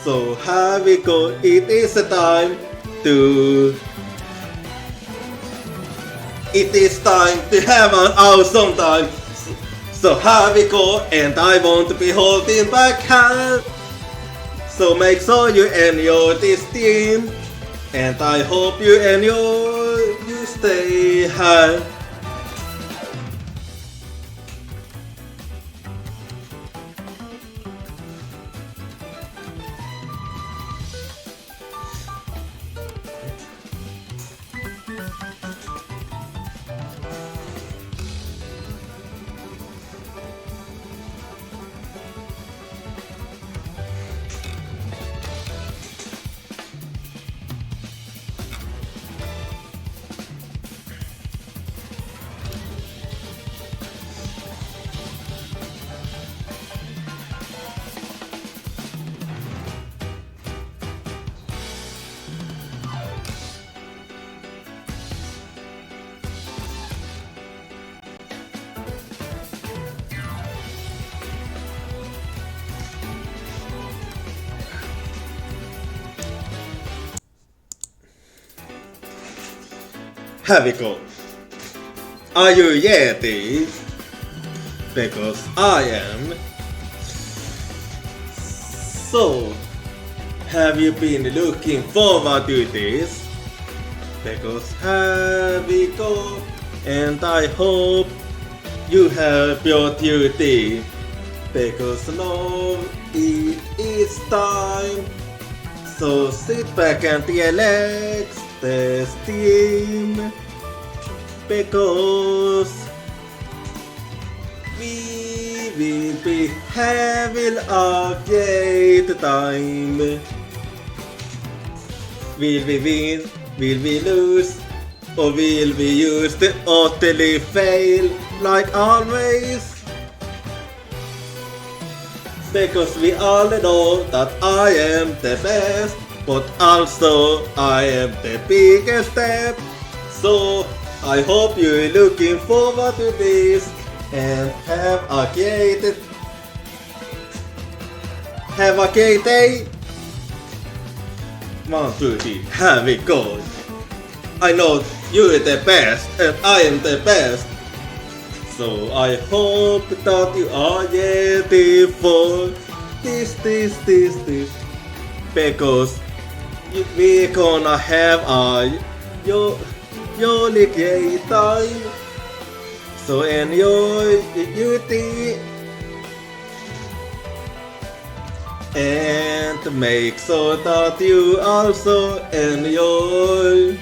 So here we go, it is time to have an awesome time. So here we go, and I want to be holding back hand. So make sure you enjoy this team, and I hope you stay here. Here we go. Are you ready? Because I am. So, have you been looking forward to this? Because here we go, and I hope you have brought your tea. Because now it is time. So sit back and relax. The steam, because we will be having a great time. Will we win? Will we lose? Or will we use the utterly fail like always? Because we all know that I am the best, but also I am the biggest step. So I hope you're looking forward to this and have a great day. 1, 2, 3, here we go. I know you're the best and I am the best. So I hope that you are ready for this. Because we're gonna have a really great time. So enjoy your tea and make sure that you also enjoy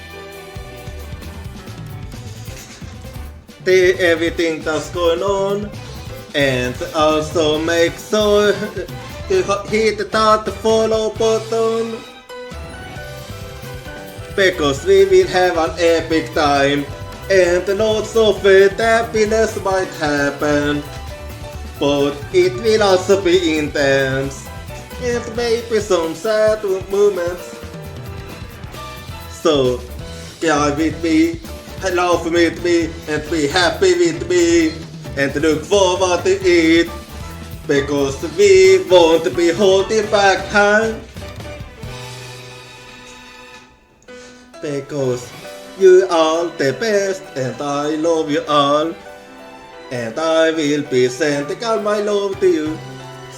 everything that's going on, and also make sure to hit that follow button, because we will have an epic time and lots of happiness might happen, but it will also be intense and maybe some sad moments. So cry with me, laugh with me, and be happy with me, and look forward to it, because we won't be holding back hand. Because you are the best and I love you all, and I will be sending all my love to you.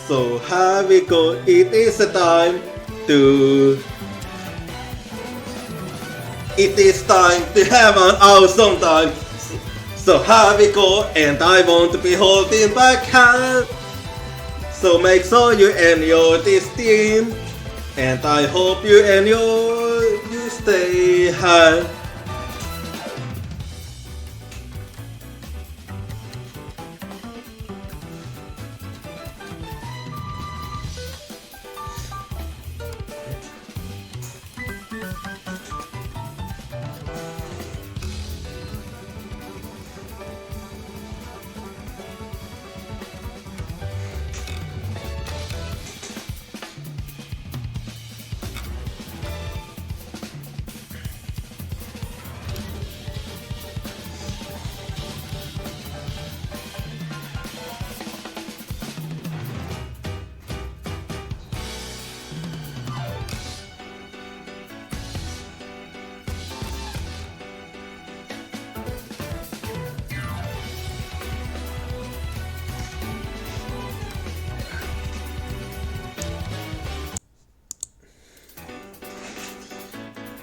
So here we go, it is time to have an awesome time. So here we go, and I won't be holding back hand. So make sure you enjoy this team, and I hope you stay here.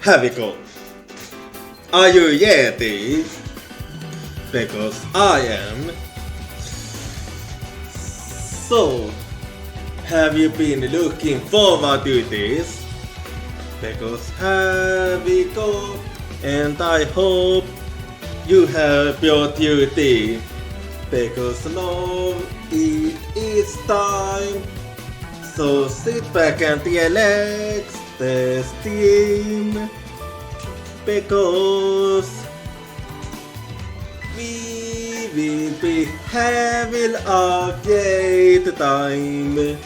Here we go. Are you ready? Because I am. So, have you been looking forward to this? Because here we go, and I hope you have your duty. Because now it is time. So sit back and relax the steam. Because we will be having a great time. Will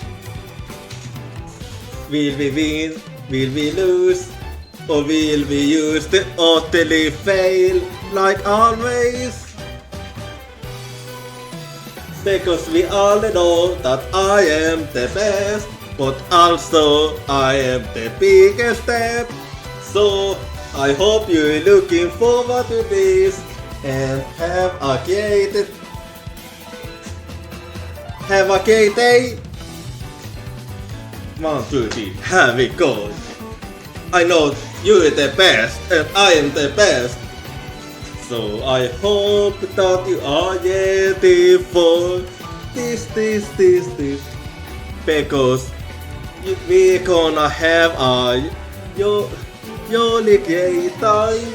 we win? Will we lose? Or will we use the utterly fail like always? Because we all know that I am the best, but also I am the biggest step. So I hope you're looking forward to this and have a great day. 1, 2, 3, here we go. I know you're the best and I am the best. So I hope that you are ready for this. Because we're gonna have a jolly great time.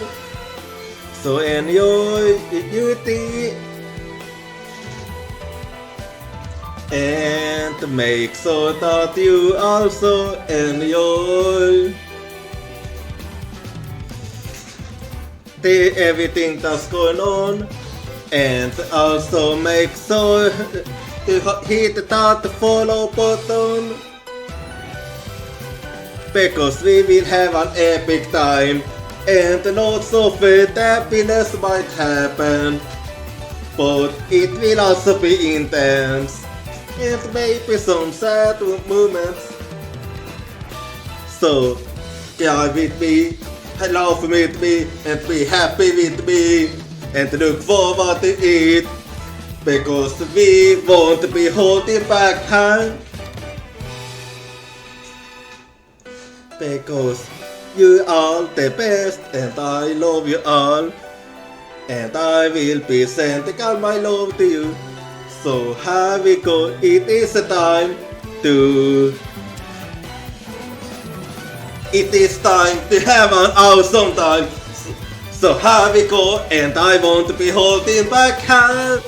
So enjoy the duty and make sure that you also enjoy everything that's going on, and also make sure to hit that follow button, because we will have an epic time and lots of happiness might happen, but it will also be intense and maybe some sad moments. So cry with me, laugh with me, and be happy with me, and look forward to it, because we won't be holding back hand. Because you are the best, and I love you all, and I will be sending all my love to you. So here we go, it is time to have an awesome time. So here we go, and I won't be holding back hand.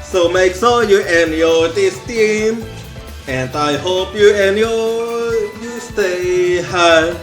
So make sure you enjoy this team, and I hope you enjoy, you stay here.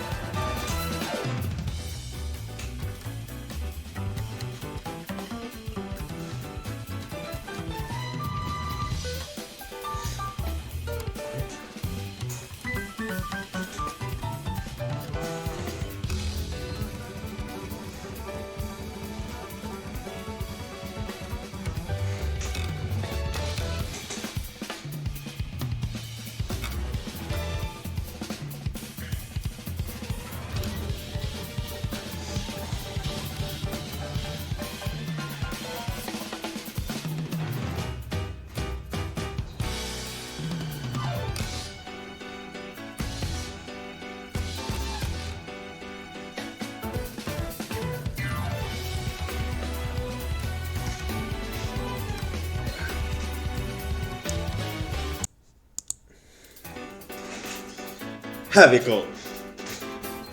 Here we go.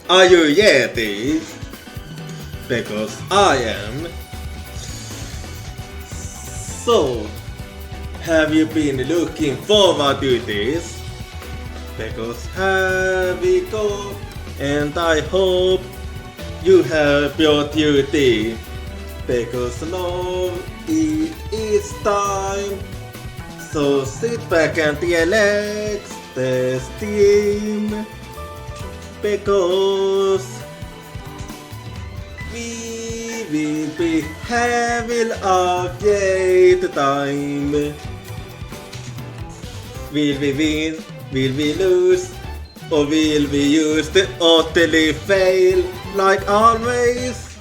Are you ready? Because I am. So, have you been looking forward to this? Because here we go, and I hope you have your duty. Because now it is time. So sit back and relax the steam. Because we will be having a great time. Will we win? Will we lose? Or will we use the utterly fail like always?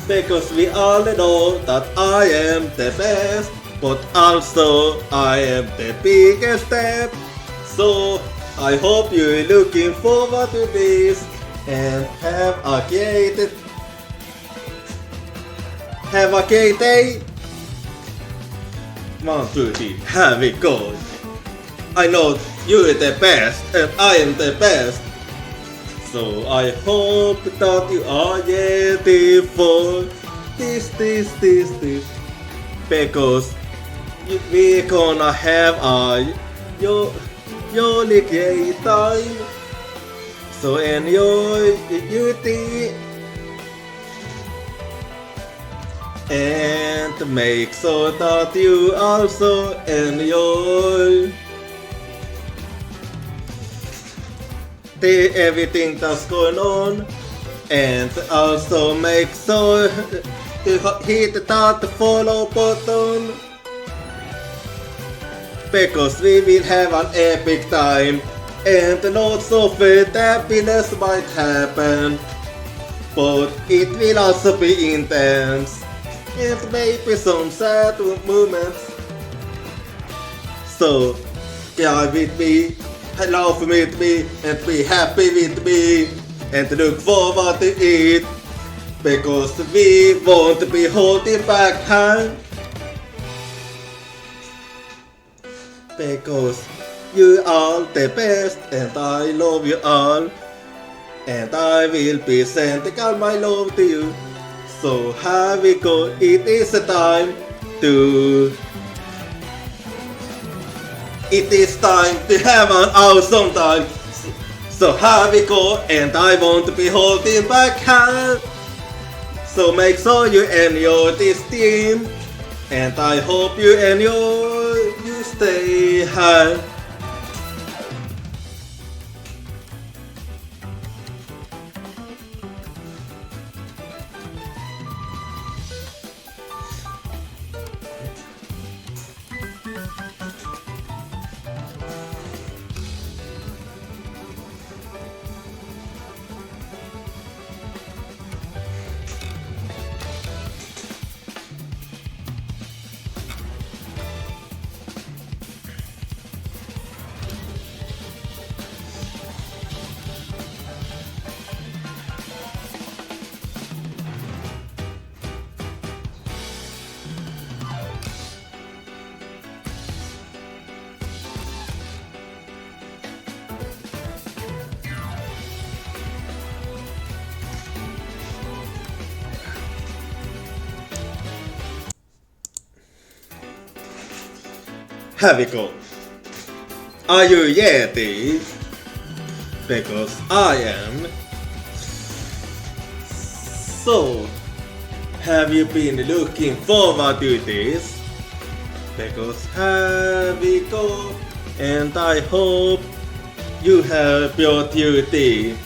Because we all know that I am the best, but also I am the biggest step. So I hope you're looking forward to this and have a great day. 1, 2, 3, have it go. I know you're the best and I am the best. So I hope that you are ready for this. Because we're gonna have a really great time. So enjoy your tea and make sure that you also enjoy everything that's going on, and also make sure to hit that follow button, because we will have an epic time and lots of happiness might happen, but it will also be intense and maybe some sad moments. So cry with me, laugh with me, and be happy with me, and look forward to it, because we won't be holding back hand. Because you are the best and I love you all, and I will be sending all my love to you. So here we go, it is time to have an awesome time. So here we go, and I won't be holding back hand. So make sure you enjoy this team, and I hope you enjoy, you stay high. Here we go. Are you ready? Because I am. So, have you been looking forward to this? Because here we go, and I hope you have your duty.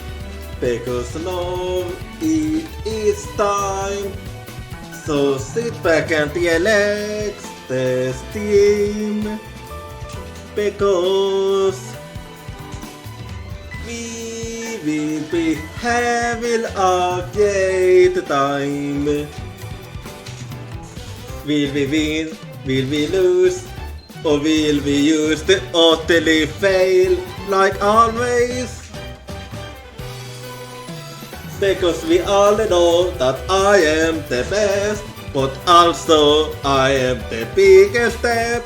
Because now it is time. So sit back and relax the steam, because we will be having a great time. Will we win? Will we lose? Or will we use the utterly fail like always? Because we all know that I am the best, but also I am the biggest step.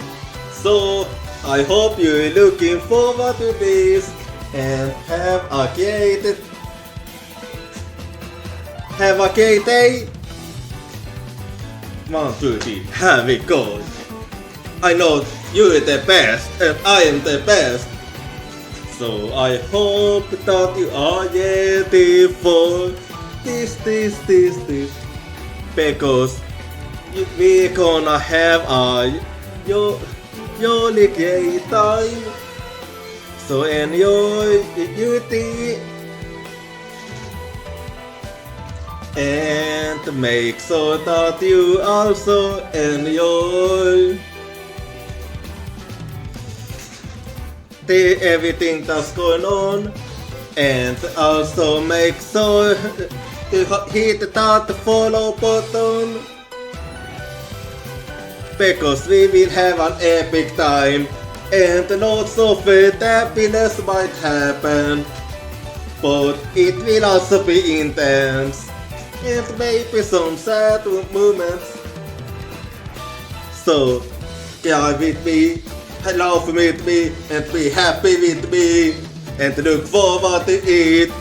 So I hope you're looking forward to this and have a great day. 1, 2, 3, have it go. I know you're the best and I am the best. So I hope that you are ready for this. Because we're gonna have a really great time. So enjoy your tea and make sure that you also enjoy everything that's going on, and also make sure to hit that follow button, because we will have an epic time And lots of happiness might happen, but it will also be intense, and maybe some sad moments. So, cry with me, laugh with me, and be happy with me, and look forward to it,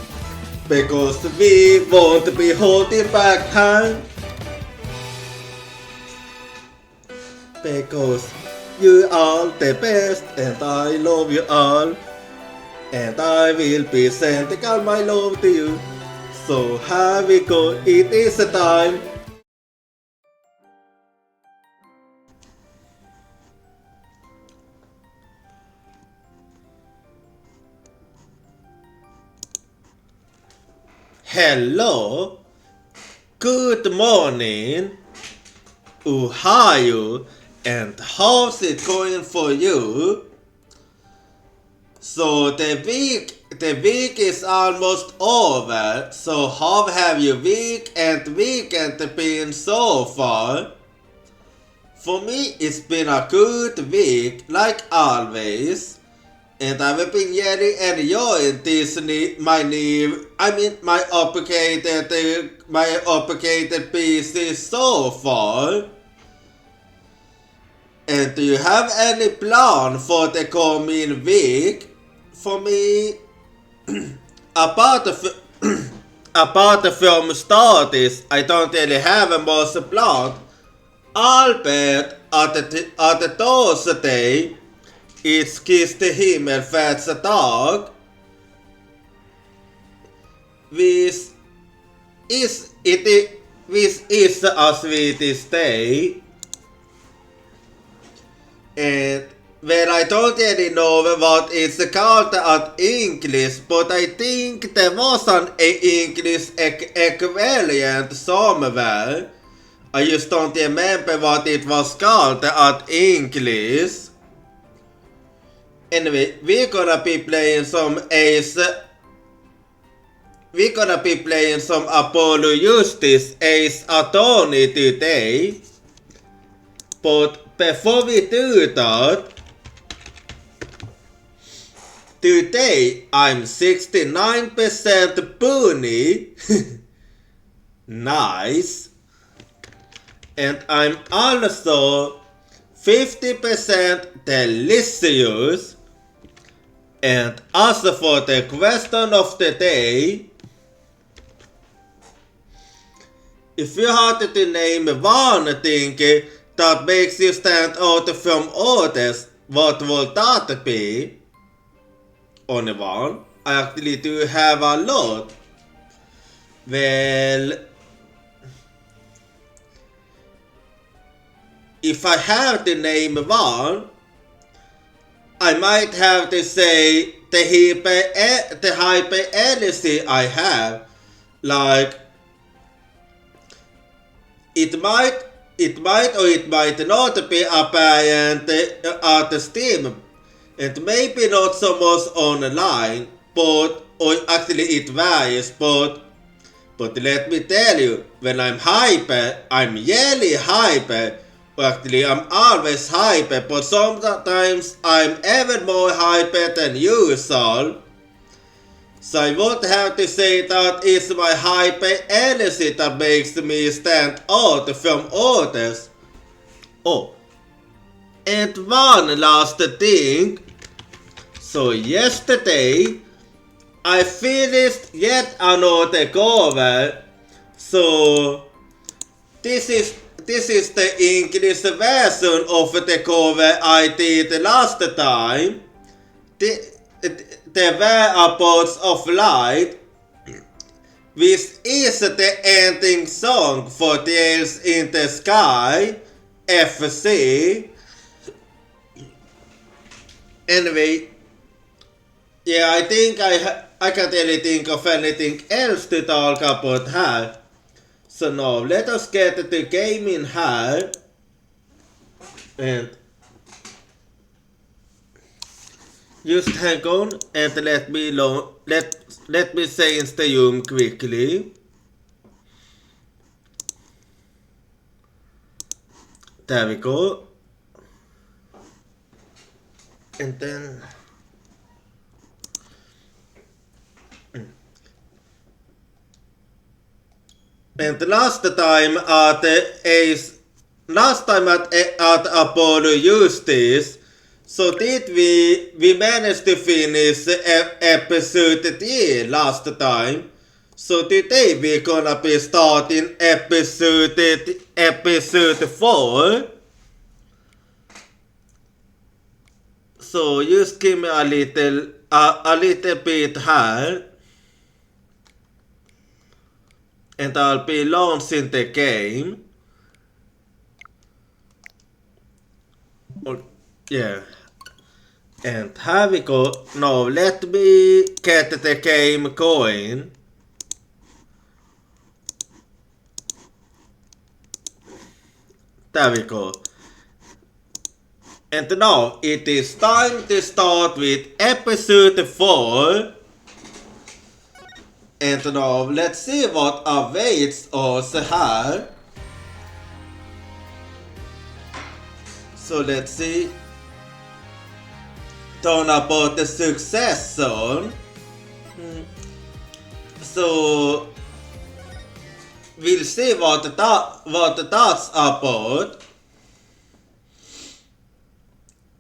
because we won't be holding back time. Because you are the best, and I love you all, and I will be sending all my love to you. So here we go, it is the time. Hello, good morning, how are you, and how's it going for you? So the week is almost over, so how have your week and weekend been so far? For me, it's been a good week, like always, and I've been really enjoying my upgraded PC so far. And do you have any plan for the coming week? For me, apart from studies, I don't really have a much plan. Albert at the Thursday, it's Kristi himmelfärdsdag. Which is a Swedish day. And well, I don't really know what it's called at English, but I think there was an English equivalent somewhere. I just don't remember what it was called at English. Anyway, we're gonna be playing some Apollo Justice Ace Attorney today. But before we do that, today I'm 69% bunny. Nice. And I'm also 50% delicious. And as for the question of the day, if you had to name one thing that makes you stand out from others, what would that be? Only one? I actually do have a lot. Well, if I have to name one, I might have to say the hyper energy I have. Like, it might or it might not be apparent at the Steam, and maybe not so much online, or actually it varies, but let me tell you, when I'm hyper, I'm really hyper. Actually, I'm always hyper, but sometimes I'm even more hyper than usual. So I would have to say that it's my hyper energy that makes me stand out from others. Oh, and one last thing. So yesterday, I finished yet another cover. So this is the English version of the cover I did last time. The Whereabouts of Light, which is the ending song for Tales in the Sky, FC. Anyway, yeah, I think I can't really think of anything else to talk about here. So now let us get the game in here, and just hang on and let me change the room quickly. There we go. And then and last time at Apollo Justice, so did we managed to finish episode 3 last time. So today we're gonna be starting episode 4. So just give me a little bit here. And I'll be launching the game. Yeah. And here we go. Now let me get the game going. There we go. And now it is time to start with episode 4. And now let's see what awaits us here. So let's see. Talk about the success zone. So we'll see what that's about.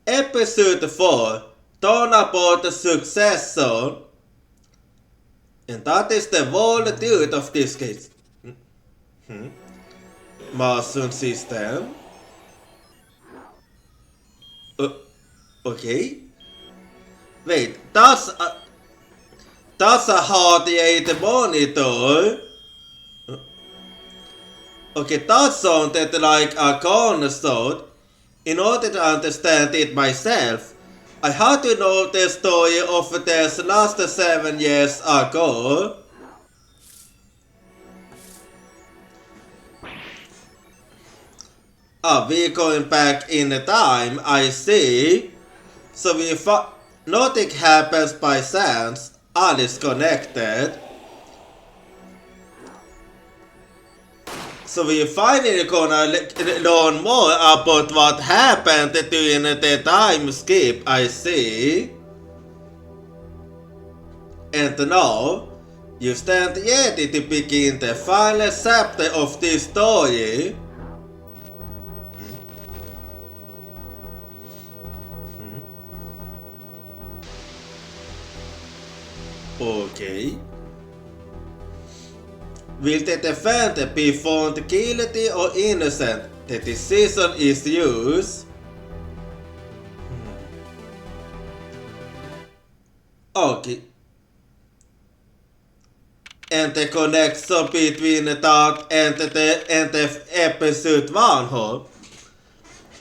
Episode 4. Talk about the success zone. And that is the whole dude of this case. Mason system. Okay. Wait, that's a Hardie monitor. Okay, that sounded like a cornerstone. In order to understand it myself, I had to know the story of this last 7 years ago. We're going back in time, I see. So nothing happens by chance, all is connected. So we're finally gonna learn more about what happened during the time skip, I see. And now, you stand ready to begin the final chapter of this story. Okay. Will the defendant be found guilty or innocent? The decision is yours. Okay. And the connection between that and the episode 1 huh?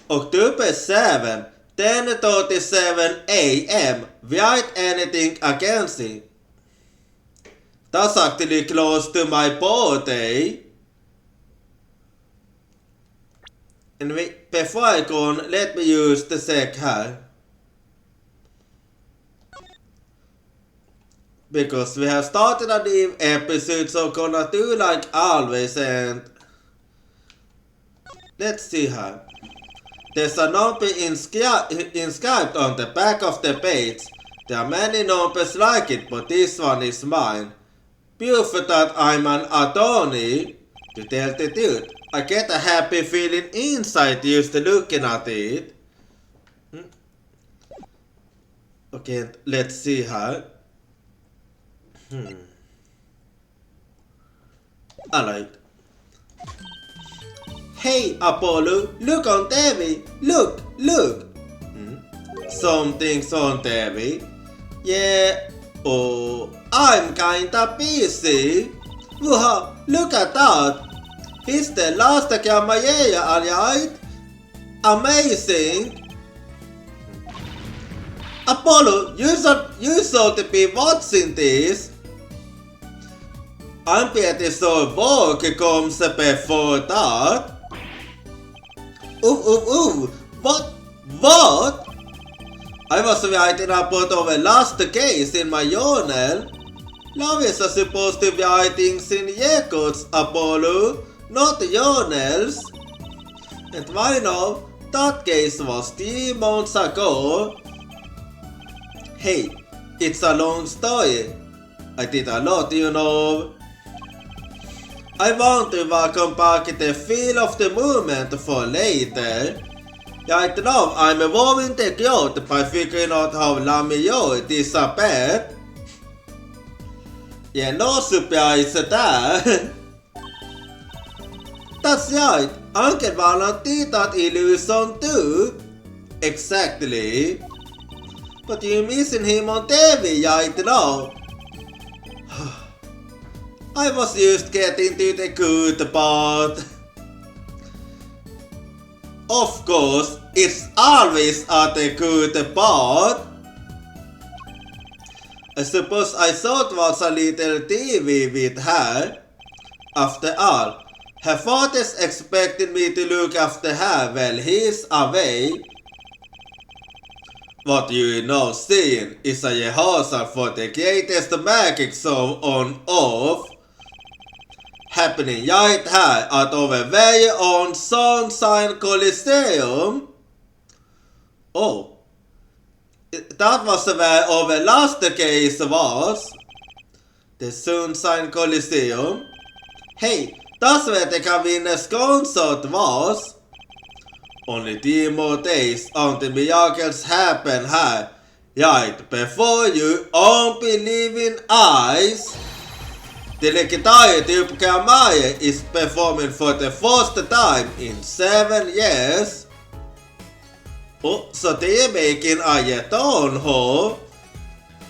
October 7, 10:37 a.m. Write anything against it. That's actually close to my birthday. And before I go on, let me use the sec here. Because we have started a new episode, so gonna do like always, and let's see here. There's a number inscribed on the back of the page. There are many numbers like it, but this one is mine. Proof that I'm an attorney. To tell the truth, I get a happy feeling inside just looking at it. Okay, let's see here. Alright. Hey Apollo, look on TV. Look. Something's on TV. Yeah. Oh, I'm kinda busy. Wow, look at that. It's the last camera, alright? Amazing. Apollo, you should be watching this. I'm pretty sure work comes before that. Ooh. What? I was writing about our last case in my journal. Lawyers are supposed to be writing in records, Apollo, not journals. And why now? That case was 3 months ago. Hey, it's a long story. I did a lot, you know. I want to welcome back the feel of the moment for later. Right now, I'm avoiding the guilt by figuring out how Lamio disappeared. Yeah, no surprise there. That's right, Uncle Valent did that illusion too. Exactly. But you're missing him on TV right now. I was just getting to the good part. Of course, it's always at the good part. I suppose I thought it was a little TV with her. After all, her father's expected me to look after her while he's away. What you now seeing is a rehearsal for the greatest magic show on Earth, happening right here at our very own Sunshine Coliseum. Oh, that was where our last case was. The Sunshine Coliseum. Hey, that's where the Cavendish concert was. Only 3 more days until miracles happen here, right before your unbelieving eyes. The legendary Typical Maya is performing for the first time in 7 years. Oh, so they're making a return, huh?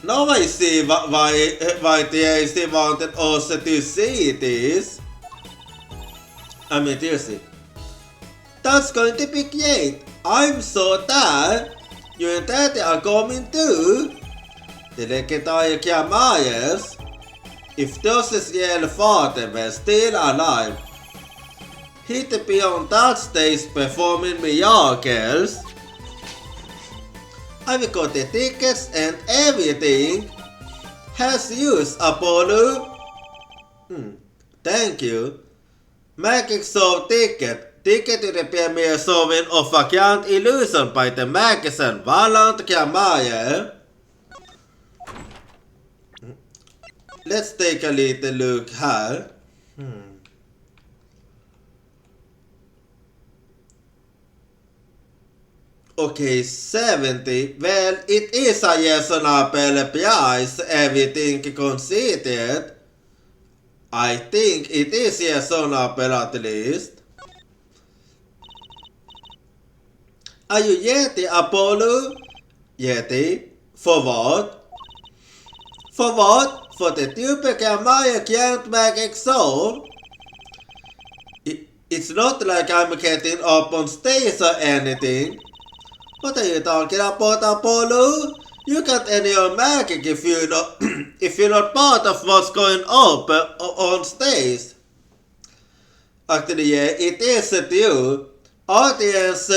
Now I see why they wanted us to see this. I mean, seriously. That's going to be great. I'm so that you and Daddy are coming too. The legendary Kiamayas. If Dus's real father were still alive, he'd be on that stage performing miracles. I've got the tickets and everything. Has yours, Apollo? Thank you. Magic Show ticket. Ticket to the premiere showing of A Grand Illusion by the magician Valent Kiamaya. Let's take a little look here. Okay, 70. Well, it is a reasonable price, everything considered. I think it is reasonable at least. Are you ready, Apollo? Ready? For what? For what? For the Typical Maya Grand Magic Show? It's not like I'm getting up on stage or anything. What are you talking about, Apollo? You can't end your magic if you're not if you're not part of what's going up on stage. Actually, yeah, it is you. Audience,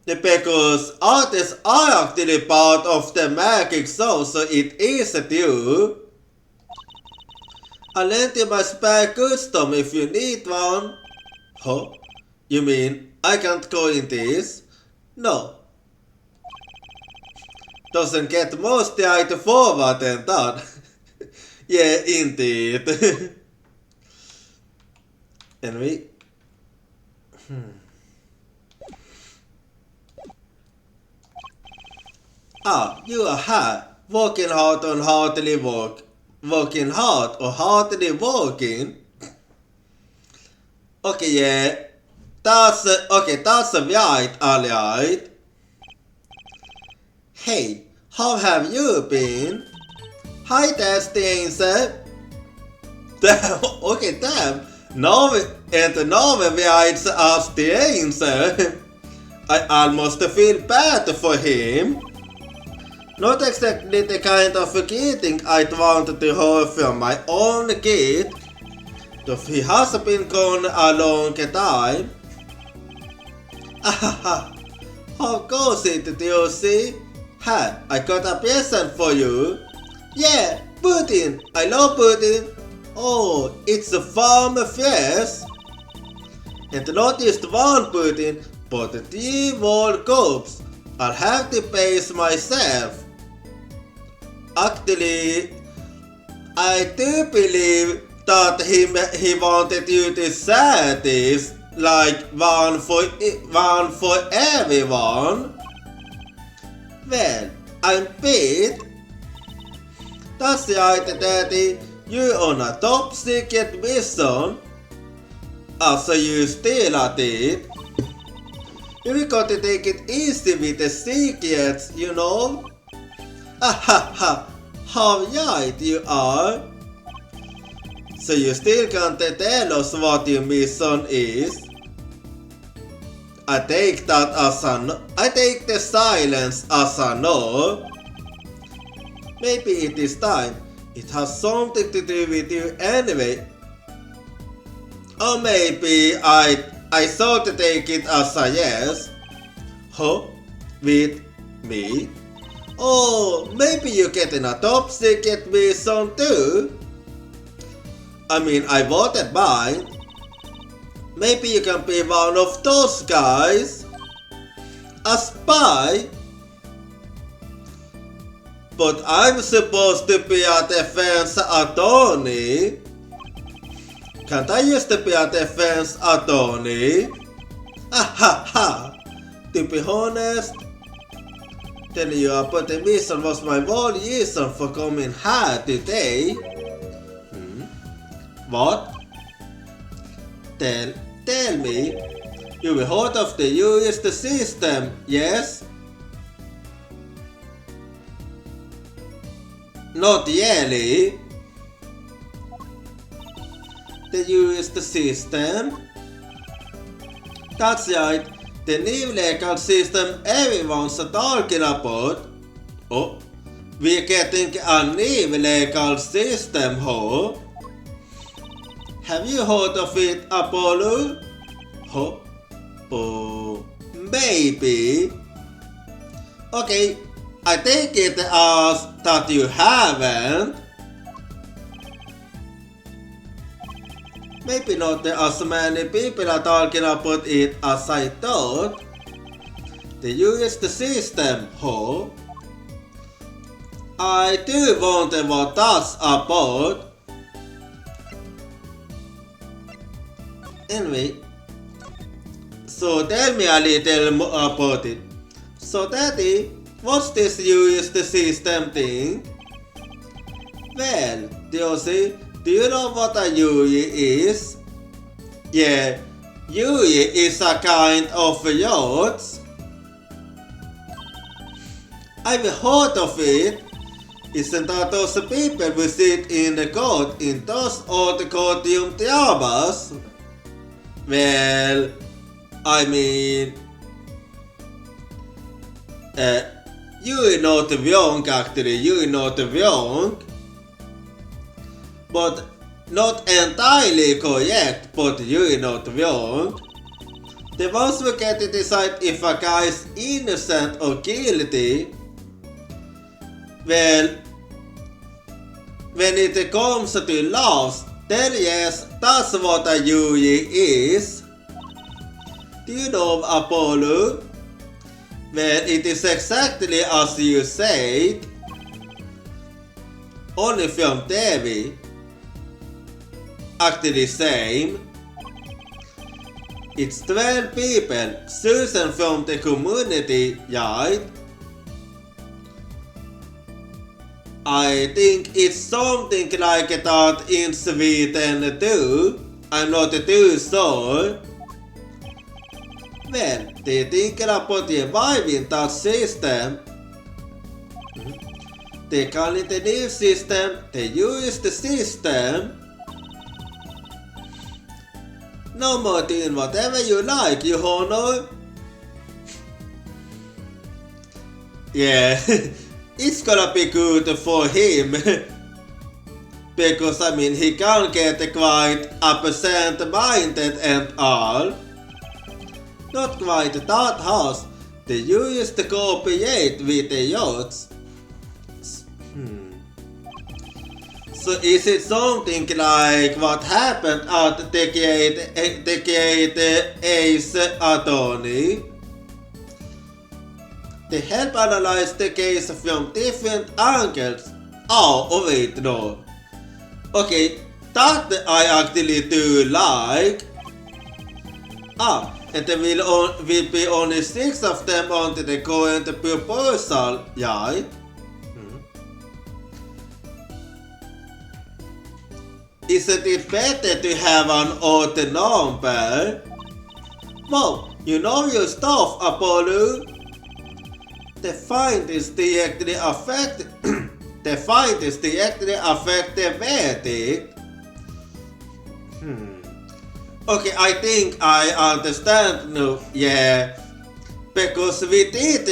because artists are actually part of the magic show, so it is you. I'll lend you my spare custom if you need one. Huh? You mean I can't go in this? No. Doesn't get more straightforward than that. Yeah, indeed. And we... Ah, you are here. Working hard on hardly work. Working hard or hardly working? Okay, yeah. That's right, alright. Hey, how have you been? Hi there, Steinser. Damn, okay, damn. Now we writes as Steinser. I almost feel bad for him. Not exactly the kind of greeting I'd want to hear from my own kid. Though he has been gone a long time. Ahaha, how goes it, do you see? Hey, I got a present for you. Yeah, pudding. I love pudding. Oh, it's a farm fresh. And not just one pudding, but 3 whole cups. I'll have to pace myself. Actually, I do believe that he wanted you to say this like one for everyone. Well, I'm Pete. That's right, Daddy. You're on a top secret mission. So you still at it. You got to take it easy with the secrets, you know? Ha! How right you are! So you still can't tell us what your mission is? I take that as a no. I take the silence as a no. Maybe it is time. It has something to do with you anyway. Or maybe I thought to take it as a yes. Huh? With me? Oh, maybe you're getting a top secret mission too? I mean, I voted mine. Maybe you can be one of those guys? A spy? But I'm supposed to be a defense attorney. Can't I used to be a defense attorney? Ha! To be honest, telling you about the mission was my whole reason for coming here today. What? Tell me, you were heard of the US system, yes? Not really. The US system? That's right, the new legal system everyone's talking about. Oh, we're getting a new legal system, huh? Have you heard of it, Apollo? Huh? Oh, maybe. Okay, I take it as that you haven't. Maybe not as many people are talking about it as I thought. The US system, huh? I do wonder what that's about. Anyway, so tell me a little more about it. So Daddy, what's this US system thing? Well, Josie, do you know what a UE is? Yeah, UE is a kind of yacht. I've heard of it. Isn't that those people who sit in the court in those old courtroom tables? Well, I mean, you're not wrong actually, you're not wrong. But not entirely correct, but you're not wrong. The ones who get to decide if a guy is innocent or guilty, well, when it comes to laws, then yes, that's what a UE is. Do you know, Apollo? Well, it is exactly as you said. Only from TV. Actually same. It's 12 people chosen from the community, right? I think it's something like that in Sweden too. I'm not too sure. Well, they think about reviving that system. They call it the new system, the US system. No more doing whatever you like, you honor. Yeah, it's gonna be good for him. Because I mean, he can get quite absent-minded and all. Not quite that harsh. They used to cooperate with the yachts. So is it something like what happened at Decade Ace Attorney? They help analyze the case from different angles. Oh, wait, no. Okay, that I actually do like. And there will be only 6 of them on the current proposal, right? Isn't it better to have an odd number? Well, you know your stuff, Apollo. The find is directly affect the verdict. Okay, I think I understand now. Yeah, because we did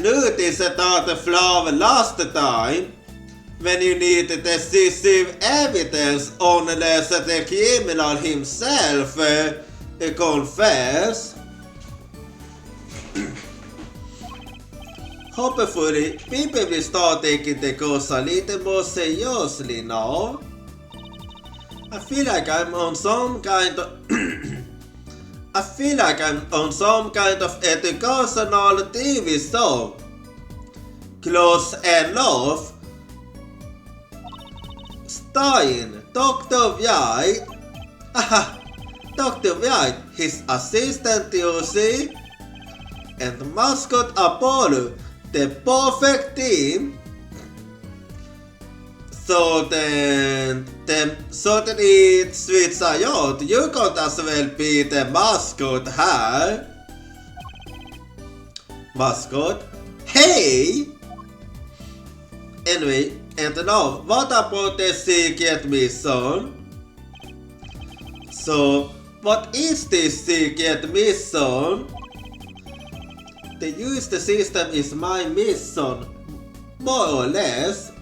notice that the flaw last time when you needed decisive evidence unless the criminal himself confess. Hopefully, people will start taking the cause a little more seriously now. I feel like I'm on some kind of educational TV show. Close enough. Starring Dr. White. Dr. White, his assistant Lucy, and mascot Apollo, the perfect team. So then it switches out. You could as well be the mascot here. Mascot? Hey! Anyway, and now, what about the secret mission? So, what is this secret mission? The used system is my mission, more or less.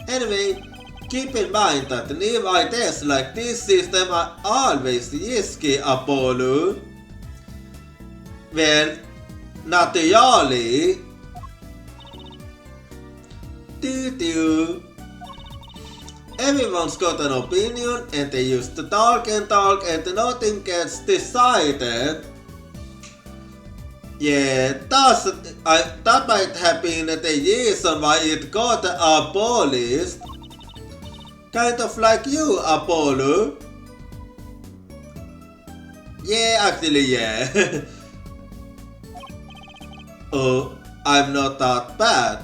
Anyway, keep in mind that new ideas like this system are always risky, Apollo. Well, not really. Everyone's got an opinion and they used to talk and nothing gets decided. Yeah, that might have been the reason why it got abolished. Kind of like you, Apollo. Yeah, actually, yeah. Oh, I'm not that bad,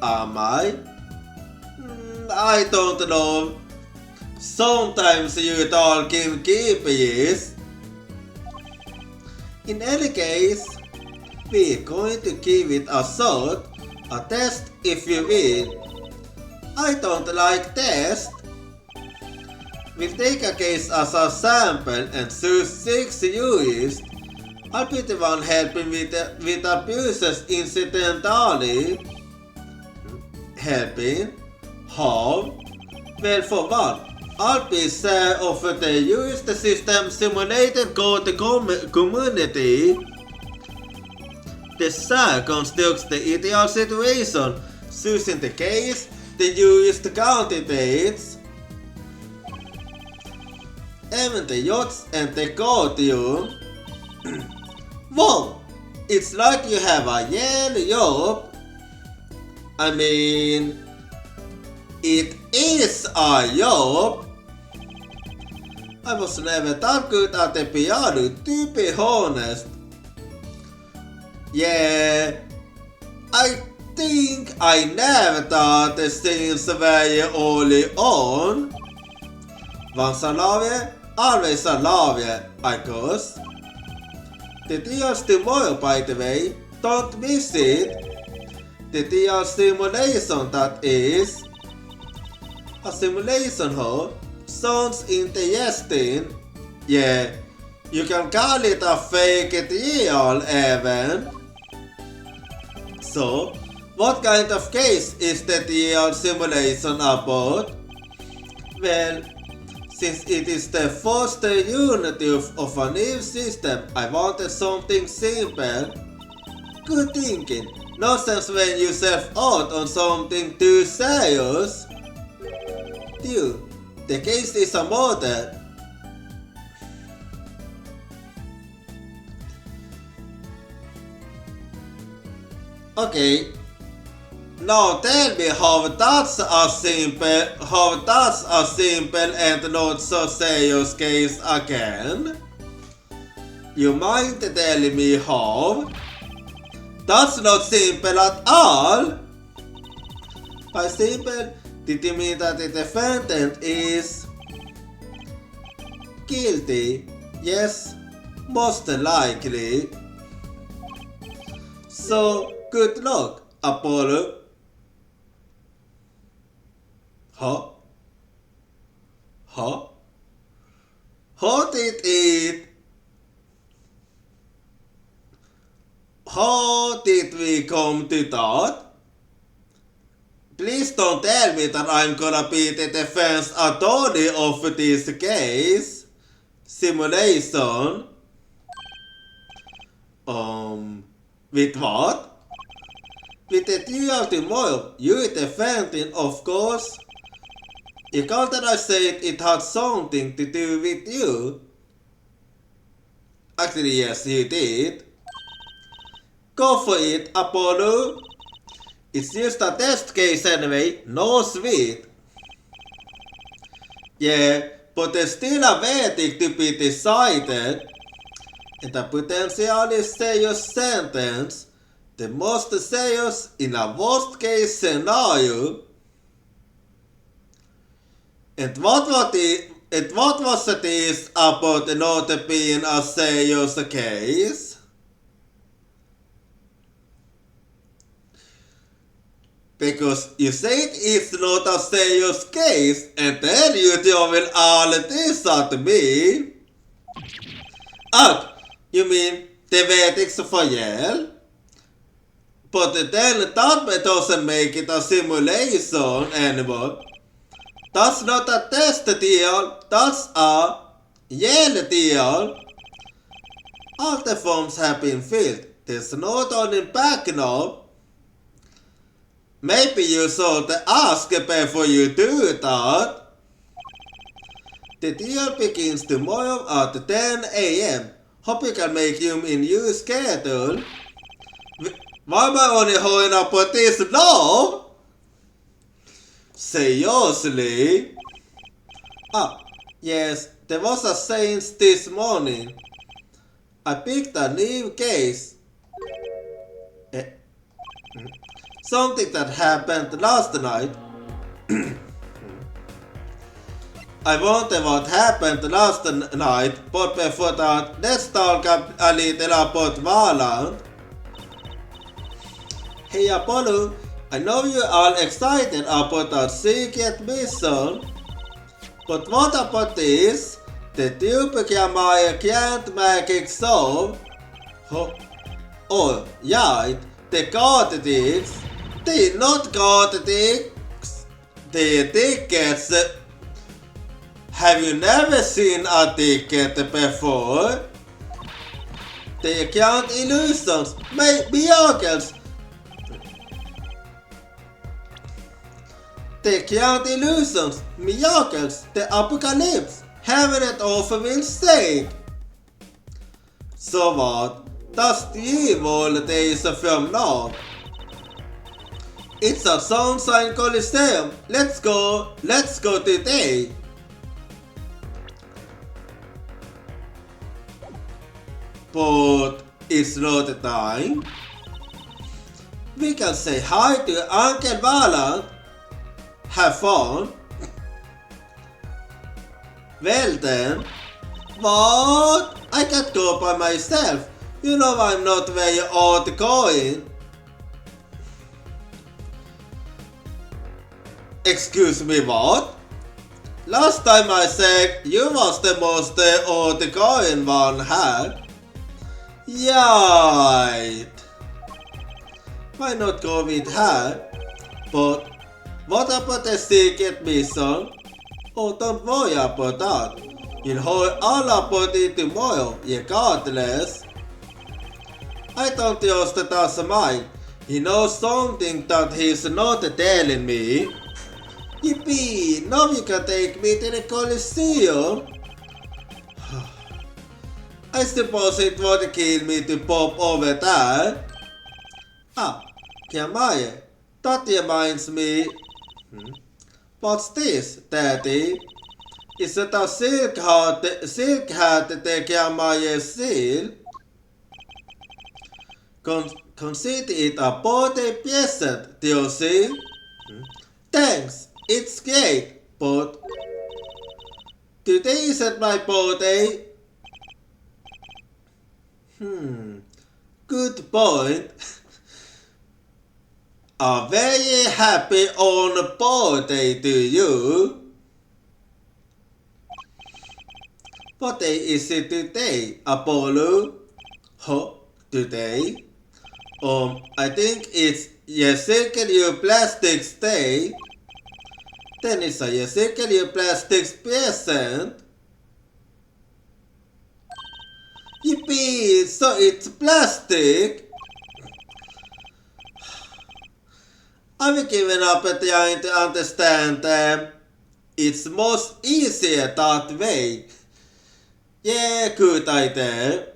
am I? I don't know. Sometimes you talk in keepies. In any case, we're going to give it a shot, a test if you will. I don't like tests. We'll take a case as a sample and choose 6 jurists. I'll be the one helping with abuses incidentally. Helping? How? Well, for one, I'll be share of the used system simulated code community. The share constructs the ideal situation, choosing the case, the used candidates, even the yachts and the courtroom. Whoa! It's like you have a real job. I mean, it is a job. I was never that good at the piano, to be honest. Yeah, I think I never taught the things very early on. Once a lawyer, always a lawyer, I guess. The deal's tomorrow, by the way, don't miss it. The deal simulation, that is. A simulation, huh? Sounds interesting. Yeah, you can call it a fake deal even. So, what kind of case is the deal simulation about? Well, since it is the first unit of a new system, I wanted something simple. Good thinking. No sense when you self out on something too serious. Dude, the case is a murder. Okay. Now tell me how that's a simple and not so serious case again. You mind telling me how? That's not simple at all. By simple, did you mean that the defendant is guilty? Yes, most likely. So, good luck, Apollo. Huh? Huh? How did it? How did we come to that? Please don't tell me that I'm gonna be the defense attorney of this case. Simulation. With what? With the deal tomorrow, you defending, of course. You can't I said it had something to do with you. Actually, yes, you did. Go for it, Apollo. It's just a test case anyway, no sweet. Yeah, but there's still a verdict to be decided. And a potentially serious sentence, the most serious in a worst case scenario. And what was this about not being a serious case? Because you said it's not a serious case, and then you throw all this at me. Oh, you mean the verdicts for Yale? But then that doesn't make it a simulation anymore. That's not a test deal, that's a Yale deal. All the forms have been filled. There's no turning back now. Maybe you should ask before you do that. The deal begins tomorrow at 10 a.m. Hope you can make him in your schedule. Why am I only holding up with this now? Seriously? Ah, yes, there was a change this morning. I picked a new case. Something that happened last night. I wonder what happened last night, but before that, let's talk a little about Valand. Hey Apollo, I know you are excited about our secret mission, but what about this? The typical Maya can't make it so. Oh, yeah, the Cortex. They not Cortex. The tickets. Have you never seen a ticket before? They can't illusions, miracles. They can't illusions, miracles, the apocalypse, heaven and earth will say. So what? That's the evil days from now. It's a Sunshine Coliseum. Let's go today. But it's not the time. We can say hi to Uncle Valand. Have fun. Well then. What? I can't go by myself. You know I'm not very outgoing. Excuse me, what? Last time I said you was the most outgoing one had. Right. Why not go with her? But what about the secret mission? Oh, don't worry about that. You'll hear all about it tomorrow, regardless. I don't trust that's mine. He knows something that he's not telling me. Yippee! Now you can take me to the Coliseum. I suppose it would kill me to pop over there. Ah, Kiamaye, That reminds me. What's this, Daddy? Is it a silk hat taken my seal? Consider it a birthday present, do you see? Thanks, it's great, but today isn't my birthday. Good point. A very happy on birthday to you. What day is it today, Apollo? Huh? Today? I think it's Recycle Plastics Day. Then it's a Recycle Plastics present. Yippee! So it's plastic? I've given up trying to understand them. It's most easier that way. Yeah, good idea.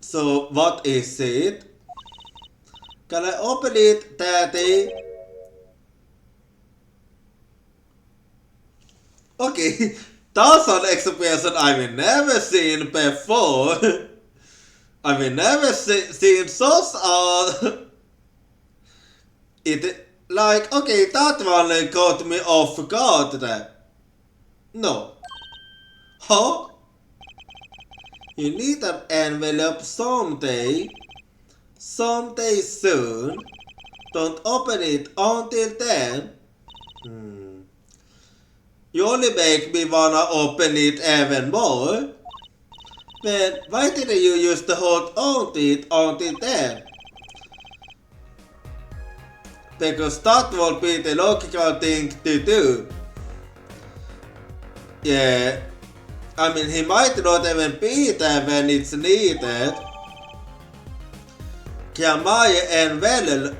So what is it? Can I open it, Daddy? Okay, that's an expression I've never seen before. I've never seen such it like, okay, that one caught me off guard there. No. Huh? You need an envelope someday. Someday soon. Don't open it until then. You only make me wanna open it even more. Then why didn't you used to hold on to it until then? Because that would be the logical thing to do. Yeah, I mean he might not even be there when it's needed. Can my envelope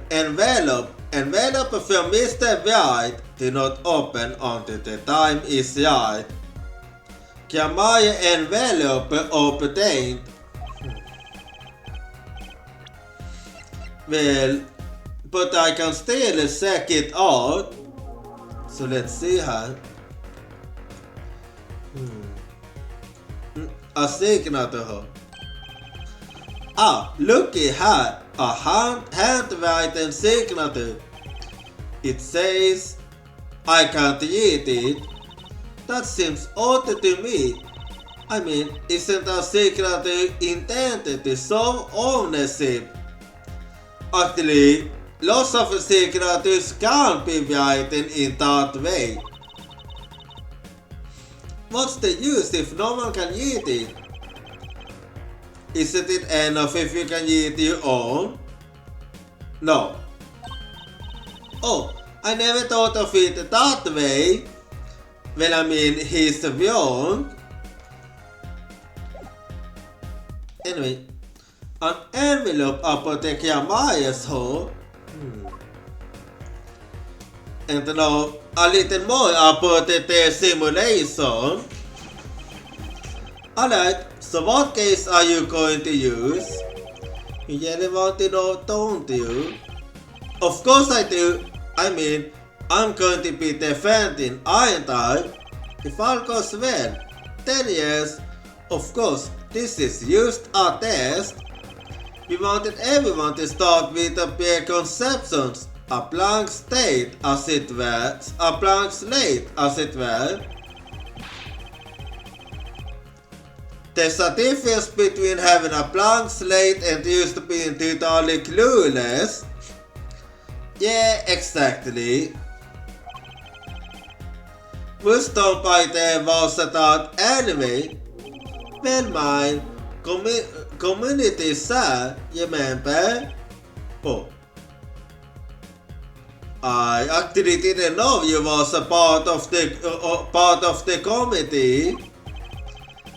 from Mr. White do not open until the time is right? Can my envelope obtained? Well, but I can still check it out. So let's see here. A signature. Ah, looky here. A handwritten signature. It says, I can't read it. That seems odd to me. I mean, isn't a signature intended to show ownership? Actually, lots of signatures can't be written in that way. What's the use if no one can read it? Isn't it enough if you can read your own? No. Oh, I never thought of it that way. Well, I mean, he's wrong. Anyway, an envelope Apothecia Myers hole. And now, a little more about the simulation. Alright, so what case are you going to use? You really want to know, don't you? Of course I do. I mean, I'm going to be defending, aren't I? If all goes well, then yes, of course, this is just a test. We wanted everyone to start with a preconceptions, a blank state as it were, a blank slate as it were. There's a difference between having a blank slate and just being totally clueless. Yeah, exactly. Which don't buy there was that anyway? Well, mine community sir, remember? Oh. I actually didn't know you was a part of the committee.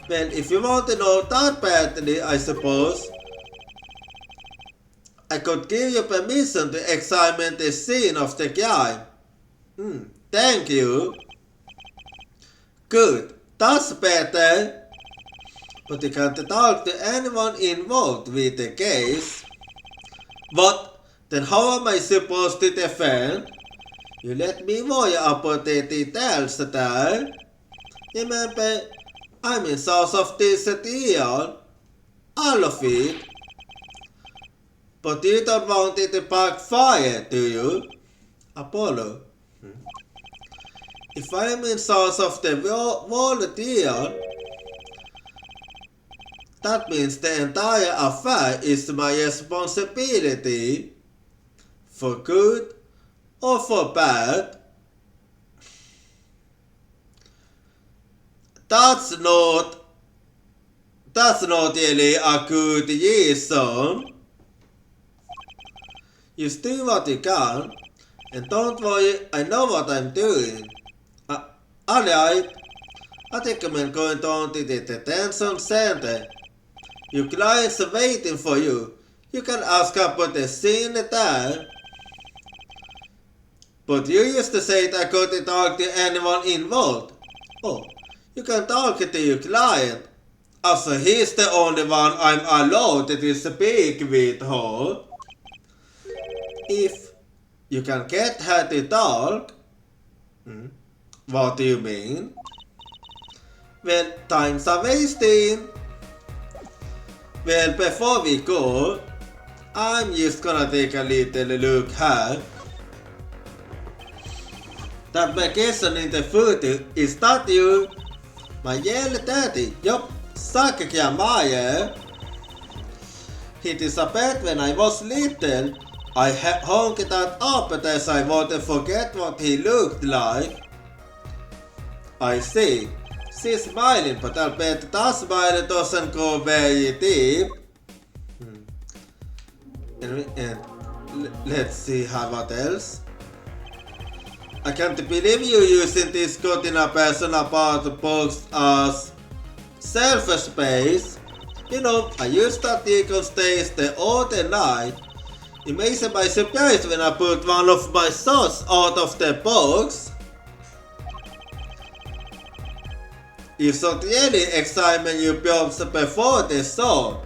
Well, if you want to know that badly, I suppose I could give you permission to examine the scene of the crime. Thank you. Good, that's better. but you can't talk to anyone involved with the case. What? Then how am I supposed to defend? You let me worry about the details there. Remember, I'm in source of this deal. All of it. But you don't want it to backfire, do you? Apollo. If I'm in source of the whole deal, that means the entire affair is my responsibility. For good or for bad. That's not really a good reason. You do what you can, and don't worry, I know what I'm doing. Alright, I think I'm going down to the detention center. Your clients are waiting for you. You can ask about the scene there. But you used to say that I couldn't talk to anyone involved. Oh, you can talk to your client. Also, he's the only one I'm allowed to speak with her. If you can get her to talk. What do you mean? Well, times are wasting. Well, before we go, I'm just gonna take a little look here. That vacation in the photo, is that you? My yellow daddy, yup, Sakya Maya. He disappeared when I was little. I honked that up as I wanted to forget what he looked like. I see. She's smiling, but I'll bet that smile doesn't go very deep. And let's see what else. I can't believe you using this Gotina personal part box as self-space. You know, I used that Deacon stays there all the night. It makes me surprised when I put one of my thoughts out of the box. It's not really excitement you built before the show.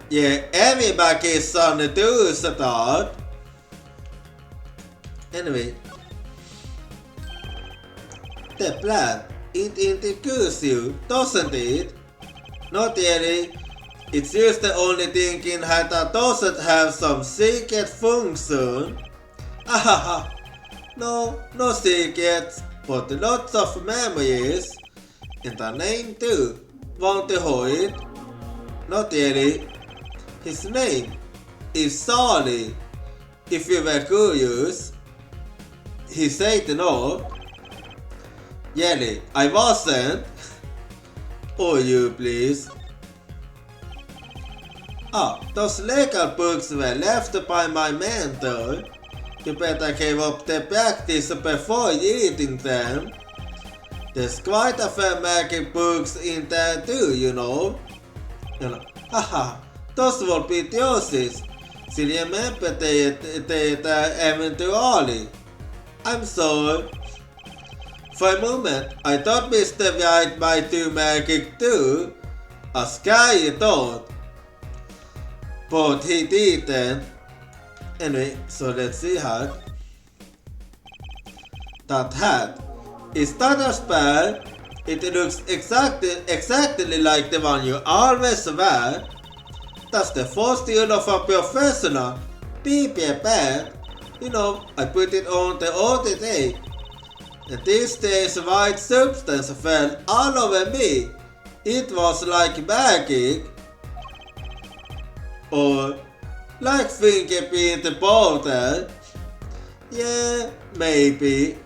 Yeah, everybody's gonna do that. Anyway. The plan, it intrigues you, doesn't it? Not really. It's just the only thing in here that doesn't have some secret function. Ahaha. No secrets, but lots of memories. And the name too. Want to hold it? Not really. His name is Solly. If you were curious. He said no. Yelly, I wasn't. Oh, you please. Those legal books were left by my mentor. You better give up the practice before reading them. There's quite a few magic books in there too, you know. Haha, those will be doses. She remembered the eventually. I'm sorry. For a moment, I thought Mr. White might do magic too. A scary thought. But he didn't. Anyway, so let's see how. That hat. Is that a spell? It looks exactly like the one you always wear. That's the first year of a professional. Be prepared. You know, I put it on the other day. And this day's white substance fell all over me. It was like magic. Or like fingerprint powder. Yeah, maybe.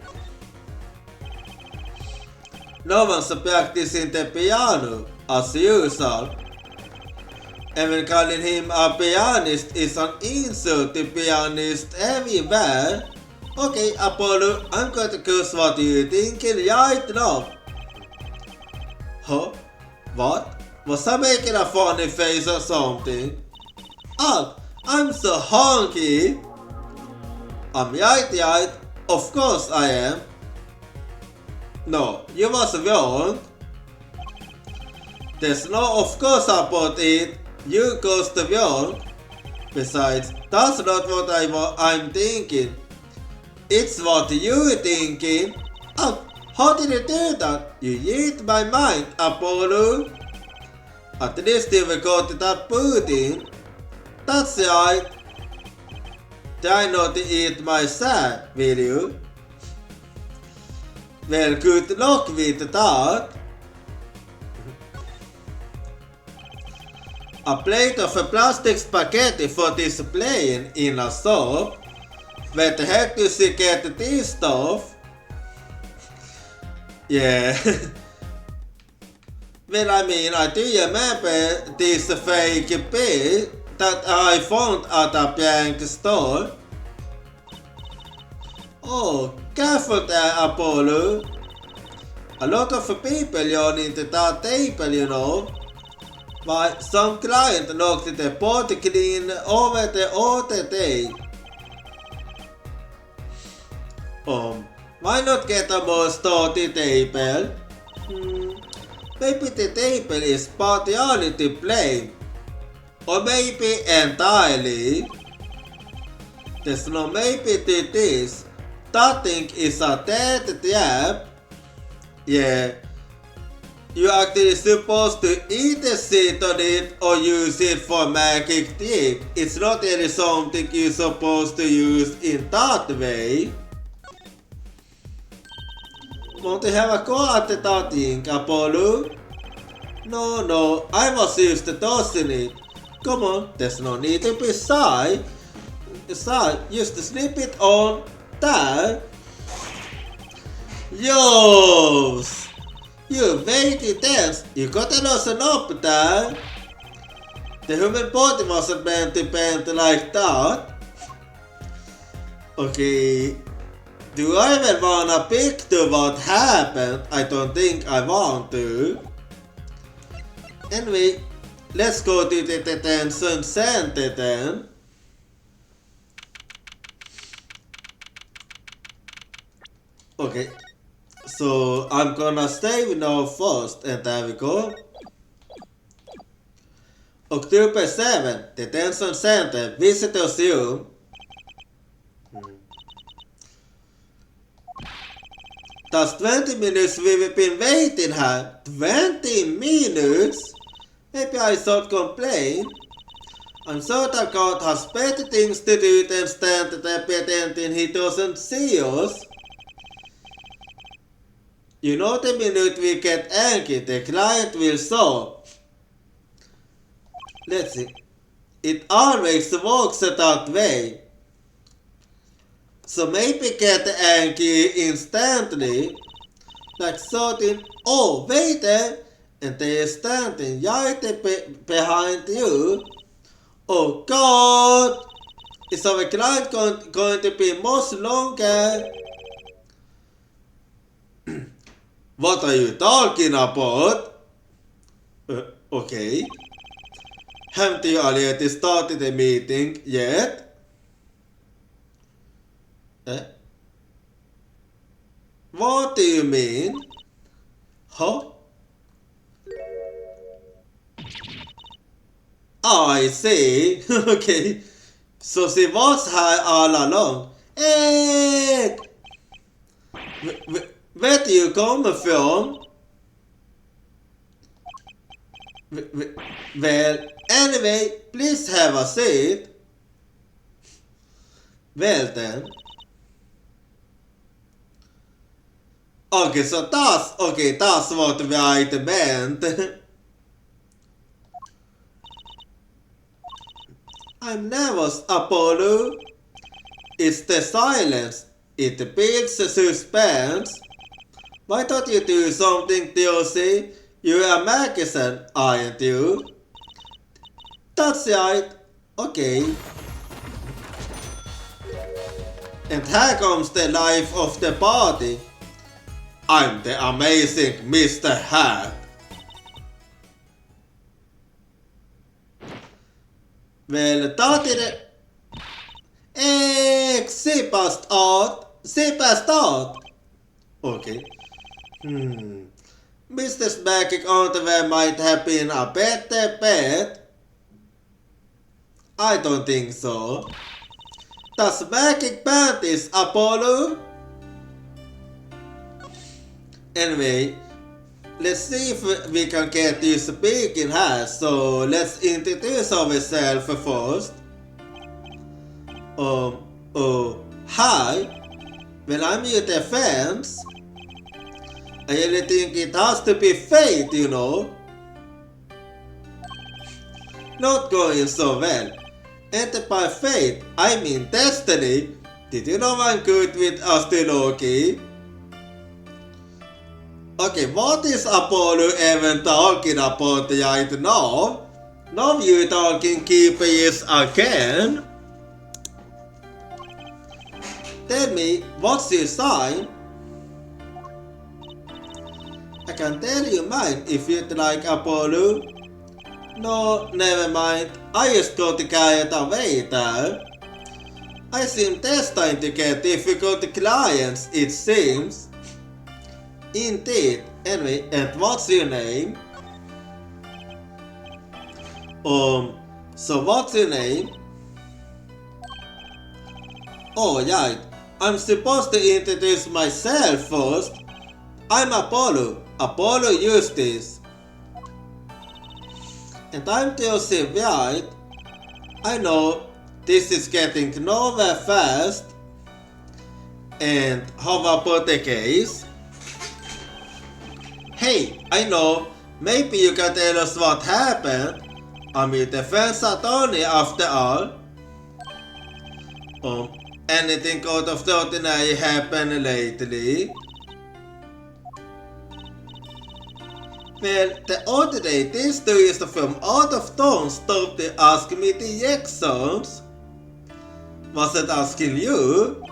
No one's practicing the piano, as usual. Even calling him a pianist is an insult to pianists everywhere. Okay, Apollo, I'm going to guess what you're thinking right now. Huh? What? Was I making a funny face or something? Oh, I'm so hungry. I'm right. Of course I am. No, you was wrong. There's no of course about it. You goes the beyond. Besides, that's not what I'm thinking. It's what you're thinking. Oh, how did you do that? You read my mind, Apollo. At least you got that pudding. That's right. Try not to eat myself, will you? Well, good luck with that. A plate of plastic spaghetti for displaying in a shop. Where the heck does he get this stuff? Yeah. Well, I mean, I do remember this fake pig that I found at a bank store. Oh, careful there, Apollo. A lot of people yawn into that table, you know. Why, some client knocked the pot clean over the other day. Why not get a more sturdy table? Maybe the table is partially to blame. Or maybe entirely. There's no maybe to this. That thing is a dead trap. Yeah. You're actually supposed to either sit on it or use it for magic trick. It's not really something you're supposed to use in that way. Want to have a go at that thing, Apollo? No, I was used to tossing it. Come on, there's no need to be shy. Just slip it on there. Yoos! You very tense. You gotta loosen up there. The human body wasn't meant to bend like that. Okay. Do I even wanna picture what happened? I don't think I want to. Anyway, let's go to the detention center then. Okay, so I'm gonna save now first, and there we go. October 7, detention center, visitors room. That's 20 minutes we've been waiting here. 20 minutes? Maybe I should complain. I'm sure that God has better things to do than stand there pretending he doesn't see us. You know, the minute we get angry, the client will show. Let's see. It always works that way. So maybe get angry instantly. Like certain, oh wait there, and they are standing right behind you. Oh God! Is our client going to be much longer? What are you talking about? Okay. Haven't you already started the meeting yet? What do you mean? Huh? I see. Okay. So she was here all along. Hey! Where do you come from? Well, anyway, please have a seat. Well then. Okay, so that's what I meant. I'm nervous, Apollo. It's the silence. It builds suspense. Why don't you do something, Theocy? You're a magician, aren't you? That's right. Okay. And here comes the life of the party. I'm the amazing Mr. Hat. Well, that didn't... She passed out. Okay. Mr. Magic Underwear might have been a better bet. I don't think so. Does Magic Panties, Apollo? Anyway, let's see if we can get you speaking here. So let's introduce ourselves first. Hi. When I'm your defense, I really think it has to be fate, you know. Not going so well. And by fate, I mean destiny. Did you know I'm good with astrology? Okay, what is Apollo even talking about right now? Now you talking keepers again? Tell me, what's your sign? I can tell you mine if you'd like, Apollo. No, never mind. I just got to carry it away there. I seem destined to get difficult clients, it seems. Indeed. Anyway, and what's your name? So what's your name? Oh, right. I'm supposed to introduce myself first. I'm Apollo Eustace. And I'm Joseph White. I know this is getting nowhere fast. And how about the case? Hey, I know, maybe you can tell us what happened. I'm your defense attorney after all. Anything out of the ordinary happened lately? Well, the other day this tourist from out of town stopped to ask me directions. Was it asking you?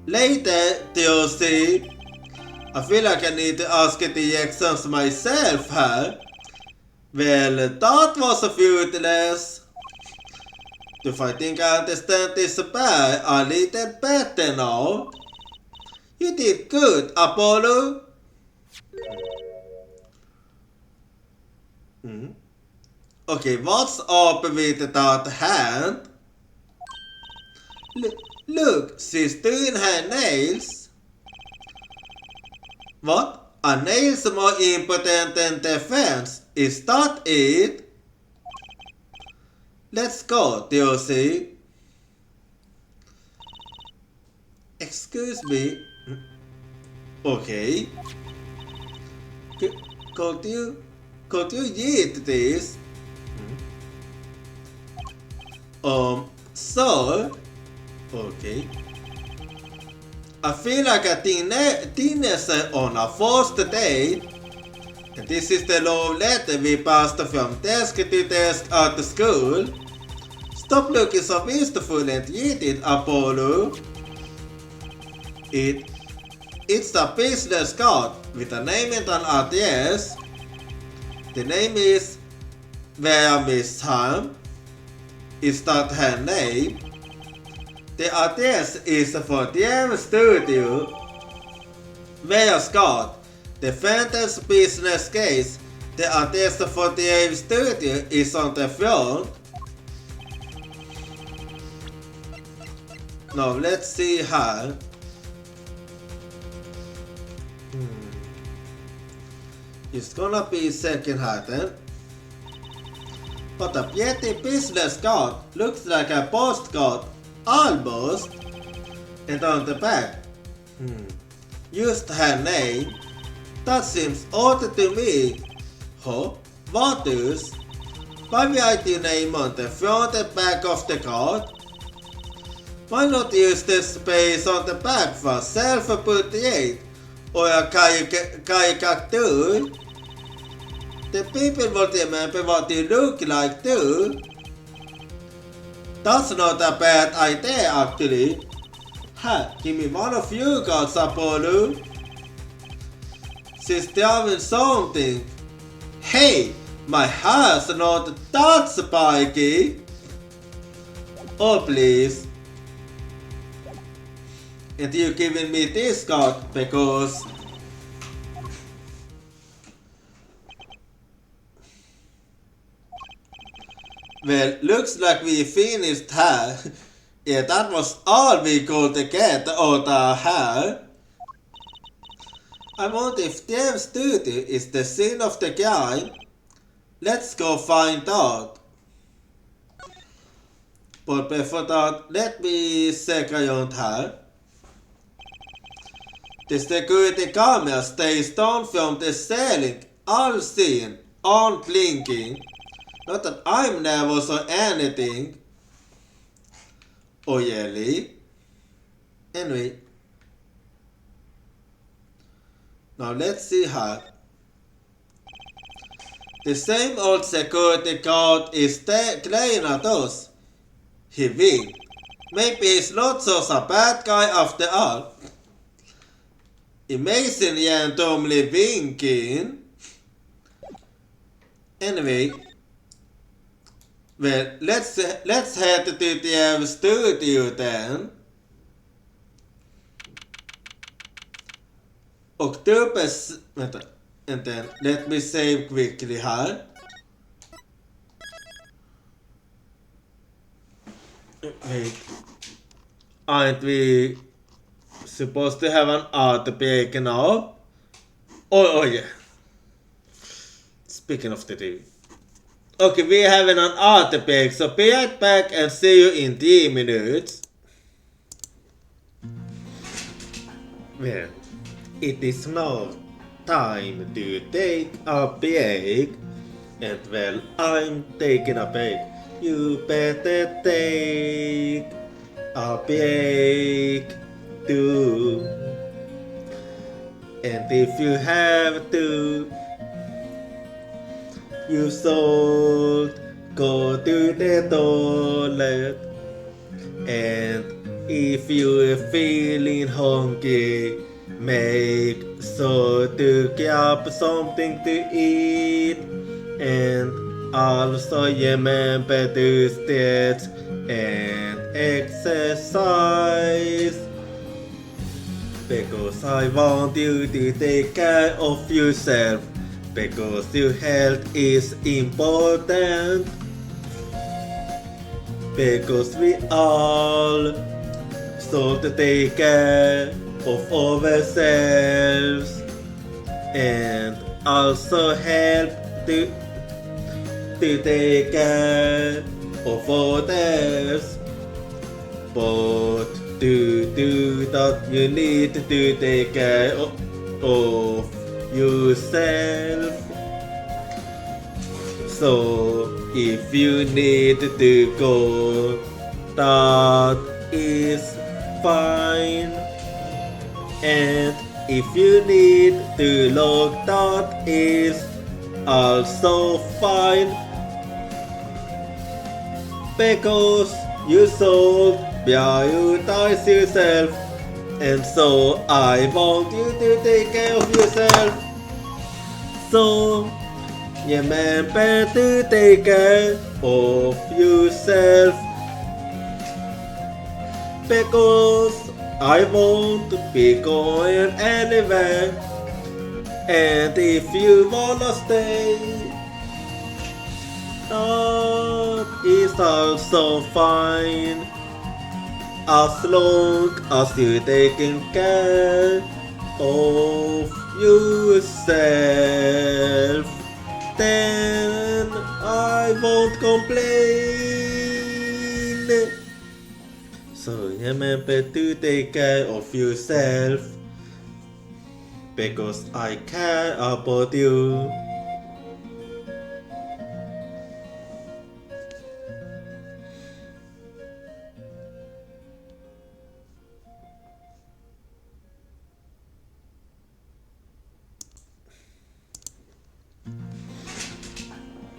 Later, you'll see. I feel like I need to ask directions myself, huh? Well, that was fruitless. If I think I understand this bear a little better now. You did good, Apollo. Okay, what's up with that hand? Look, she's doing her nails. What? A nail's more important than defense. Is that it? Let's go, Josie. Excuse me. Okay. Could you eat this? So, okay. I feel like a teenager on a first date. And this is the love letter we passed from desk to desk at the school. Stop looking so wistful and eat it, Apollo. It's a business card with a name and an address. The name is Where Miss Ham. Is that her name? The address is for DM Studio. Where Scott? The Phantom's business case. The address for DM Studio is on the front. Now let's see how. It's gonna be second hand then. But a pretty business card looks like a postcard, almost. And on the back, used her name. That seems odd to me. Huh? What is? Why write your name on the front and back of the card? Why not use the space on the back for self-portrait or a caricature? The people will remember what you look like too. That's not a bad idea actually. Give me one of you guys, Apollo. She's doing something. Hey, my hair's not that spiky. Oh please. And you're giving me this card because Well, looks like we finished here. Yeah, that was all we could get out of here. I wonder if Dev Studio is the scene of the game. Let's go find out. But before that, let me check around here. The security camera stays down from the ceiling, all seen, all blinking. Not that I'm nervous or anything. Oh, really? Anyway. Now let's see her. The same old security guard is glaring at us. He winked. Maybe he's not such a bad guy after all. Amazing randomly winking. Anyway. Well, let's head to the studio then. October... And then let me save quickly here. Wait. Aren't we supposed to have an art break now? Oh yeah. Speaking of the TV. Okay, we're having an art break, so be right back and see you in 3 minutes. Well, it is now time to take a break. And well, I'm taking a break. You better take a break too. And if you have to, you should go to the toilet. And if you're feeling hungry, make sure to grab something to eat. And also remember to stretch and exercise. Because I want you to take care of yourself. Because your health is important. Because we all should take care of ourselves. And also help to take care of others. But to do that, you need to take care of yourself. So if you need to go, that is fine. And if you need to look, that is also fine. Because you should prioritize yourself. And so I want you to take care of yourself. So remember to take care of yourself. Because I won't be going anywhere. And if you wanna stay, that is also fine. As long as you're taking care of yourself, then I won't complain. So remember to take care of yourself. Because I care about you.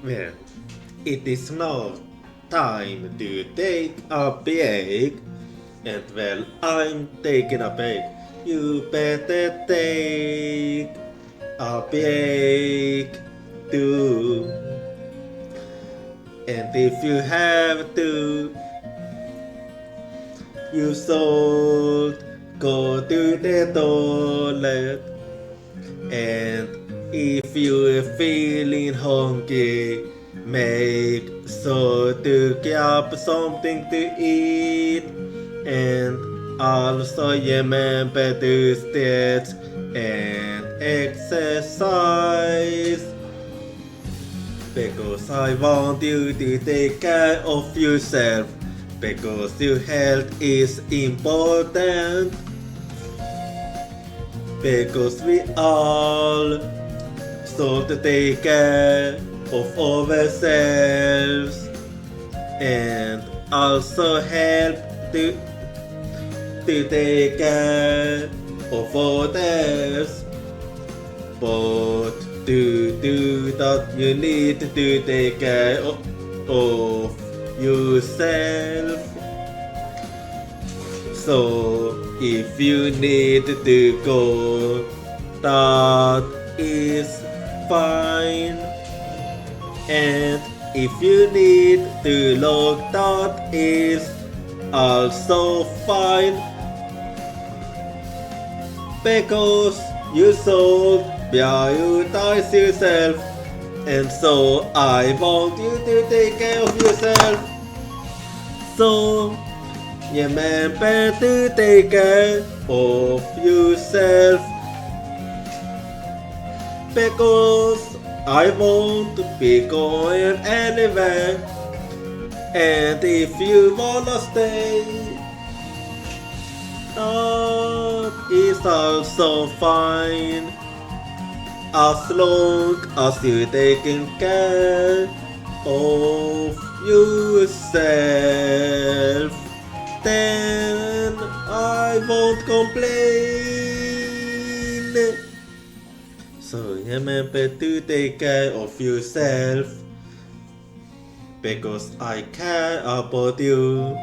Well, it is now time to take a break. And well, I'm taking a break. You better take a break too. And if you have to, you should go to the toilet. And if you're feeling hungry, make sure to get something to eat, and also remember to stretch and exercise, because I want you to take care of yourself, because your health is important, because we all should take care of ourselves and also help to take care of others. But to do that, you need to take care of yourself. So if you need to go, that is fine. And if you need to look, that is also fine, because you should prioritize yourself, and so I want you to take care of yourself. So remember to take care of yourself, because I won't be going anywhere, and if you wanna stay, that is also fine, as long as you're taking care of yourself, then I won't complain. So remember to take care of yourself, because I care about you.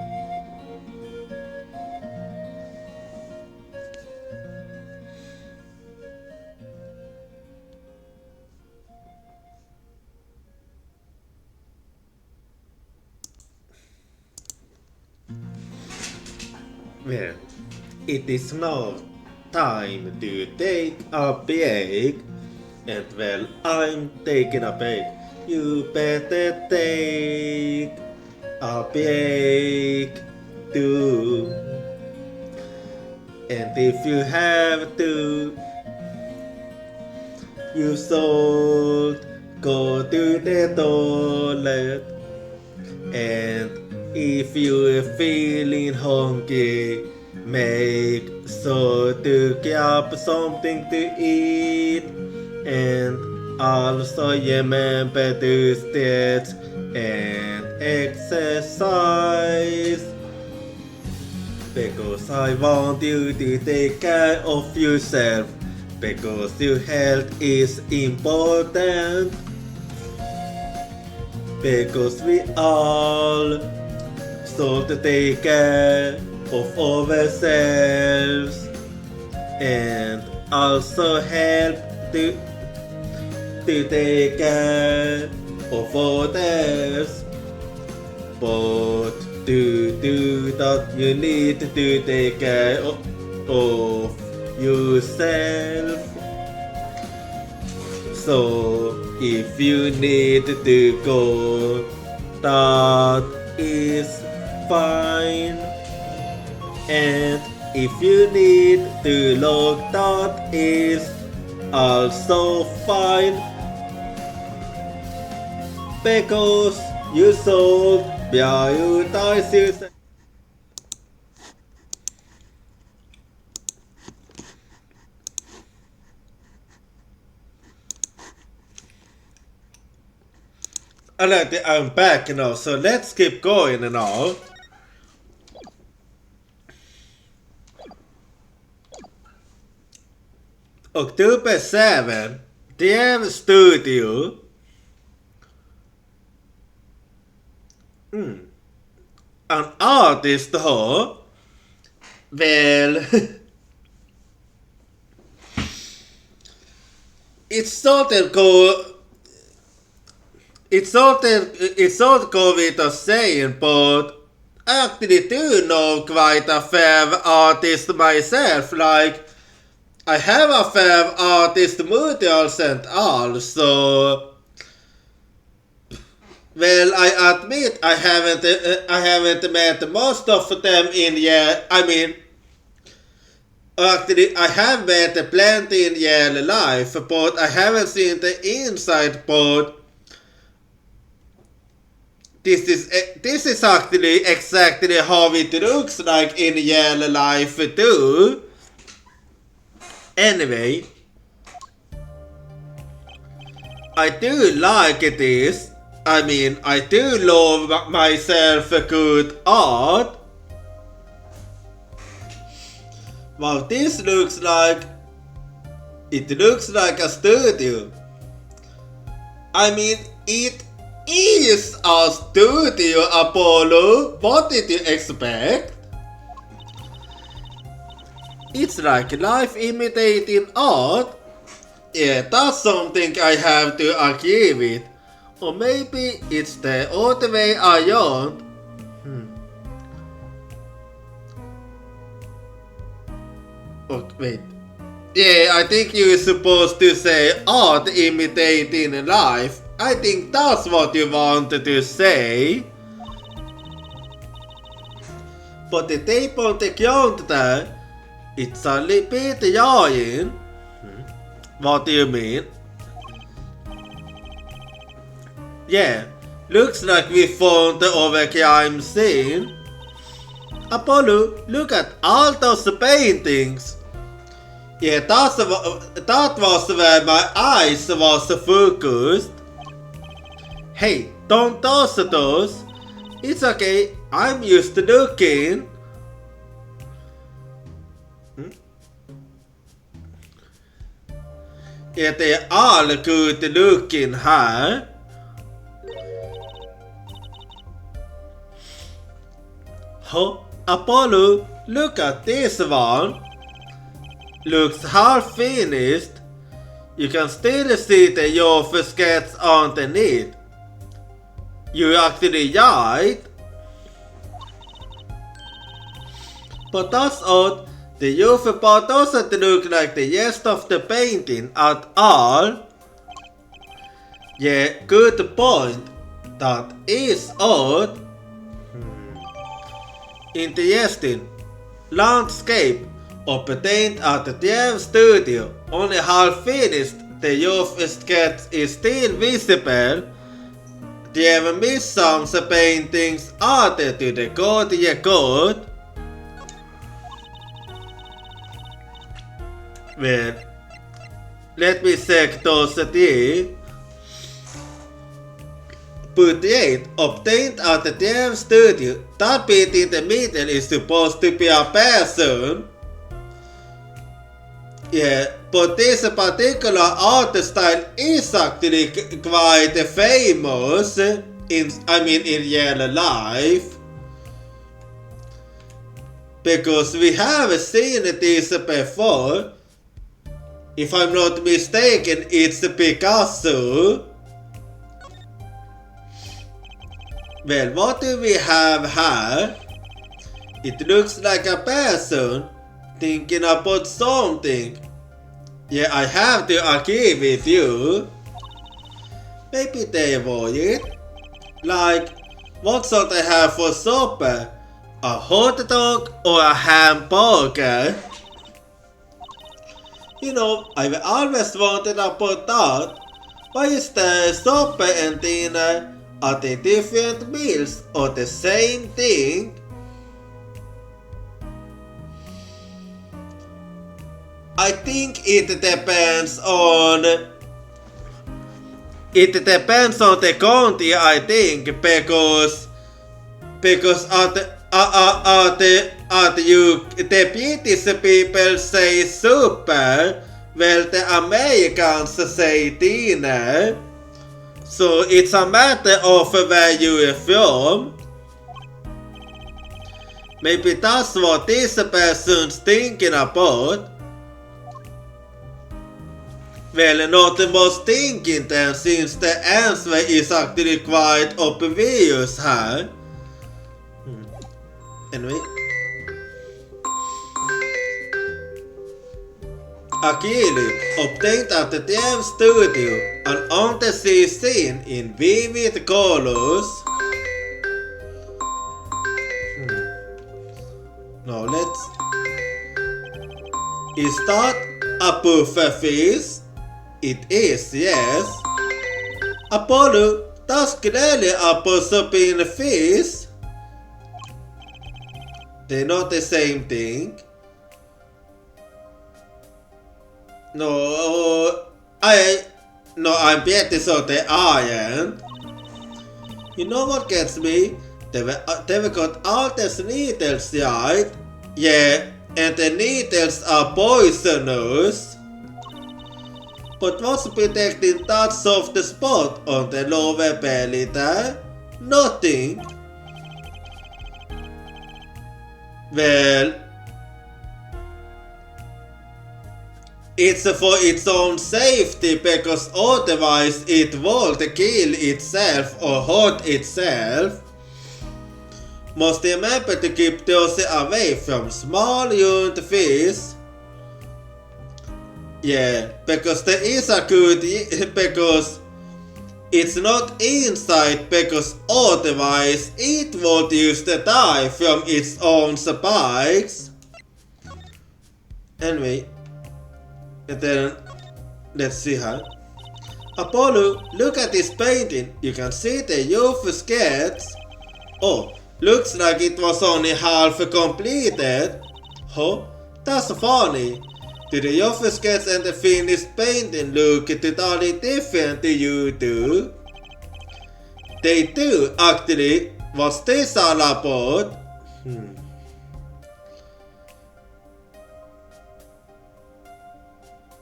Well, it is now time to take a break. And well, I'm taking a break. You better take a break too. And if you have to, you should go to the toilet. And if you're feeling hungry, make sure to grab something to eat, and also remember to stretch and exercise, because I want you to take care of yourself, because your health is important, because we all should take care of ourselves and also help to take care of others. But to do that, you need to take care of yourself. So if you need to go, that is fine. And if you need to look, that is also fine, because you should prioritize yourself. Alright, I'm back now, so let's keep going now. October 7, Dev Studio. An artist då? Well, it's sort of go with a saying, but I actually do know quite a fair artist myself. Like, I have a fair artist models and all, so Well, I admit I haven't met most of them in yet. I mean, actually, I have met plenty in real life, but I haven't seen the inside. But this is actually exactly how it looks like in real life too. Anyway, I do like this. I mean, I do love myself a good art. Wow, this looks like... It looks like a studio. I mean, it is a studio, Apollo. What did you expect? It's like life imitating art. Yeah, that's something I have to agree with. Or maybe it's the other way around. Oh, wait. Yeah, I think you're supposed to say art imitating life. I think that's what you wanted to say. But the tape on the ground there, it's a little bit jarring. What do you mean? Yeah, looks like we found the overcrime scene. Apollo, look at all those paintings. Yeah, that was where my eyes was focused. Hey, don't toss those. It's okay, I'm used to looking. Yeah, they are all good looking, huh? Oh, Apollo, look at this one. Looks half finished. You can still see the rough sketch underneath. You're actually right. But that's odd. The rough part doesn't look like the rest of the painting at all. Yeah, good point. That is odd. Interesting. Landscape obtained at the Dev Studio. Only half finished. The rough sketch is still visible. Dev missed some paintings added to the god record. Well, let me check those three. Portrait obtained at the Dev Studio. That bit in the middle is supposed to be a person. Yeah, but this particular art style is actually quite famous in real life. Because we have seen this before. If I'm not mistaken, it's Picasso. Well, what do we have here? It looks like a person thinking about something. Yeah, I have to agree with you. Maybe they worried. Like, what should I have for supper? A hot dog or a hamburger? You know, I've always wanted about that. Why is the supper and dinner? Are they different meals or the same thing? I think it depends on the country, I think, because the British people say super, well the Americans say dinner. So it's a matter of where you are from. Maybe that's what this person's thinking about. Well, not much thinking then, since the answer is actually quite obvious here. Anyway. Acrylic obtained at the Dev Studio. and on the scene in vivid colors. Now let's. Is that a pufferfish? It is, yes. Apollo, that's clearly a Proserpine fish. They're not the same thing. No, I'm pretty sure they aren't. You know what gets me? They've got all these needles, right? Yeah, and the needles are poisonous. But what's protecting that soft spot on the lower belly there? Nothing. Well, it's for its own safety, because otherwise it would kill itself or hurt itself. Must remember to keep those away from small young fish. Yeah, because there is a good, because it's not inside, because otherwise it would used to die from its own spikes. Anyway, and then let's see her. Apollo, look at this painting. You can see the youth sketch. Oh, looks like it was only half completed. Oh, that's funny. Do the youth sketch and the finished painting look totally different to you two? They do, actually. What's this all about?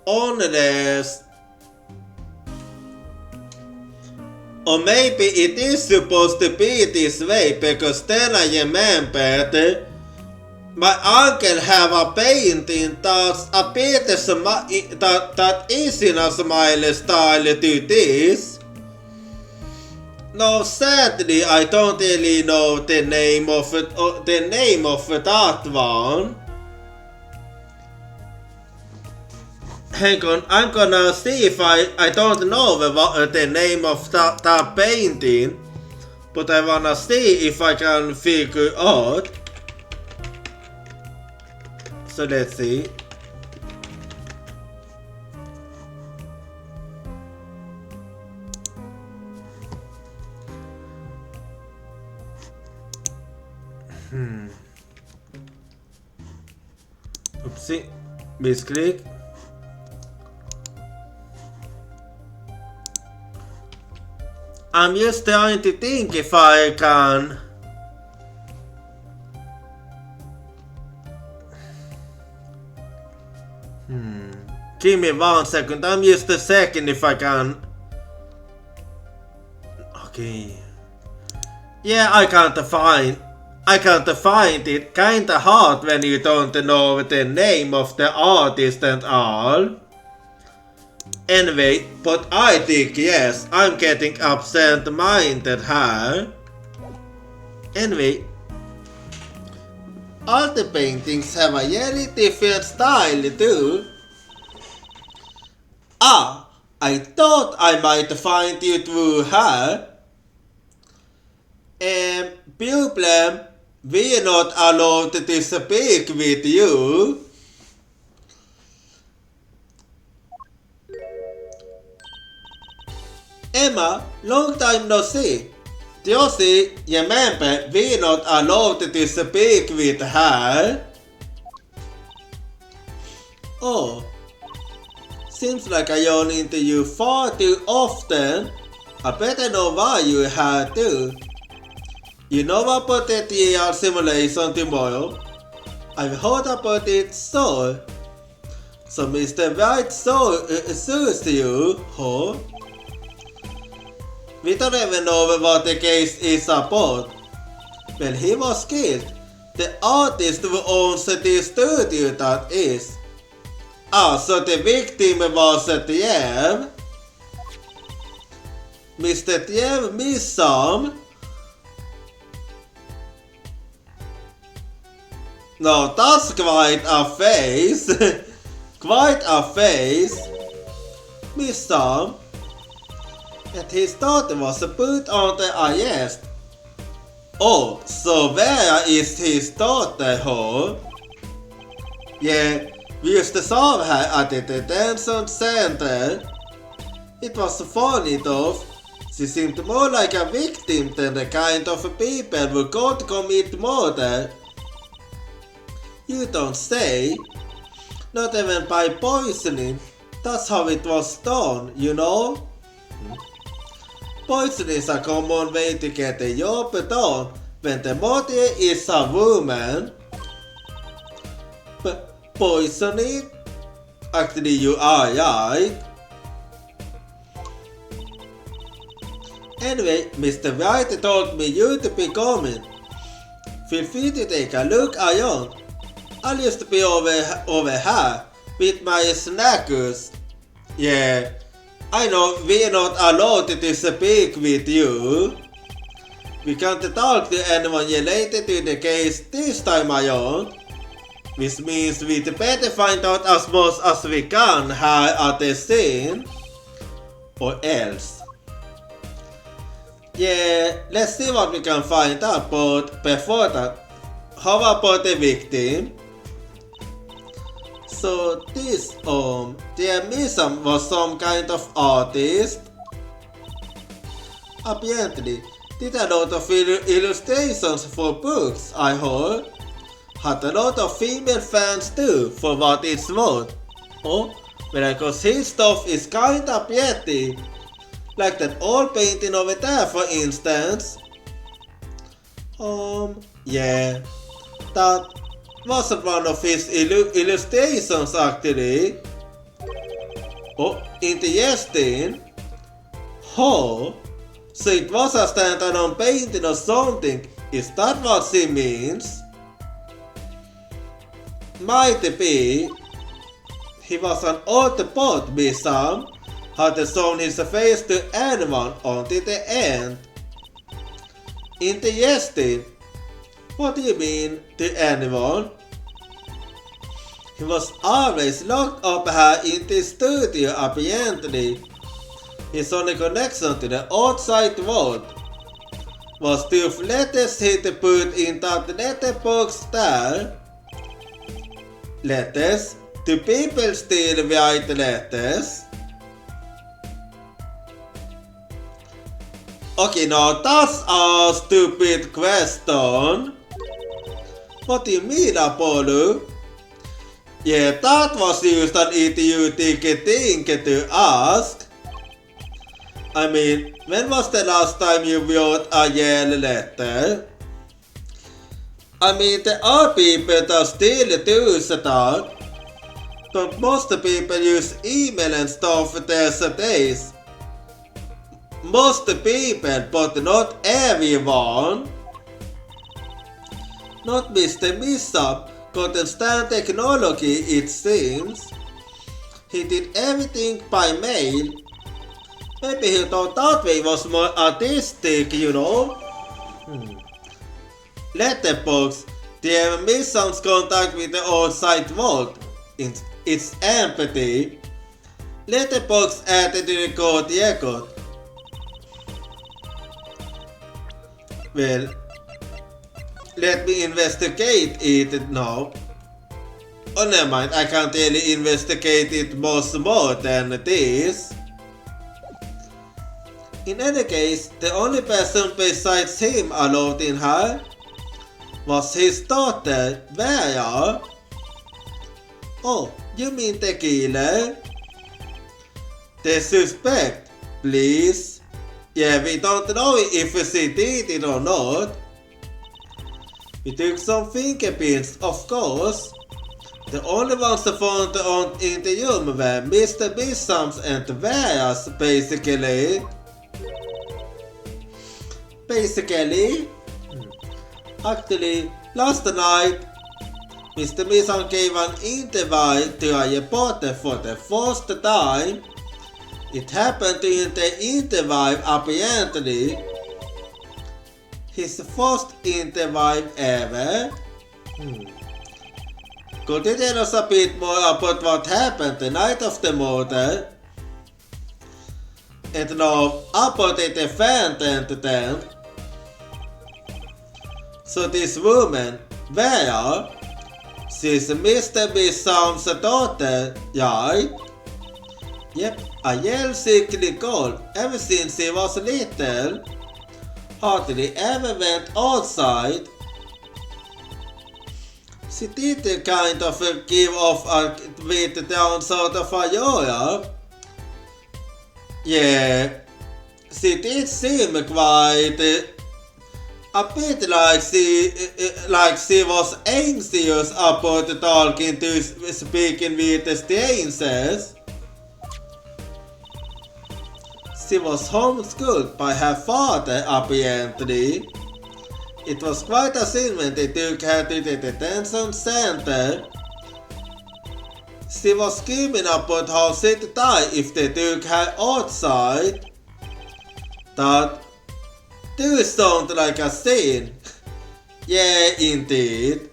Unless, or maybe it is supposed to be this way, because then I remembered my uncle have a painting that's a bit that is in a smiley style to this. No, sadly I don't really know the name of that one. Hang on, I'm gonna see if I don't know the name of that painting, but I wanna see if I can figure out. So let's see. Oopsie, misclick. I'm just trying to think if I can. Give me 1 second. I'm just a second if I can. Okay. Yeah, I can't find it. Kinda hard when you don't know the name of the artist and all. Anyway, but I think yes, I'm getting absent-minded here. Anyway, all the paintings have a really different style too. Ah, I thought I might find you through her. Problem, we're not allowed to speak with you. Emma, long time no see. Josie, remember, we're not allowed to speak with her. Oh, seems like I run into you far too often. I better know why you had to. You know about the TAR simulation tomorrow? I've heard about it, so Mr. White sues you, huh? We don't even know what the case is about. When he was killed, the artist who owns the studio that is. Ah, so the victim was Thiem. Mr. Thiem missed some. No, that's quite a face. Quite a face. Missed some. and his daughter was put on the arrest. Oh, so where is his daughter, huh? Yeah, we used to saw her at the detention center. It was funny though. She seemed more like a victim than the kind of people who go to commit murder. You don't say. Not even by poisoning. That's how it was done, you know? Poisoning is a common way to get a job done when the murderer is a woman. Poisoning? Actually, you are right. Anyway, Mr. White told me you to be coming. Feel free to take a look around. I used to be over here with my snackers. Yeah, I know we're not allowed to speak with you. We can't talk to anyone related to the case this time around. Which means we'd better find out as much as we can here at the scene. Or else. Yeah, let's see what we can find out, but before that, how about the victim? So this dear Missam was some kind of artist. Apparently, did a lot of illustrations for books, I heard. Had a lot of female fans too, for what it's worth. Oh, because his stuff is kinda pretty. Like that old painting over there, for instance. Yeah. That wasn't one of his illustrations, actually. Oh, interesting. Oh, so it was a standalone painting or something. Is that what she means? Might be. He was an old pot, Missam. Hadn't shown his face to anyone until the end. Interesting. What do you mean, to anyone? He was always locked up here in the studio, apparently. His only connection to the outside world was 2 letters he'd put in that letterbox there. Letters? Do people still write letters? Okay, now that's a stupid question. What do you mean, Apollo? Yeah, that was just an idiotic thing to ask. I mean, when was the last time you wrote a yellow letter? I mean, there are people that still do that. Don't most people use email and stuff these days? Most people, but not everyone. Not Mr. Missam couldn't stand technology, it seems. He did everything by mail. Maybe he thought that way was more artistic, you know. Letterbox, dear Missam's contact with the outside world. It's empty. Letterbox added to the code record. Well, let me investigate it now. Oh, never mind, I can't really investigate it much more than this. In any case, the only person besides him allowed in here was his daughter, Vera. Oh, you mean the killer? The suspect, please. Yeah, we don't know if she did it or not. We took some fingerprints, of course. The only ones found in the room were Mr. Missam's and Vera's, basically. Actually, last night, Mr. Missam gave an interview to a reporter for the first time. It happened during the interview, apparently. His first interview ever. Could you tell us a bit more about what happened the night of the murder? and now upon the fan. So this woman, where she's Mr. Bissam's daughter, right? Yep, a yell sickly girl ever since she was little. Hardly ever went outside. She did kind of give off a bit down sort of a Europe. Yeah, she did seem quite a bit like she was anxious about talking to speaking with the strangers. She was homeschooled by her father apparently. It was quite a scene when they took her to the detention center. She was screaming about how she'd die if they took her outside. That do sound like a scene. Yeah, indeed.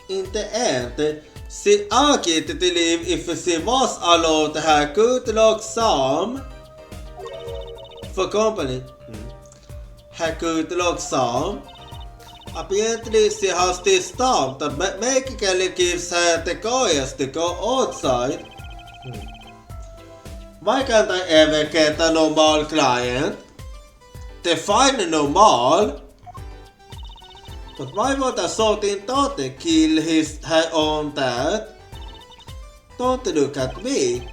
In the end, she argued to leave if she was allowed her good luck charm for company. Her good luck charm. Apparently she has this charm that magically gives her the courage to go outside. Why can't I ever get a normal client? Define normal. But why would a sorting daughter kill her own dad? Don't look at me.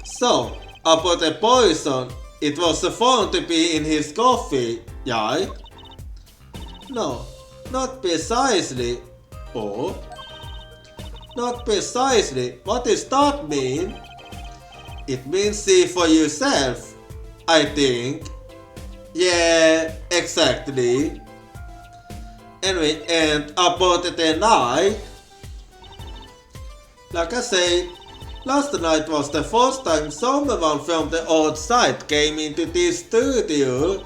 So, about the poison, it was found to be in his coffee, right? No, not precisely. Oh? Not precisely. What does that mean? It means see for yourself, I think. Yeah, exactly. Anyway, and about the night, like I said, last night was the first time someone from the outside came into this studio.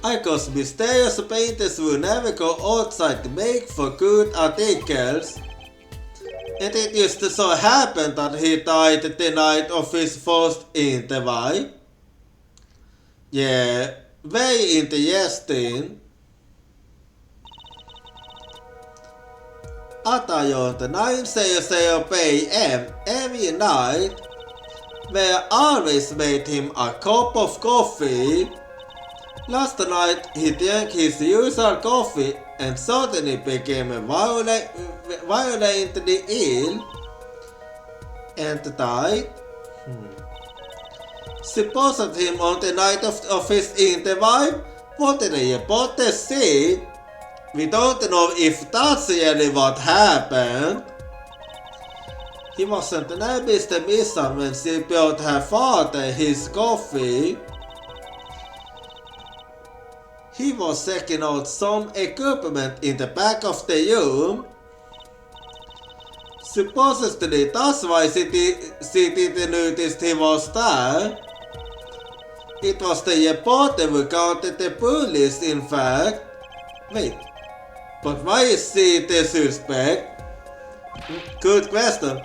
I guess mysterious painters will never go outside to make for good articles. And it used to so happen that he died the night of his first interview. Yeah, very interesting. At around 9:00 p.m. every night, we always made him a cup of coffee. Last night he drank his usual coffee and suddenly became violently ill and died. Supposed him on the night of his interview. What did the reporter say? We don't know if that's really what happened. He wasn't near Mr. Missam when she brought her father his coffee. He was checking out some equipment in the back of the room. Supposedly that's why she didn't notice he was there. It was the reporter who counted the police, in fact. Wait, but why is she the suspect? Good question.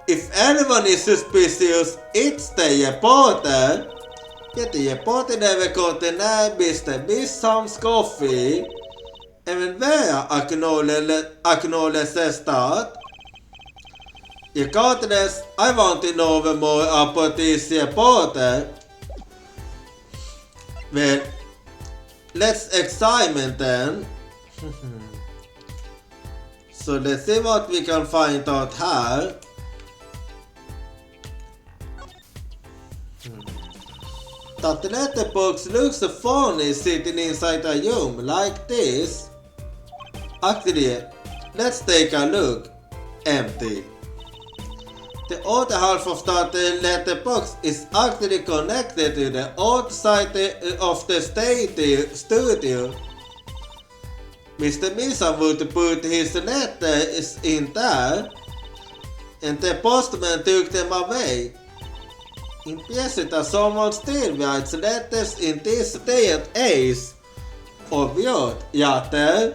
If anyone is suspicious, it's the reporter. Yet the reporter never got the name Mr. Bissam's coffee. And where acknowledges that? Regardless, I want to know more about this reporter. Well, let's examine then. So let's see what we can find out here. That letterbox looks funny sitting inside a room like this. Actually, let's take a look. Empty. The other half of that letterbox is actually connected to the outside of the studio. Mr. Missam would put his letters in there, and the postman took them away. Impressive that someone still writes letters in this day and age. Obvious, Yater.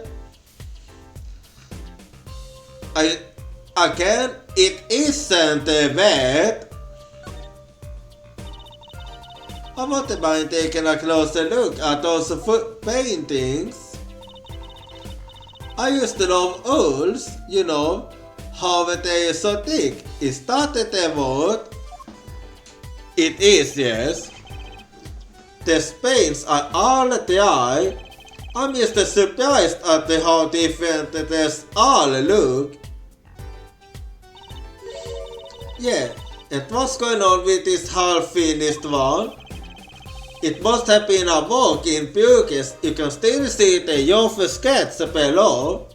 again, it isn't wet. I wouldn't mind taking a closer look at those paintings. I used to love owls, you know, how they are so thick. Is that the word? It is, yes. The paints are all the eye. I'm just surprised at how different they all look. Yeah, and what's going on with this half-finished one? It must have been a walk in progress. You can still see the rough sketch below.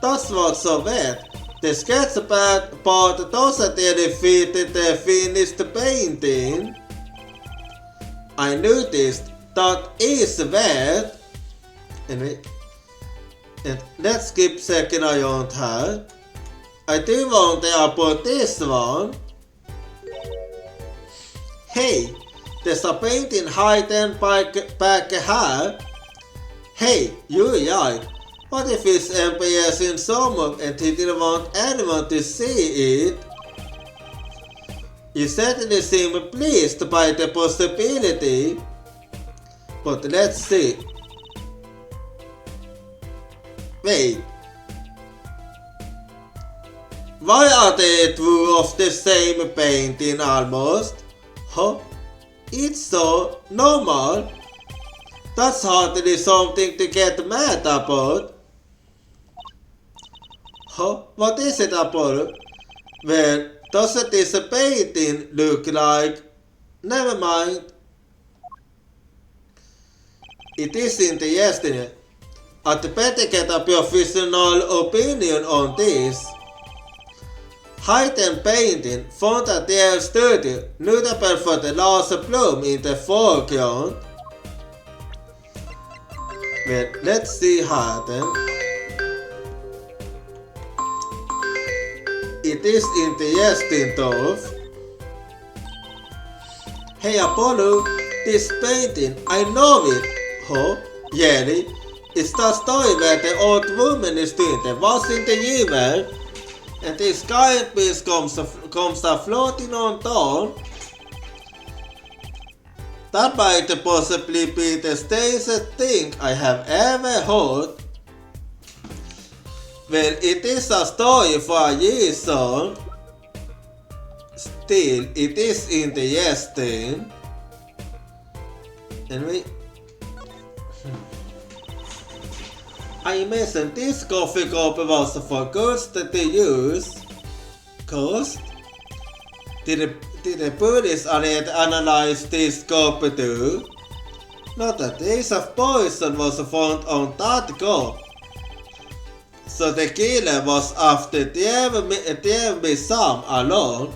That's what's so bad. The sketch part doesn't really fit the finished painting. I noticed that is bad. And let's keep checking around here. I do want to upload this one. Hey, there's a painting hidden back here. Hey, you're right. What if it's MPS in summer and he didn't want anyone to see it? You certainly seem pleased by the possibility. But let's see. Wait. Why are they two of the same painting almost? Huh? It's so normal. That's hardly something to get mad about. Huh? What is it, Apollo? Well, doesn't this painting look like? Never mind. It isn't yesterday. I'd better get a professional opinion on this. Hidden painting found at their studio, notable for the large bloom in the foreground. Well, let's see Hidden. It is interesting though. Hey Apollo, this painting, I know it. Huh? Really? It's the story where the old woman is doing the washing the river. And this giant beast comes floating on top. That might possibly be the strangest thing I have ever heard. Well, it is a story for a reason. Still, it is interesting. Anyway, I imagine this coffee cup was for goods that they use. Cost? Did the police already analyze this cup too? Not a trace of poison was found on that cup. So the killer was after there be some alone.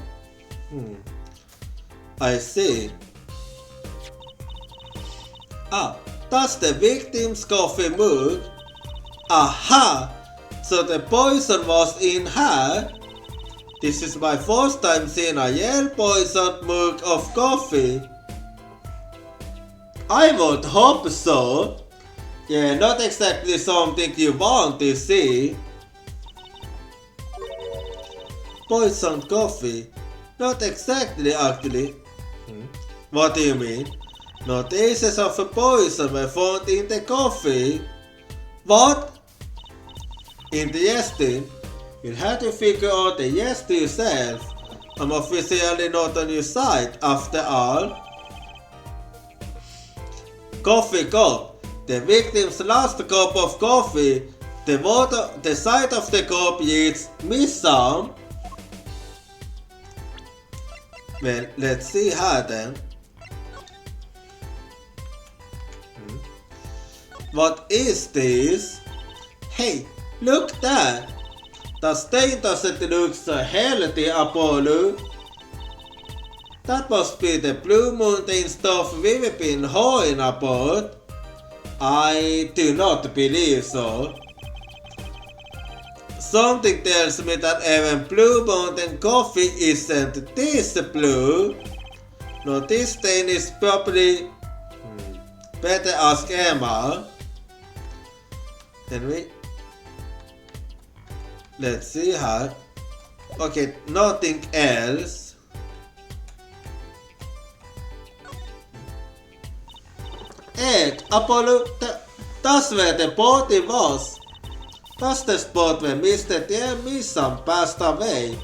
I see. Ah, that's the victim's coffee mug. Aha! So the poison was in her. This is my first time seeing a real poisoned mug of coffee. I would hope so. Yeah, not exactly something you want to see. Poisoned coffee? Not exactly actually. What do you mean? No traces of poison were found in the coffee. What? Interesting. You'll have to figure out the yes to yourself. I'm officially not on your side after all. Coffee cup. The victim's last cup of coffee. The side of the cup reads, "Miss some." Well, let's see how then. What is this? Hey, look there! The stain doesn't look so healthy, Apollo. That must be the Blue Mountain stuff we've been hearing about. I do not believe so. Something tells me that even Blue Mountain coffee isn't this blue. No, this stain is probably... Better ask Emma. Anyway, let's see her. Okay, nothing else. Apollo, das wäre der Party was? Das ist der Spot, wenn Mr. Missam passed away.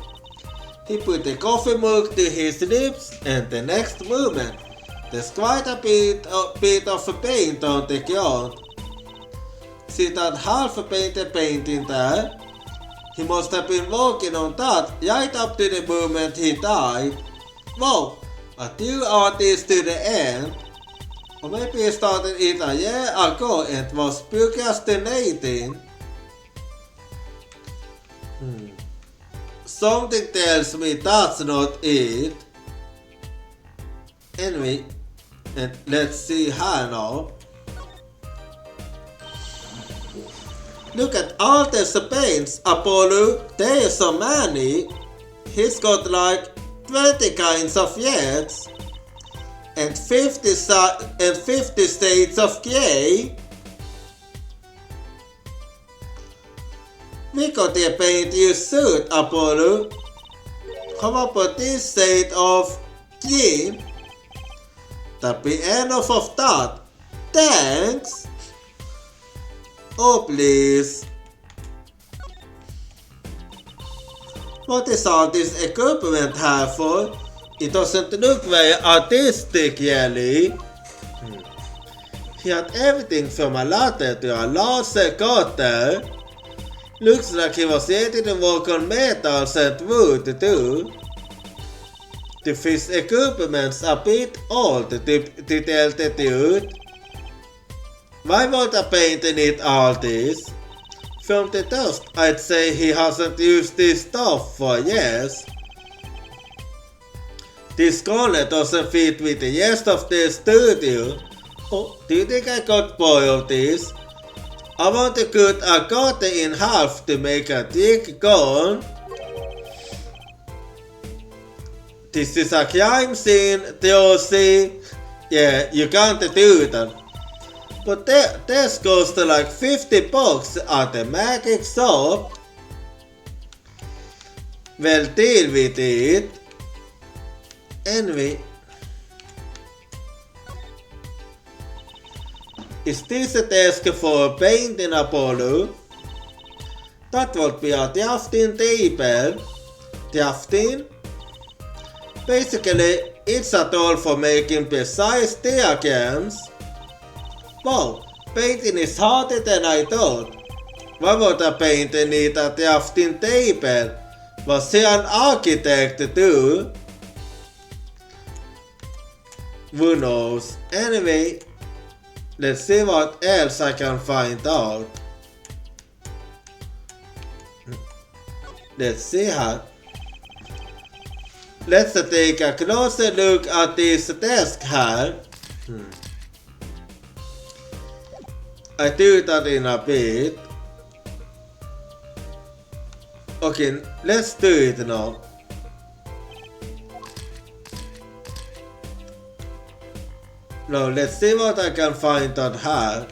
He put the coffee mug to his lips, and the next moment, there's quite a bit of paint on the ground. See that half painted painting there? He must have been working on that right up to the moment he died. Wow, a two artists to the end. Or maybe he started it a year ago and was procrastinating. Something tells me that's not it. Anyway, and let's see how now. Look at all the paints, Apollo. There are so many. He's got like 20 kinds of yets. And 50 states of gray. We got to paint your suit, Apollo. How about this shade of green? That'd be enough of that. Thanks. Oh please. What is all this equipment here for? It doesn't look very artistic, really. He had everything from a ladder to a large cutter. Looks like he was ready to work on metals and wood too. The fish equipment's a bit old to tell the truth. Why would I paint in it all this? From the dust, I'd say he hasn't used this stuff for years. This color doesn't fit with the rest of the studio. Oh, do you think I got bored of this? I want to cut a cutter in half to make a thick gun. This is a crime scene, Theocy. Yeah, you can't do that. But this costs like $50 at the magic shop. Well, deal with it. Anyway. Is this a desk for painting, Apollo? That would be a drafting table. Drafting? Basically, it's a tool for making precise diagrams. Wow, painting is harder than I thought. Why would I paint need a drafting table? Was he an architect too? Who knows? Anyway, let's see what else I can find out. Let's see how. Let's take a closer look at this desk here. I do that in a bit. Okay, let's do it now. Now let's see what I can find on her.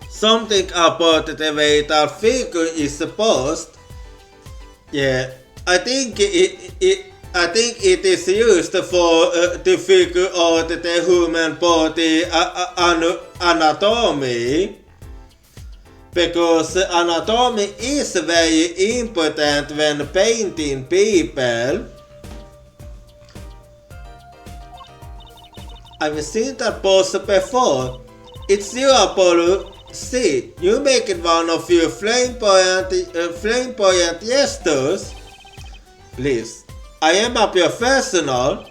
Something about the way that figure is supposed. Yeah, I think it is used for to figure out the human body anatomy. Because anatomy is very important when painting people. I've seen that pose before. It's you, Apollo. See, you make it one of your flamboyant gestures. Please, I am a professional.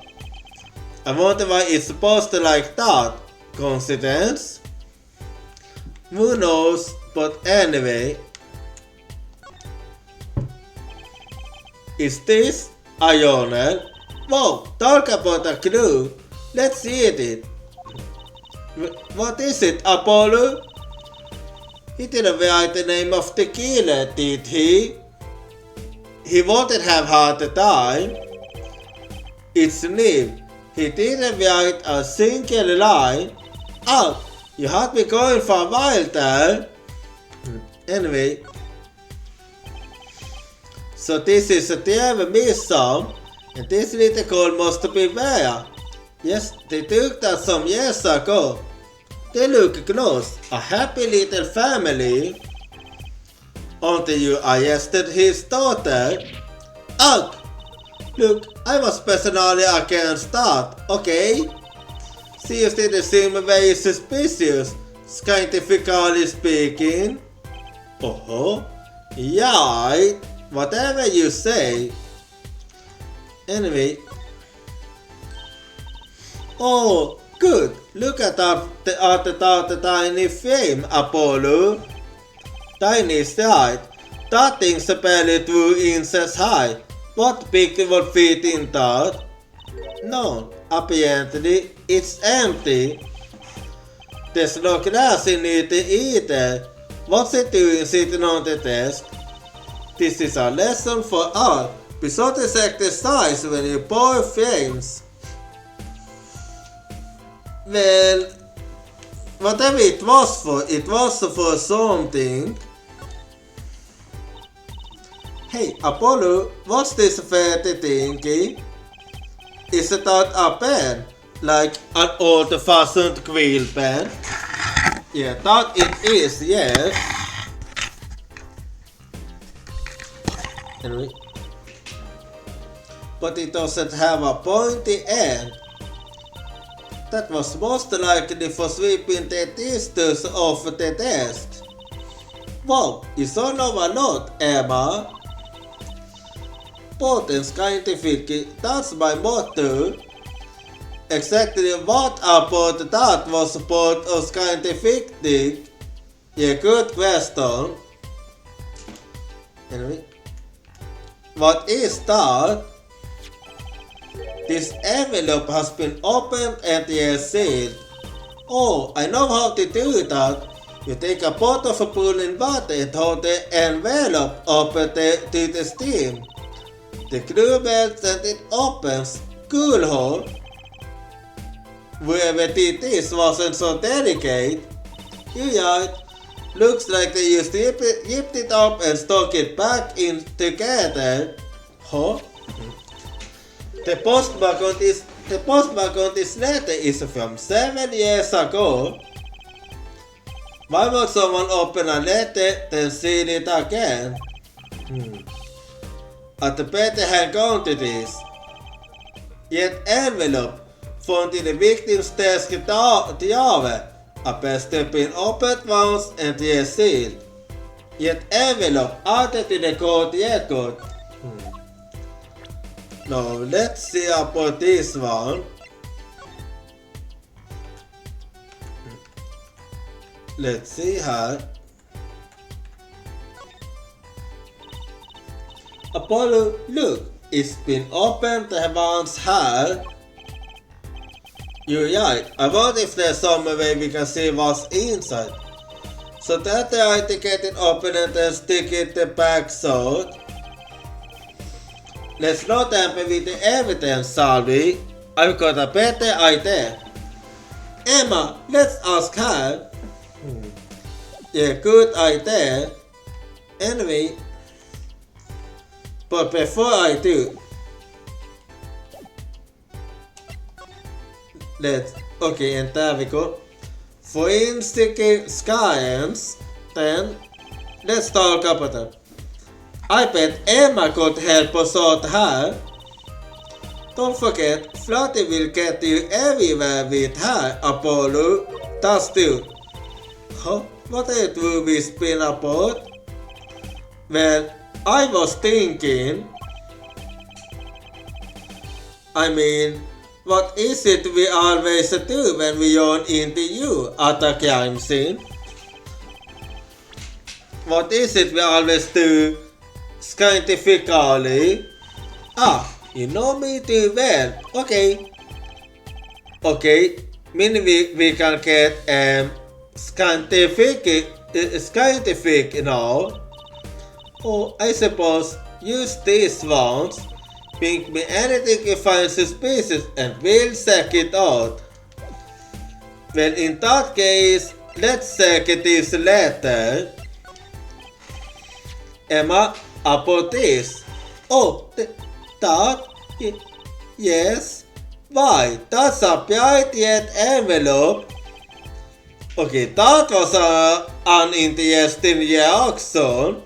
I wonder why it's supposed to like that. Coincidence? Who knows? But anyway. Is this a journal? Wow, talk about a clue. Let's read it. What is it, Apollo? He didn't write the name of the killer, did he? He wouldn't have had the time. It's name. He didn't write a single line. Oh, you had me going for a while there. Anyway, so this is a TV midsom, and this little girl must be there. Yes, they took that some years ago. They look close, a happy little family. Until you arrested his daughter. Ugh! Look, I was personally against that, okay? She didn't seem very suspicious, scientifically speaking. Oh, yeah, whatever you say. Anyway. Oh, good. Look at the tiny frame, Apollo. Tiny is right. That thing's barely 2 inches high. What picture would fit in that? No, apparently it's empty. There's no glass in it either. What's it doing sitting on the desk? This is a lesson for all. Be sure to check the size when you buy frames. Well, whatever it was for something. Hey, Apollo, what's this fatty thingy? Is it not a pen? Like an old-fashioned quill pen? Yeah, that it is, yes. Anyway. But it doesn't have a pointy end. That was most likely for sweeping the distance off the desk. Wow, you saw know a lot, Emma. Potent scientific, that's my motto. Exactly what about that was part of scientific? Yeah, good question. Anyway, what is that? This envelope has been opened and sealed. Oh, I know how to do that. You take a pot of boiling water and hold the envelope open to the steam. The glue melts and it opens. Cool, huh? Whoever did this wasn't so delicate. You're right. Looks like they used to zip it up and stuck it back in together. Huh? The postmark on this letter is from 7 years ago. Why would someone open a letter then seal it again? I'd better hang on to this. Yet envelope found in the victim's desk drawer appears to have been opened once and sealed. Yet envelope added to the court record. Now let's see about this one. Let's see here. Apollo, look, it's been opened once here. You're right, I wonder if there's some way we can see what's inside. So that I to get it open and then stick it back so. Let's not tamper with the evidence, shall we? I've got a better idea. Emma, let's ask her. Yeah, good idea. Anyway, but before I do, okay, and there we go. Forensic science, then let's talk about that. I bet Emma could help us out here. Don't forget, Fluffy will get you everywhere with her, Apollo. That's true. Huh? What do we spin about? Well, I was thinking, what is it we always do when we run into you at a crime scene? What is it we always do scientifically? You know me too well. Okay, meaning we can get scientific now. Oh, I suppose use these ones. Pick me anything you find suspicious and we'll check it out. Well, in that case, let's check this letter. Emma, about this. Oh, that? Yes. Why? That's a painted envelope. Okay, that was an interesting reaction.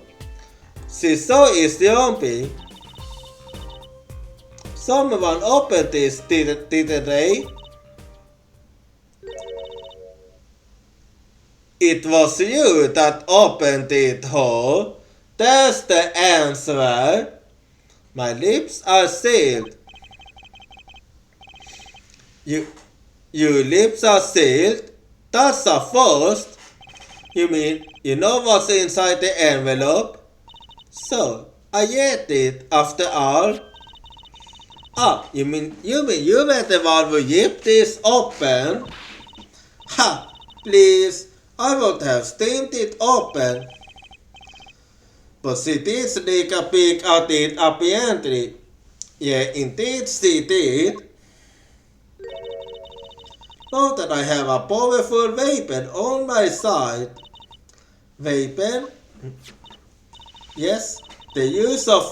She's so jumping. Someone opened this, didn't they? It was you that opened it, Ho. That's the answer. My lips are sealed. Your lips are sealed? That's a first. You mean you know what's inside the envelope? So, I ate it after all. Ah, you mean you were the one who ripped this open? Ha! Please, I would have steamed it open. But she did sneak a peek at it apparently. Yeah, indeed she did. Now that I have a powerful weapon on my side. Weapon? Yes, the use of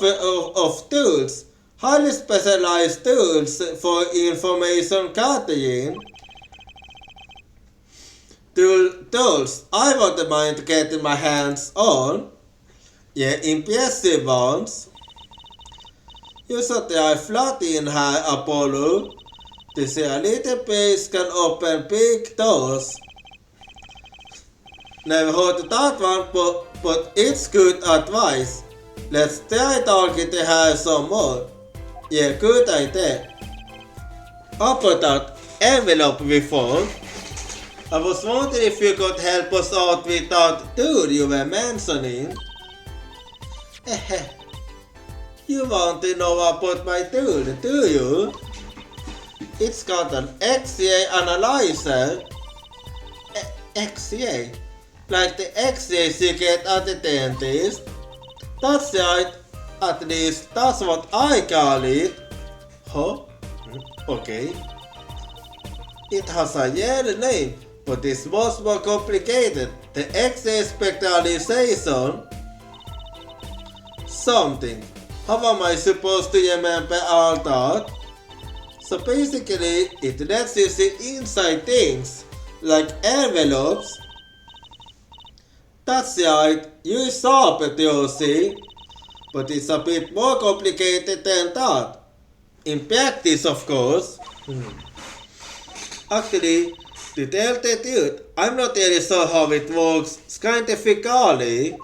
tools. Highly specialized tools for information gathering. Tools I wouldn't mind getting my hands on. Yeah, impressive ones. You should try flattening her, Apollo. This little piece can open big doors. Never heard that one, but it's good advice. Let's try talking to her some more. Yeah, good idea. About that envelope we found, I was wondering if you could help us out with that tool you were mentioning. You want to know about my tool, do you? It's got an X-ray analyzer. X-ray? Like the X-rays you get at the dentist? That's right. At least that's what I call it. Huh? Okay. It has a real name, but it's much more complicated. The X-ray spectralization. Something. How am I supposed to remember all that? So basically, it lets you see inside things, like envelopes. That's right, you saw it, you see. But it's a bit more complicated than that. In practice, of course. Actually, to tell the truth, I'm not really sure how it works scientifically.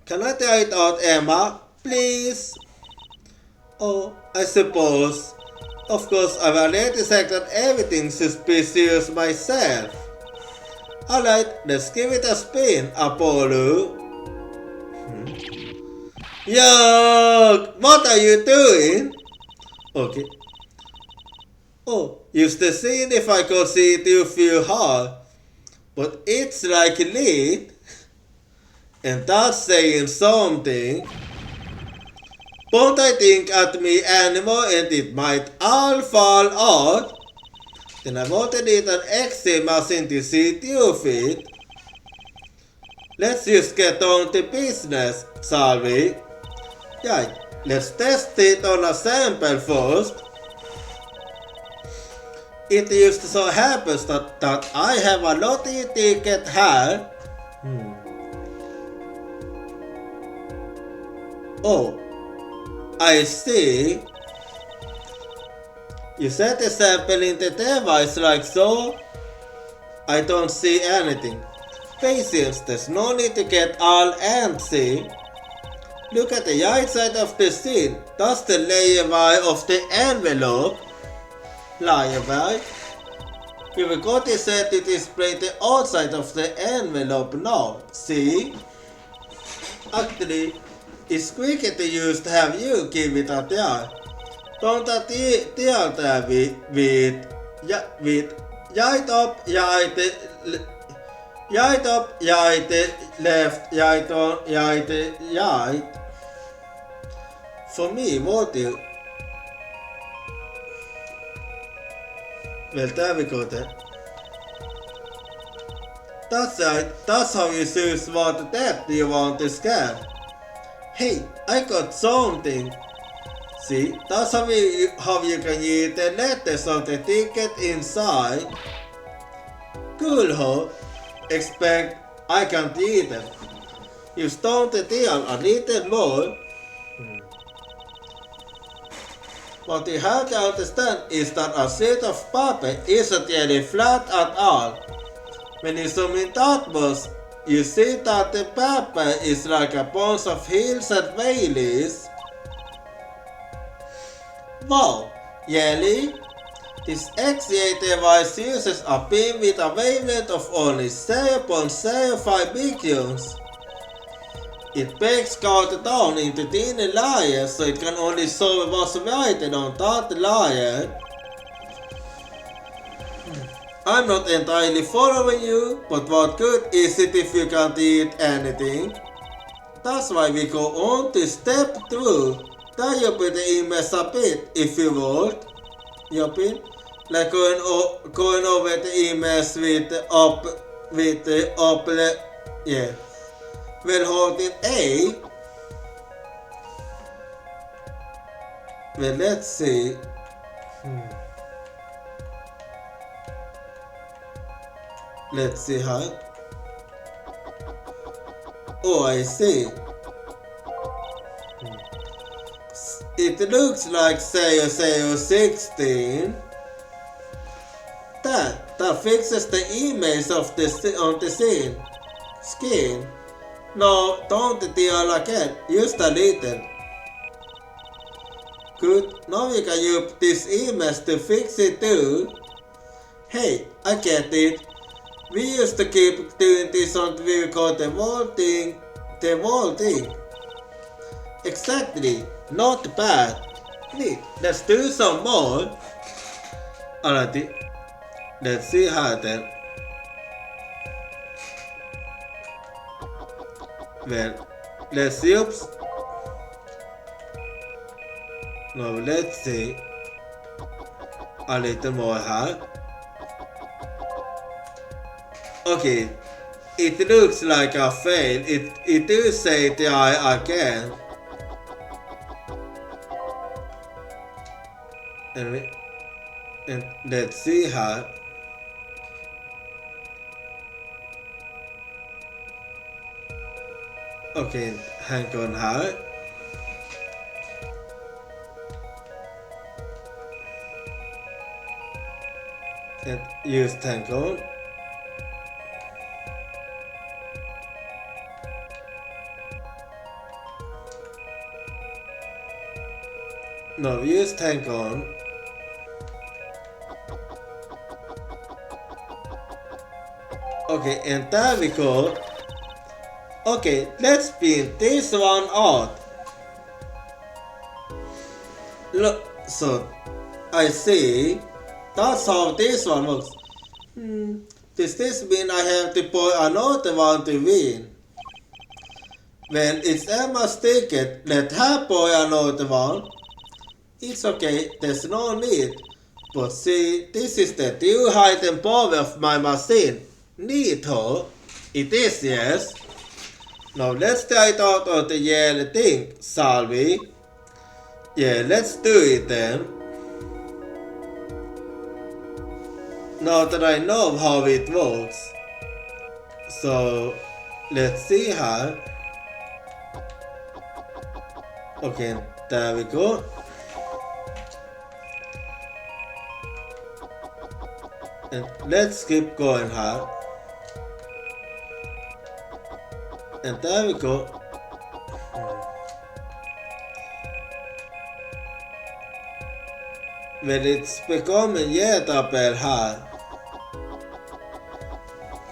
Can I try it out, Emma? Please? Oh, I suppose. Of course, I've already second everything suspicious myself. Alright, let's give it a spin, Apollo. Yuck! What are you doing? Okay. Oh, used to see if I could see it you feel hard. But it's like lit. And that's saying something. Don't I think at me anymore and it might all fall out? Then I wanted it an X-ray machine to see through it. Let's just get on to business, shall we? Yeah, let's test it on a sample first. It just so happens that I have a lottery ticket here. Oh, I see. You set the sample in the device like so? I don't see anything. Patience, there's no need to get all antsy. Look at the right side of the scene. That's the layaway of the envelope. Layaway? You forgot to set to display the outside of the envelope now. See? Actually, it's quicker to use to have you give it a try. Don't deal there with right up, right up, right left, right on, right. For me, what do you? Well, there we go then. That's right. That's how you choose what debt you want to scan. Hey, I got something. See, that's how you can read the letters of the ticket inside. Cool, huh? Expect I can't read them. You stone the deal a little more. What you have to understand is that a sheet of paper isn't really flat at all. When you zoom in outwards, you see that the paper is like a bunch of hills and valleys. Wow, really? This X-ray device uses a beam with a wavelength of only 0.05 microns. It breaks code down into thinner layers so it can only show what's written on that layer. I'm not entirely following you, but what good is it if you can't read anything? That's why we go on to step 2. Tell you put the image a bit if you would. Yopin? Like going over the image with the up, yeah. We're holding A. Well, let's see. Let's see how. Oh, I see. It looks like 0016. That fixes the image of on the skin. No, don't deal again. Just a little. Good. Now we can use this image to fix it too. Hey, I get it. We used to keep doing this until we got the whole thing. Exactly. Not bad. Neat. Let's do some more. Alrighty. Let's see how then. Well, let's see. Oops. Now let's see a little more here. Okay, it looks like a fail. It do say the I again. And let's see her. Okay, hang on her. And use hang on. No, use hang on. Okay, and there we go. Okay, let's print this one out. Look, so I see. That's how this one works. Does this mean I have to put another one to win? When it's Emma's ticket, let her buy another one. It's okay, there's no need. But see, this is the true height and power of my machine. Neat, huh? It is, yes. Now let's try it out on the yellow thing, shall we? Yeah, let's do it then. Now that I know how it works. So, let's see how. Okay, there we go. And let's keep going here. And there we go. Well, it's becoming yet a bit hard.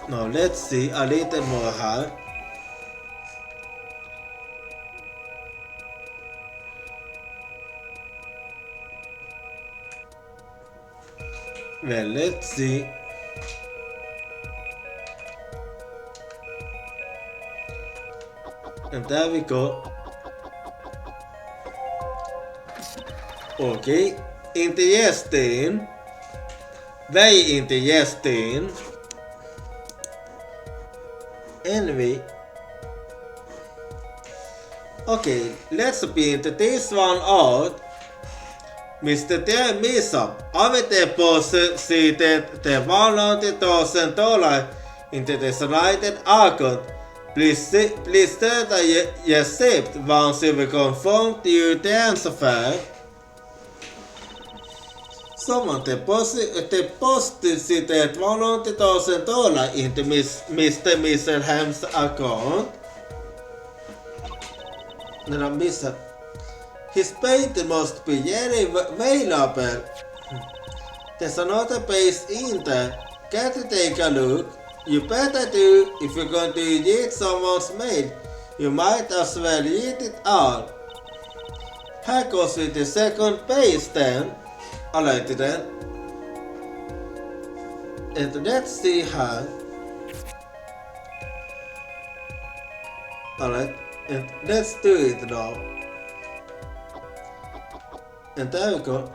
Now let's see a little more hard. Well, let's see. And there we go. Okay, interesting. Very interesting. Envy. Okay, let's print this one out. Mistä te missar? Avete på sitet te $100,000 into this United account. Please state that you accept once you confirm your transfer. Someone deposited $100,000 into Mr. Misselheim's account. När han missar. His painting must be very available. There's another page in there. Get to take a look. You better do if you're going to read someone's mail. You might as well read it all. Här goes with the second page then. Alright then. And let's see här. Alright. And let's do it now. And there we go.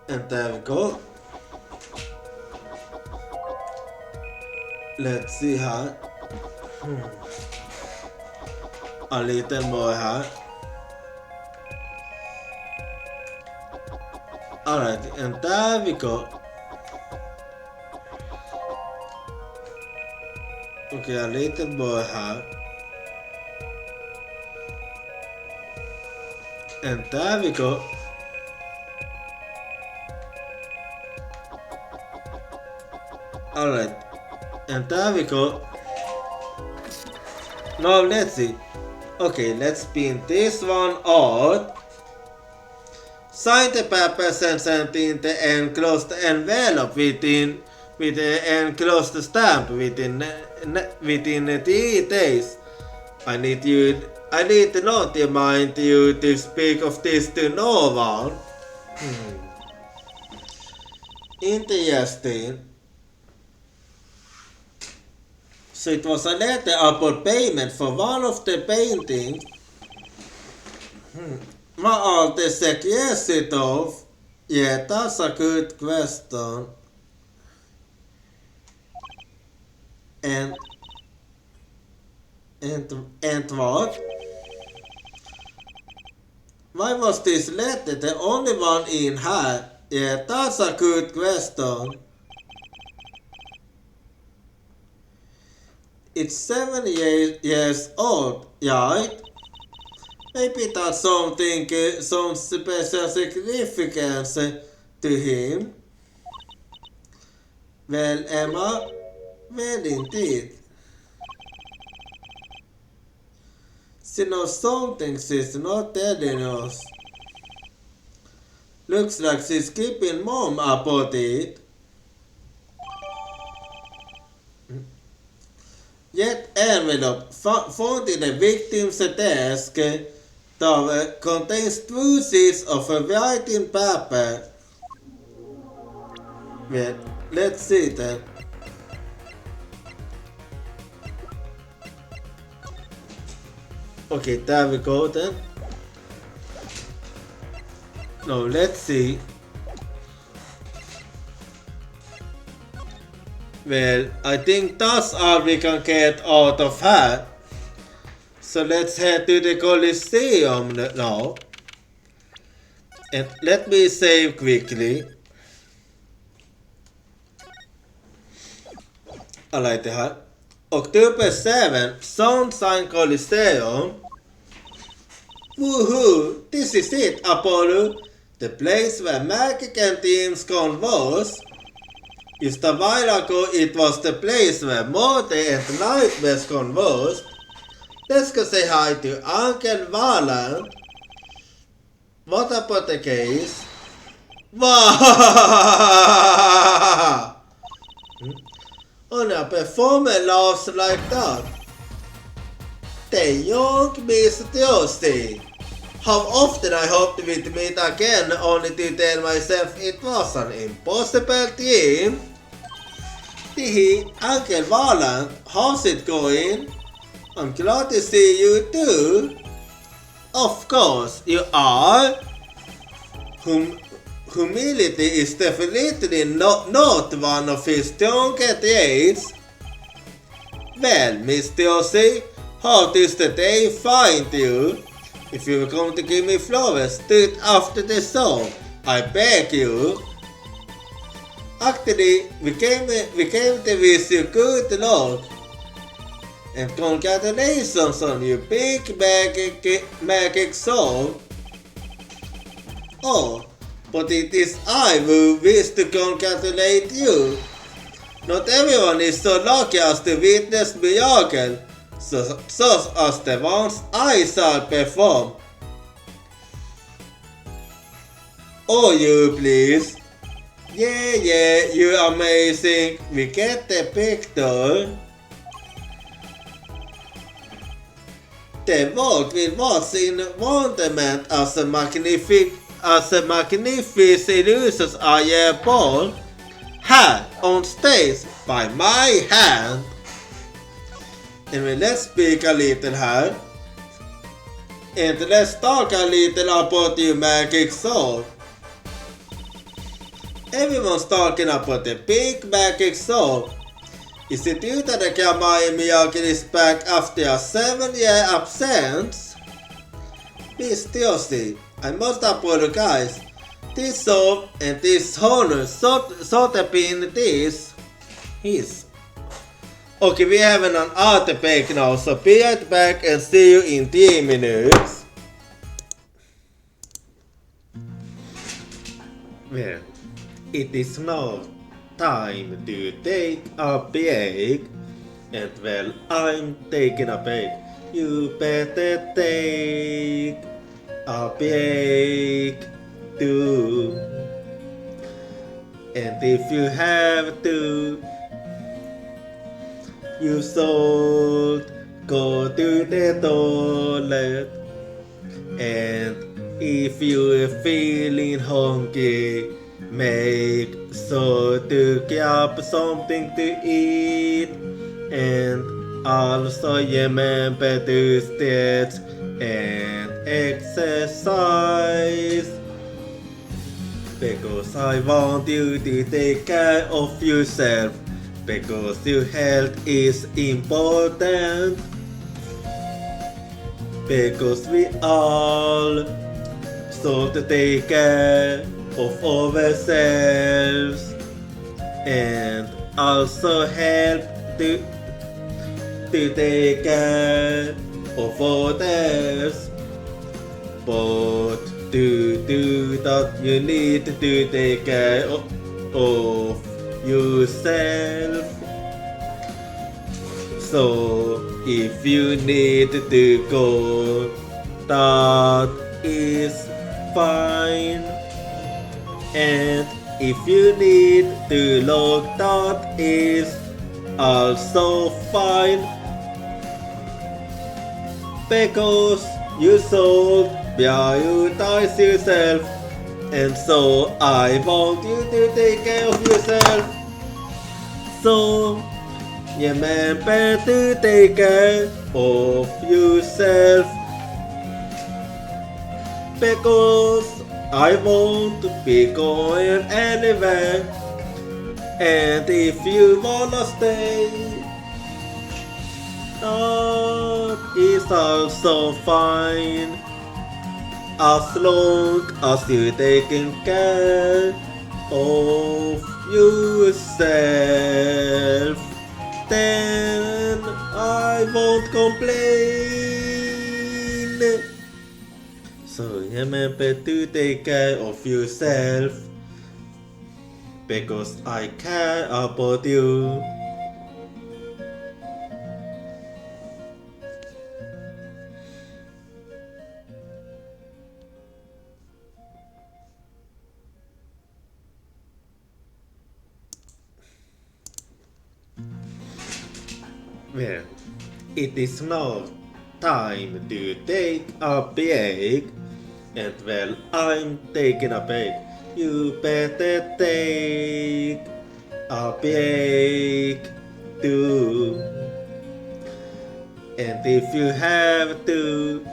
And there we go. Let's see här. A little more här. Alright, and there we go. Okay, a little more här. And there we go. Alright. And there we go. Now let's see. Okay, let's print this one out. Sign the papers and send in the enclosed envelope with the enclosed stamp within 3 days. I need to not remind you to speak of this to no one. Interesting. So it was a letter about payment for one of the paintings. Vad are the secret of? Yeah, that's a good question. And what? Why was this letter the only one in here? Yeah, that's a good question. It's 7 years old, right? Maybe that's something, some special significance to him. Well, Emma, well indeed. She knows something she's not telling us. Looks like she's keeping mum about it. Yet envelope found in the victim's desk that contains 2 sheets of writing paper. Well, let's see then. Okay, there we go then. Now let's see. Well, I think that's all we can get out of her. So let's head to the Colosseum now. And let me save quickly. Alright det här. October 7, Sunshine Coliseum. Woohoo! This is it, Apollo. The place where magic and teams converse. Just a while ago it was the place where Morty and Nightmares conversed. Let's go say hi to Uncle Valand. What about the case? Only a performer laughs like that. The young Miss Josie. How often I hoped we'd meet again only to tell myself it was an impossible dream. Uncle Valand, how's it going? I'm glad to see you too. Of course you are. humility is definitely not one of his stronger traits. Well, Mr. Yossi, how does the day find you? If you're going to give me flowers straight after the show, I beg you. Actually, we came to wish you good luck. And congratulations on your big magic show. Oh, but it is I who wish to congratulate you. Not everyone is so lucky as to witness miracle, such as the ones I shall perform. Oh, you please. Yeah, you're amazing. We get the picture. The world will watch in wonderment as a magnificent illusions I am born. Had on stage by my hand. And let's speak a little here. And let's talk a little about your magic sword. Everyone's talking about the big magic sword. Is it you that the Kamai Miyagi is back after a 7-year absence? Mr. Yossi, I must apologize. This sword and this honor should have been his. Okay, we have an artifact now, so be right back and see you in 3 minutes. Well, it is now time to take a break. And well, I'm taking a break. You better take a break too. And if you have to, you should go to the toilet. And if you're feeling hungry, make sure to grab something to eat. And also remember to stretch and exercise. Because I want you to take care of yourself. Because your health is important. Because we all should take care of ourselves. And also help to take care of others. But to do that, you need to take care of yourself. So if you need to go, that is fine. And if you need to look, that is also fine. Because you should prioritize yourself. And so I want you to take care of yourself. So remember to take care of yourself. Because I won't be going anywhere. And if you wanna stay, that is also fine. As long as you're taking care of yourself, then I won't complain. So remember to take care of yourself. Because I care about you. Well, it is now time to take a break. And well, I'm taking a break. You better take a break too. And if you have to,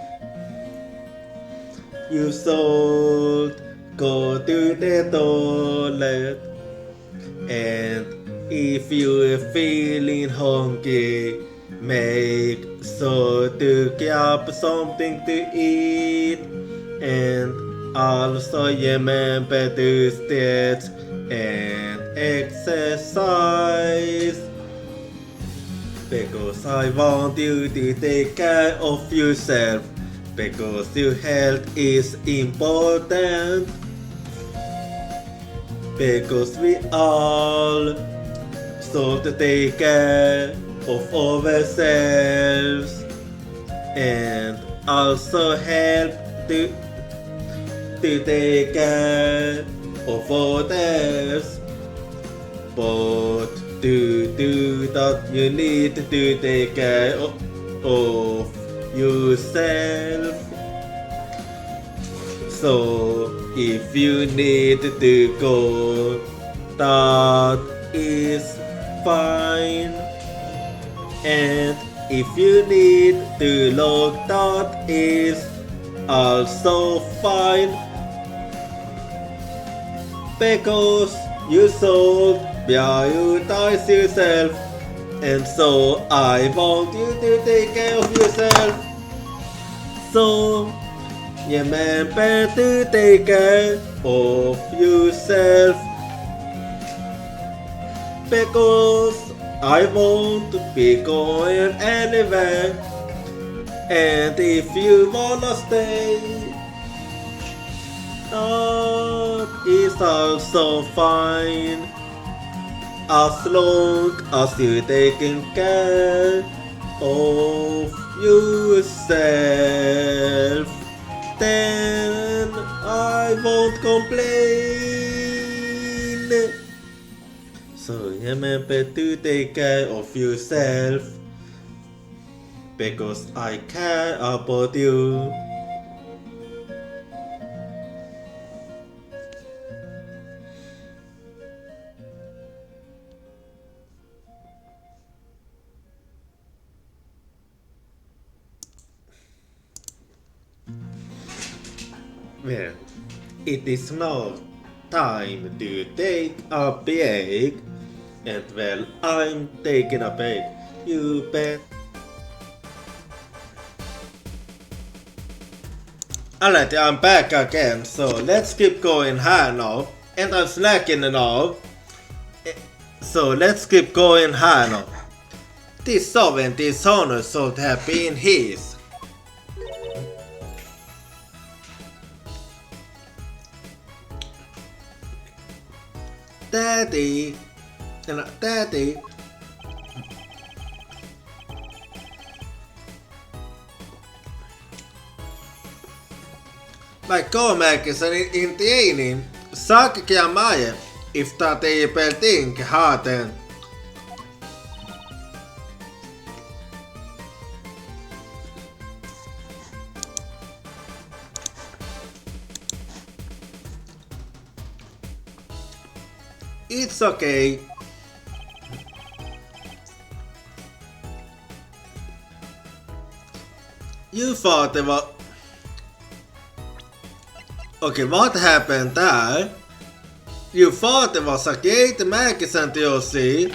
you should go to the toilet. And if you're feeling hungry, make sure to grab something to eat. And also remember to stretch and exercise. Because I want you to take care of yourself. Because your health is important. Because we all should take care of ourselves and also help to take care of others. But to do that, you need to take care of yourself. So if you need to go, that is fine. And if you need to look, that is also fine. Because you should prioritize yourself. And so I want you to take care of yourself. So remember to take care of yourself. Because I won't be going anywhere. And if you wanna stay, that is also fine. As long as you're taking care of yourself, then I won't complain. So remember to take care of yourself. Because I care about you. Well, it is now time to take a break. And well, I'm taking a break. You bet. Alright, I'm back again, so let's keep going here now. And I'm snacking now. So let's keep going here now. This 70 honors should have been his. Daddy. Daddy. Vaikka K-märkissäni intieinin, saakkia maje, ifta tei peltink haaten. It's okay. You thought about... Okay, what happened there? You thought it was a great magazine to see.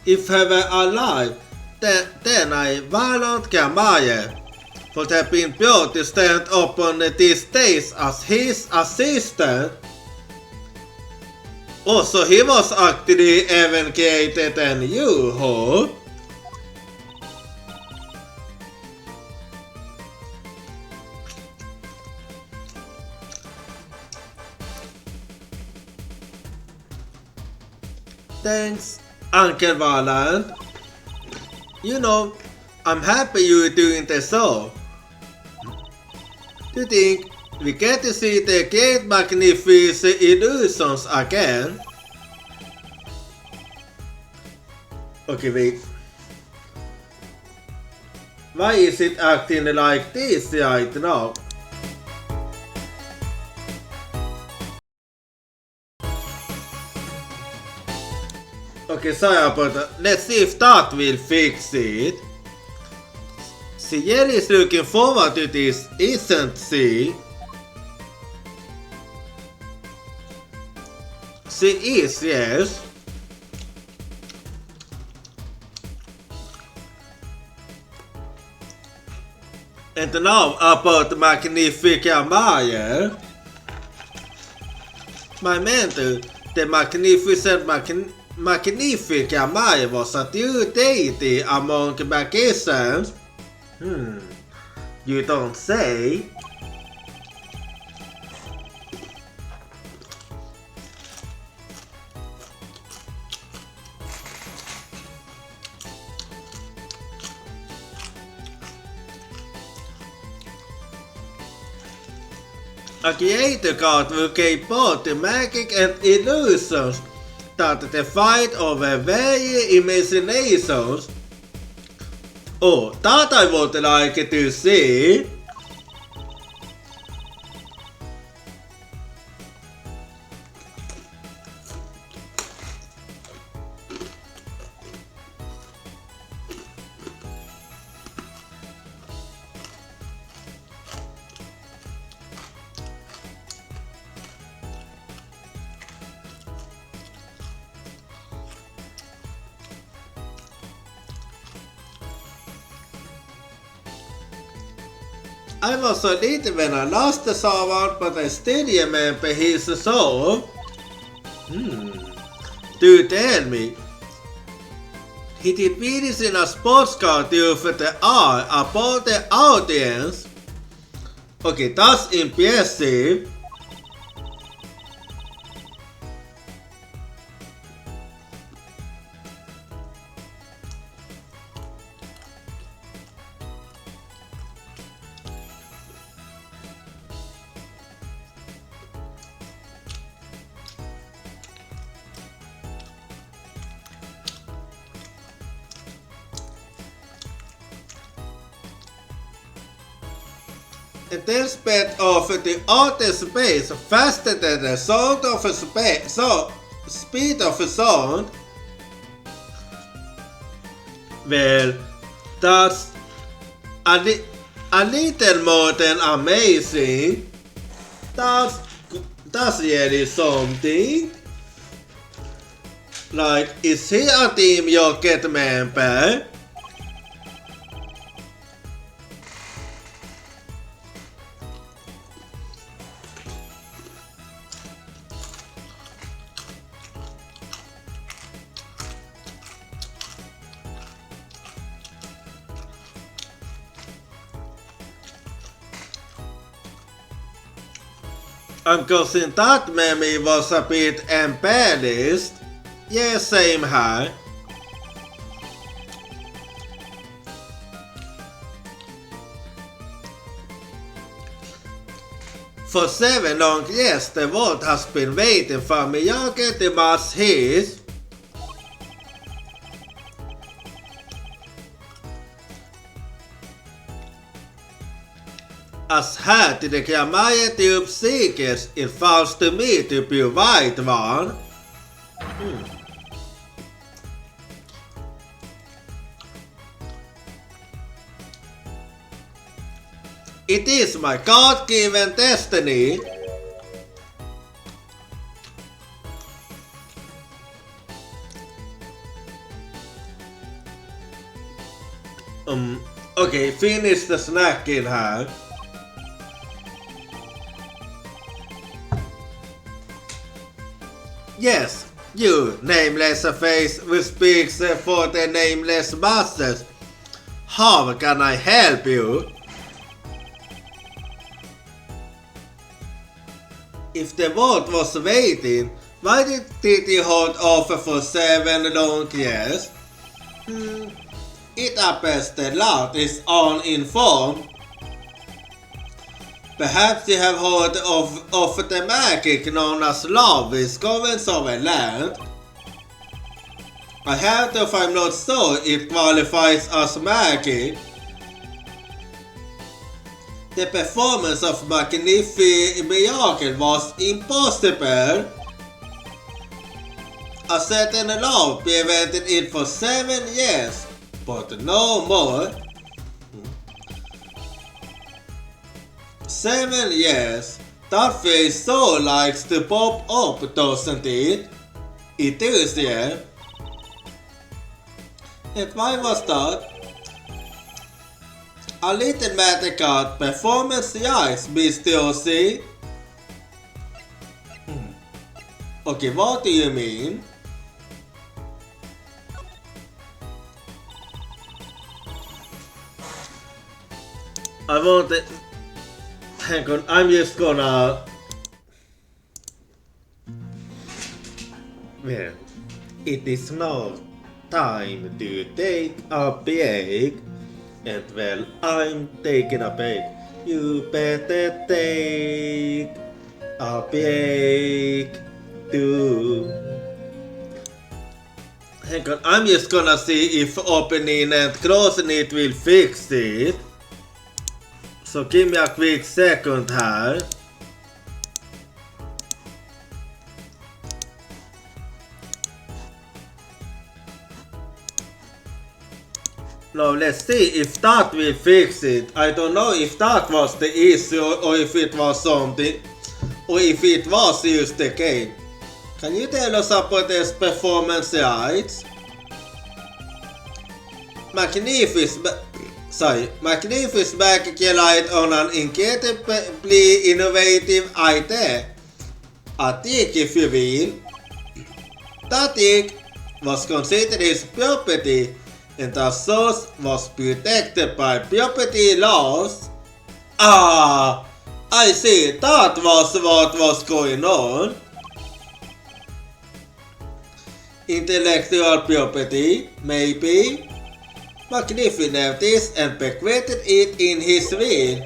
If he were alive, then I wouldn't care would have been proud to stand up on these days as his assistant. Also, he was actually even greater than you, huh? Thanks, Uncle Valand. You know, I'm happy you're doing the show. Do you think we get to see the great magnificent illusions again? Okay, wait. Why is it acting like this right now? Okay, sorry about that. Let's see if that will fix it. Sierra is looking forward to this, isn't she? She is, yes. And now about Magnifica Maya. My mentor, the magnificent Magnifica Maya was a true deity among magicians. You don't say. A creator god who gave both the magic and illusions that defied our very imaginations. Oh, that I would like to see. I was a little when I lost someone, but I still remember his soul. Do tell me, he did videos in a sports car for the eye about the audience. Okay, that's impressive. And then sped off the outer space faster than the sound of space. So, speed of sound. Well, that's a little more than amazing. That's really something. Like, is he a Team Rocket member? I'm guessing that memory was a bit embellished. Yeah, same here. For 7 long years, the world has been waiting for Miyagi to match his. As head to the Gramaya Tube Seekers, it falls to me to be right one. It is my God-given destiny. Okay, finish the snack in here. Yes, you, nameless face who speaks for the nameless masters. How can I help you? If the world was waiting, why did he hold off for 7 long years? It appears the Lord is uninformed. Perhaps you have heard of the magic known as love is going over land. I have to, if I'm not sure it qualifies as magic. The performance of Miyagi was impossible. A certain law prevented it for 7 years, but no more. 7 years. That face so likes to pop up, doesn't it? It is, yeah. And why was that? A little magical performance, yes, Mr. Ozzy. Okay, what do you mean? I want it. Hang on, I'm just gonna. Well, it is now time to take a break. And well, I'm taking a break. You better take a break too. Hang on, I'm just gonna see if opening and closing it will fix it. So give me a quick second here. Now let's see if that will fix it. I don't know if that was the issue or if it was something, or if it was just the game. Can you tell us about this performance rights? Magnificent backlight on an incredibly innovative idea. A tick, if you will. That tick was considered his property and the source was protected by property laws. Ah, I see, that was what was going on. Intellectual property, maybe. Magnificent noticed and bequeathed it in his will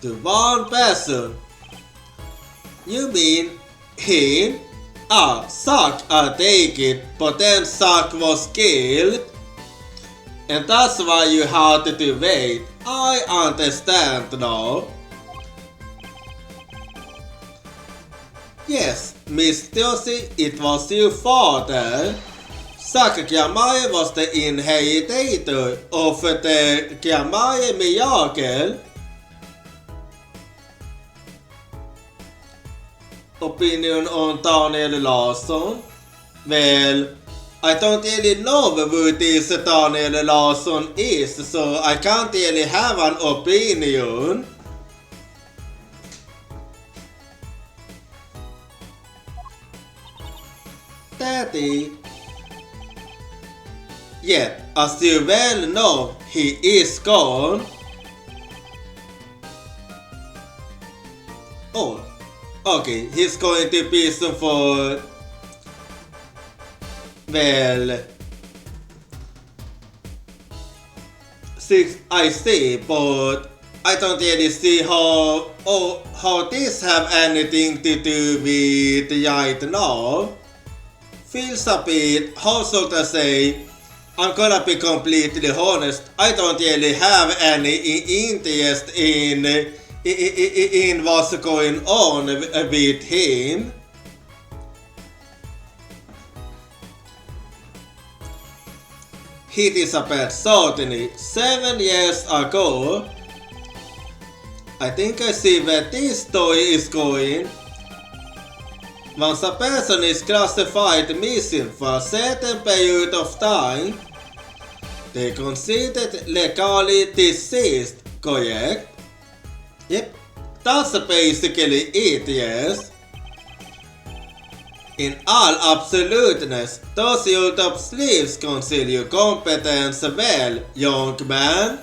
to one person. You mean him? Ah, Zack, I take it, but then Zack was killed. And that's why you had to wait. I understand now. Yes, Miss Josie, it was your father. Zack Kiamae was the inheritor of the Kiamae miracle. Opinion on Daniel Larsson? Well, I don't really know who this Daniel Larsson is, so I can't really have an opinion. Daddy. Yet, as you well know, he is gone. Oh, okay, he's going to prison for... Well... I see, but I don't really see how this have anything to do with right now. Feels a bit, how should I say, I'm gonna be completely honest, I don't really have any interest in what's going on with him. He disappeared suddenly 7 years ago. I think I see where this story is going. Once a person is classified missing for a certain period of time, they considered legally deceased, correct? Yep, that's basically it, yes. In all absoluteness, does your top sleeves conceal your competence well, young man?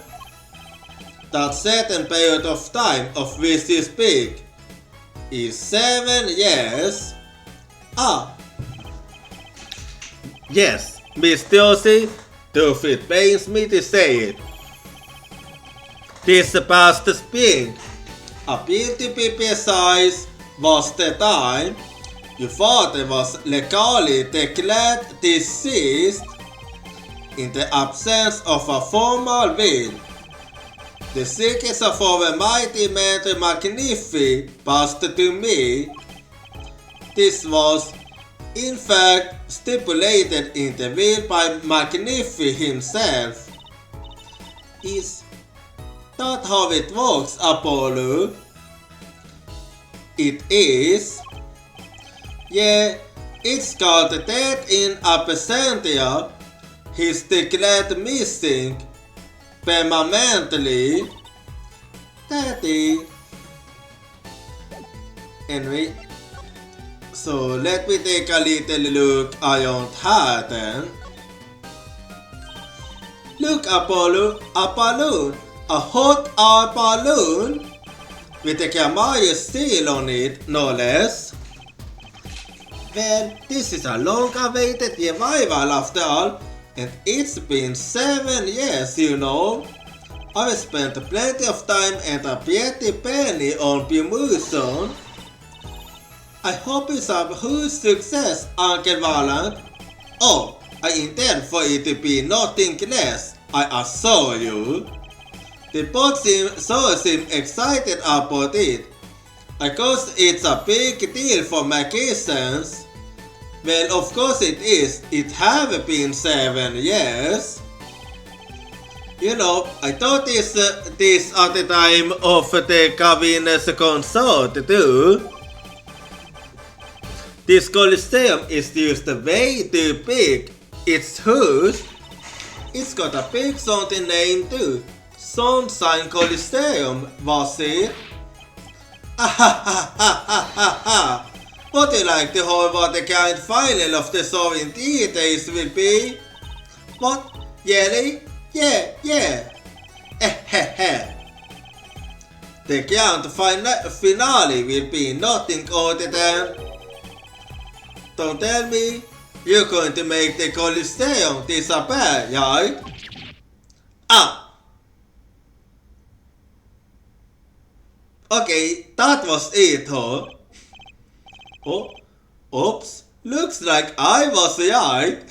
That certain period of time of which you speak is 7 years. Ah. Yes, Miss Josie, though it pains me to say it. This past spring, appear to be precise, was the time your father was legally declared deceased in the absence of a formal will. The secrets of our mighty Maître Magnifi passed to me. This was, in fact, stipulated in the will by Magnifi himself. Is that how it works, Apollo? it is. Yeah, it's called death in absentia. He's declared missing permanently. Daddy. Anyway, so let me take a little look around her then. Look, Apollo, a balloon, a hot air balloon with a Kamaya seal on it, no less. Well, this is a long-awaited revival after all, and it's been 7 years, you know. I've spent plenty of time and a pretty penny on promotion. I hope it's a huge success, Uncle Valent. Oh, I intend for it to be nothing less, I assure you. The boss seem excited about it. Of course, it's a big deal for magicians. Well, of course it is. It have been 7 years. You know, I thought this at the time of the Cavin's concert too. This Coliseum is just way too big. It's huge. It's got a big something name too. Sunshine Coliseum, was it? Would you like to hear what the grand final of the show in details will be? What? Really? Yeah. The grand finale will be nothing other than... Don't tell me you're going to make the Coliseum disappear, right? Okay, that was it, huh? Oh, oops, looks like I was right.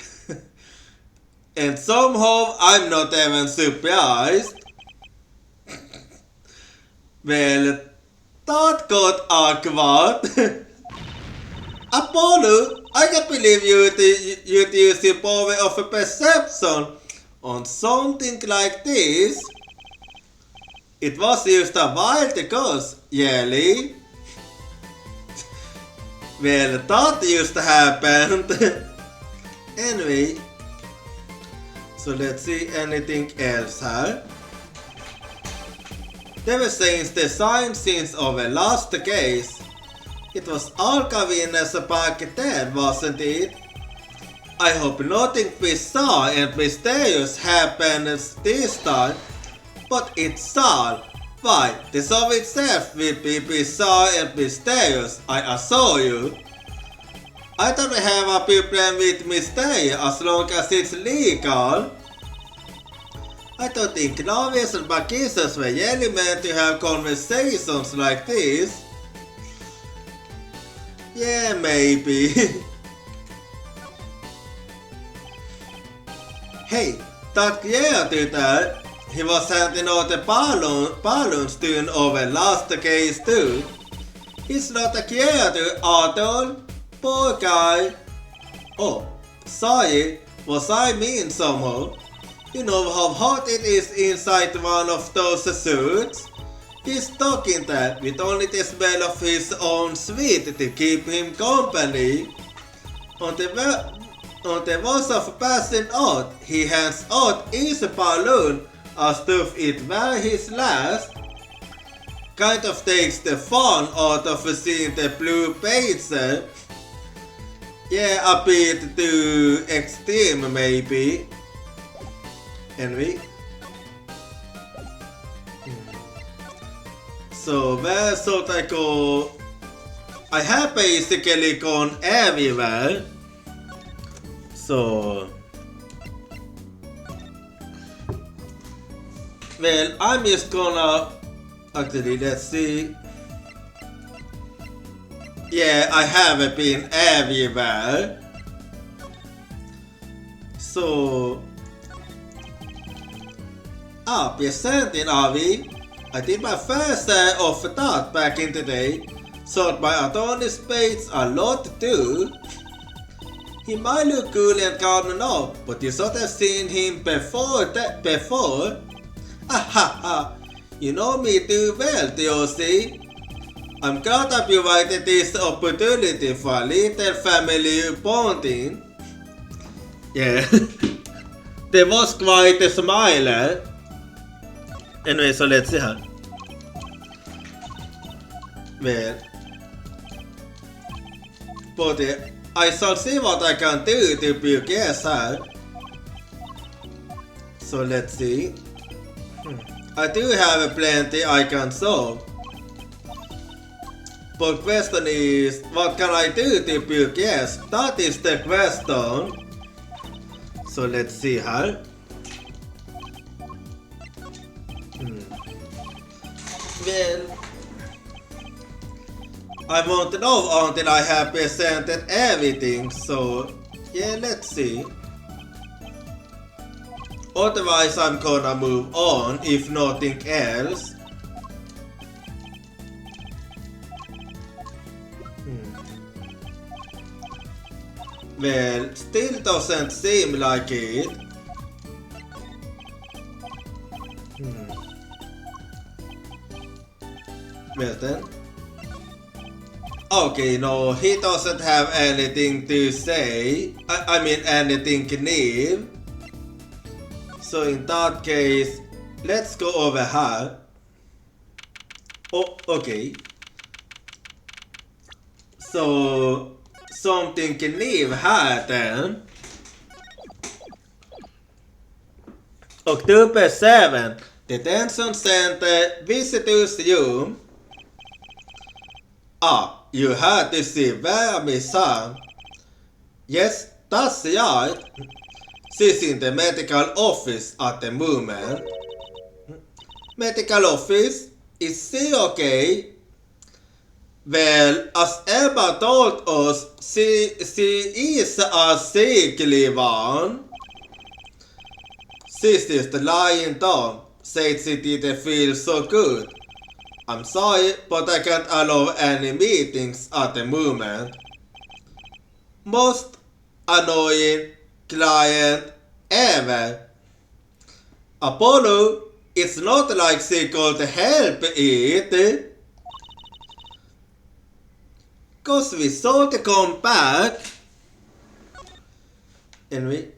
And somehow I'm not even surprised. Well, that got awkward. Apollo, I can't believe you'd use your power of perception on something like this. It was just a wild guess, really. Well, that used to happen. Anyway, so let's see anything else here. They were saying the sign since our last case. It was all Cavin's back then, wasn't it? I hope nothing bizarre and mysterious happens this time, but it's all. Why, the show itself will be bizarre and mysterious, I assure you. I don't have a problem with mystery as long as it's legal. I don't think novices and magicians were really meant to have conversations like this. Yeah, maybe. Hey, that creator there, he was handing out the balloons during our last case too. He's not a creator at all. Poor guy. Oh, sorry, was I mean somehow? You know how hot it is inside one of those suits? He's talking there with only the smell of his own sweat to keep him company. On the verge of passing out, he hands out each balloon as if it were his last. Kind of takes the fun out of seeing the blue page. Yeah, a bit too extreme maybe. Anyway. So where should I go? I have basically gone everywhere. So... Well, I'm just gonna... Actually, let's see. Yeah, I haven't been everywhere. So... presenting are we? I did my first share of that back in the day. Sold my Adonis Spades a lot too. He might look cool and calm now, but you should have seen him before. You know me too well, do you see? I'm glad that you provided this opportunity for a little family bonding. Yeah. There was quite a smile. Anyway, so let's see här. Well. But I shall see what I can do to progress her. So let's see. I do have plenty I can solve. But question is, what can I do to progress? That is the question. So let's see here. Well, I won't know until I have presented everything, so yeah, let's see. Otherwise I'm gonna move on if nothing else. Well, still doesn't seem like it. Well then. Okay, no, he doesn't have anything to say. I mean anything new. So in that case, let's go over here. Oh, okay. So something new här then. October 7, Detention Center Visitors Room. Ah, you had to see where Miss Sam. Yes, that's right. She's in the medical office at the moment. Medical office? Is she okay? Well, as Emma told us, she is a sickly one. She's just lying down, said she didn't feel so good. I'm sorry, but I can't allow any meetings at the moment. Most annoying client ever. Apollo, it's not like she could help it. Cause we saw to come back. Anyway,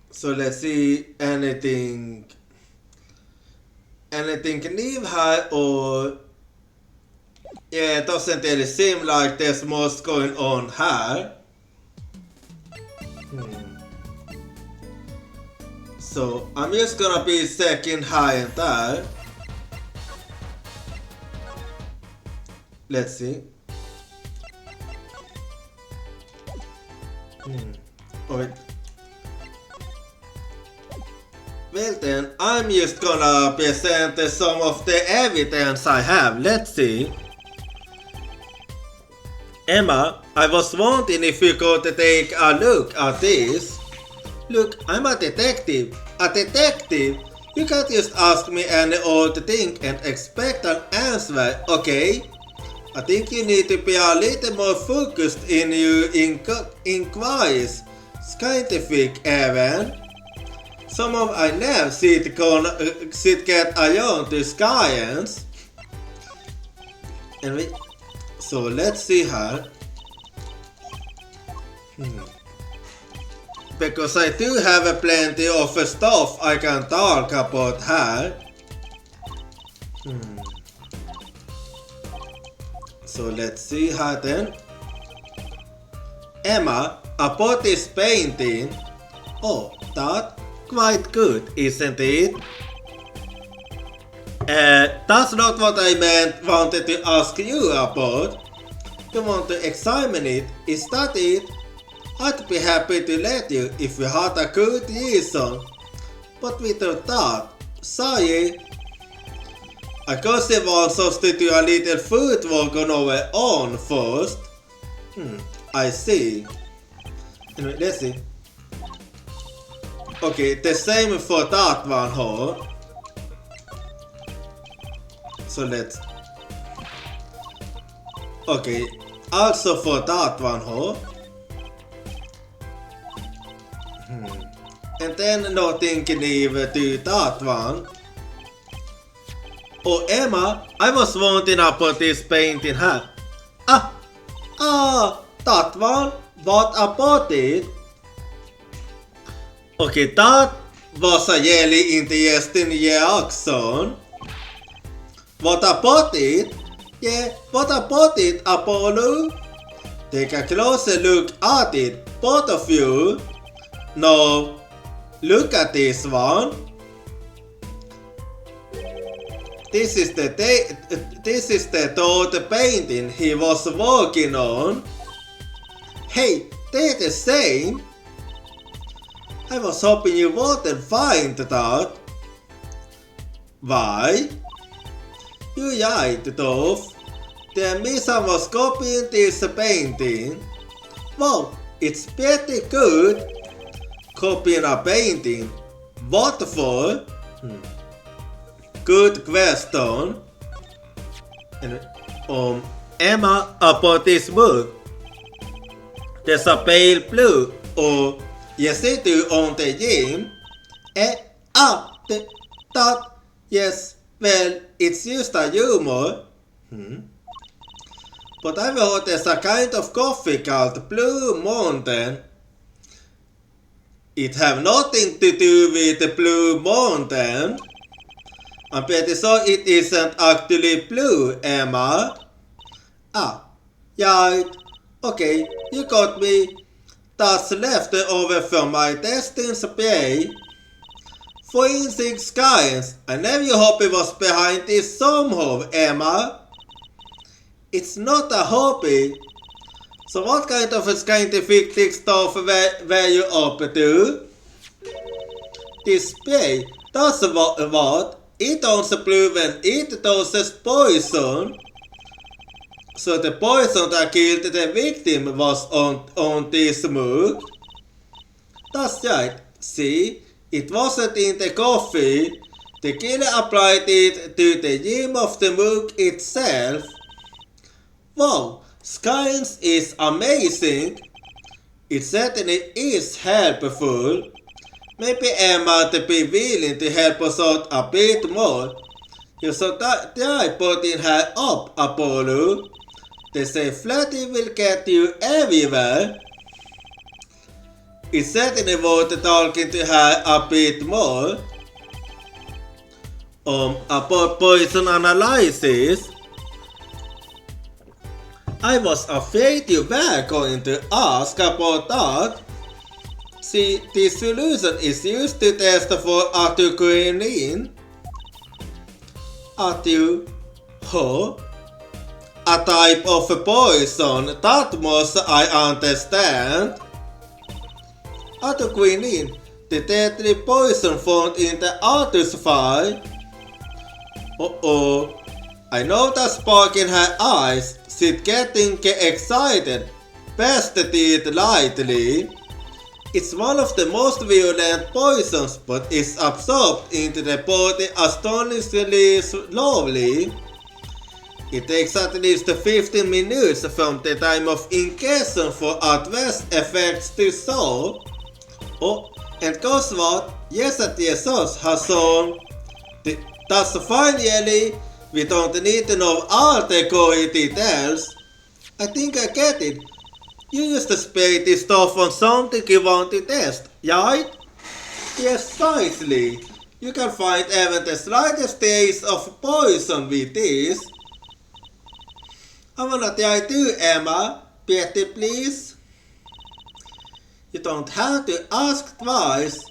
so let's see anything new here or yeah, it doesn't really seem like there's much going on here. So I'm just gonna be checking high and there. Let's see. Alright. Well then, I'm just gonna present some of the evidence I have. Let's see. Emma, I was wondering if you could take a look at this. Look, I'm a detective. A detective? You can't just ask me any old thing and expect an answer, okay? I think you need to be a little more focused in your inquiries. Scientific even. Some of I never sit get around to science. Anyway, so let's see her. Because I do have plenty of stuff I can talk about her. So let's see her then. Emma, about this painting. Oh, that quite good, isn't it? That's not what I wanted to ask you about. You want to examine it, is that it? I'd be happy to let you if you had a good reason. But without that, sorry. I guess he wants us to do a little footwork on our own first. I see. Anyway, let's see. Okay, the same for that one, huh? So let's... Okay, also for that one, huh? And then nothing can even do that one. Oh, Emma, I was wanting to put this painting here. That one? What about it? Okay, that was a really interesting reaction. What about it? Yeah, what about it, Apollo? Take a closer look at it, both of you. Now, look at this one. This is the third painting he was working on. Hey, they're the same. I was hoping you wouldn't find that. Why? You're right, Dove. The Misa was copying this painting. Wow, it's pretty good. Copying a painting. What for? Good question. And Emma, about this book. There's a pale blue or yes they do on the gym. That yes, well it's just a humor. But I've heard there's a kind of coffee called Blue Mountain. It have nothing to do with the Blue Mountain. I'm pretty sure it isn't actually blue, Emma. Right. Okay, you got me. That's left over from my testing spray. Forensic science. I never hope it was behind this somehow, Emma. It's not a hobby. So what kind of scientific stuff were you up to? This spray, that's what? It turns blue when it doses poison. So the poison that killed the victim was on this mug. That's right. See, it wasn't in the coffee. The killer applied it to the rim of the mug itself. Wow, science is amazing. It certainly is helpful. Maybe Emma to be willing to help us out a bit more. You should try putting her up, Apollo. They say flirting will get you everywhere. It's certainly worth talking to her a bit more. About poison analysis. I was afraid you were going to ask about that. See, the solution is used to test for acetylquinine. A type of poison, that much I understand. Acetylquinine, the deadly poison found in the atmosphere. I know that spark in her eyes. She's getting excited. Pressed it lightly. It's one of the most violent poisons, but it's absorbed into the body astonishingly slowly. It takes at least 15 minutes from the time of ingestion for adverse effects to show. And guess what? Yesterday research has shown that's finally we don't need to know all the gory details. I think I get it. You used to spray this stuff on something you want to test, right? Yes, precisely. You can find even the slightest taste of poison with this. I wanna try too, Emma. Betty, please. You don't have to ask twice.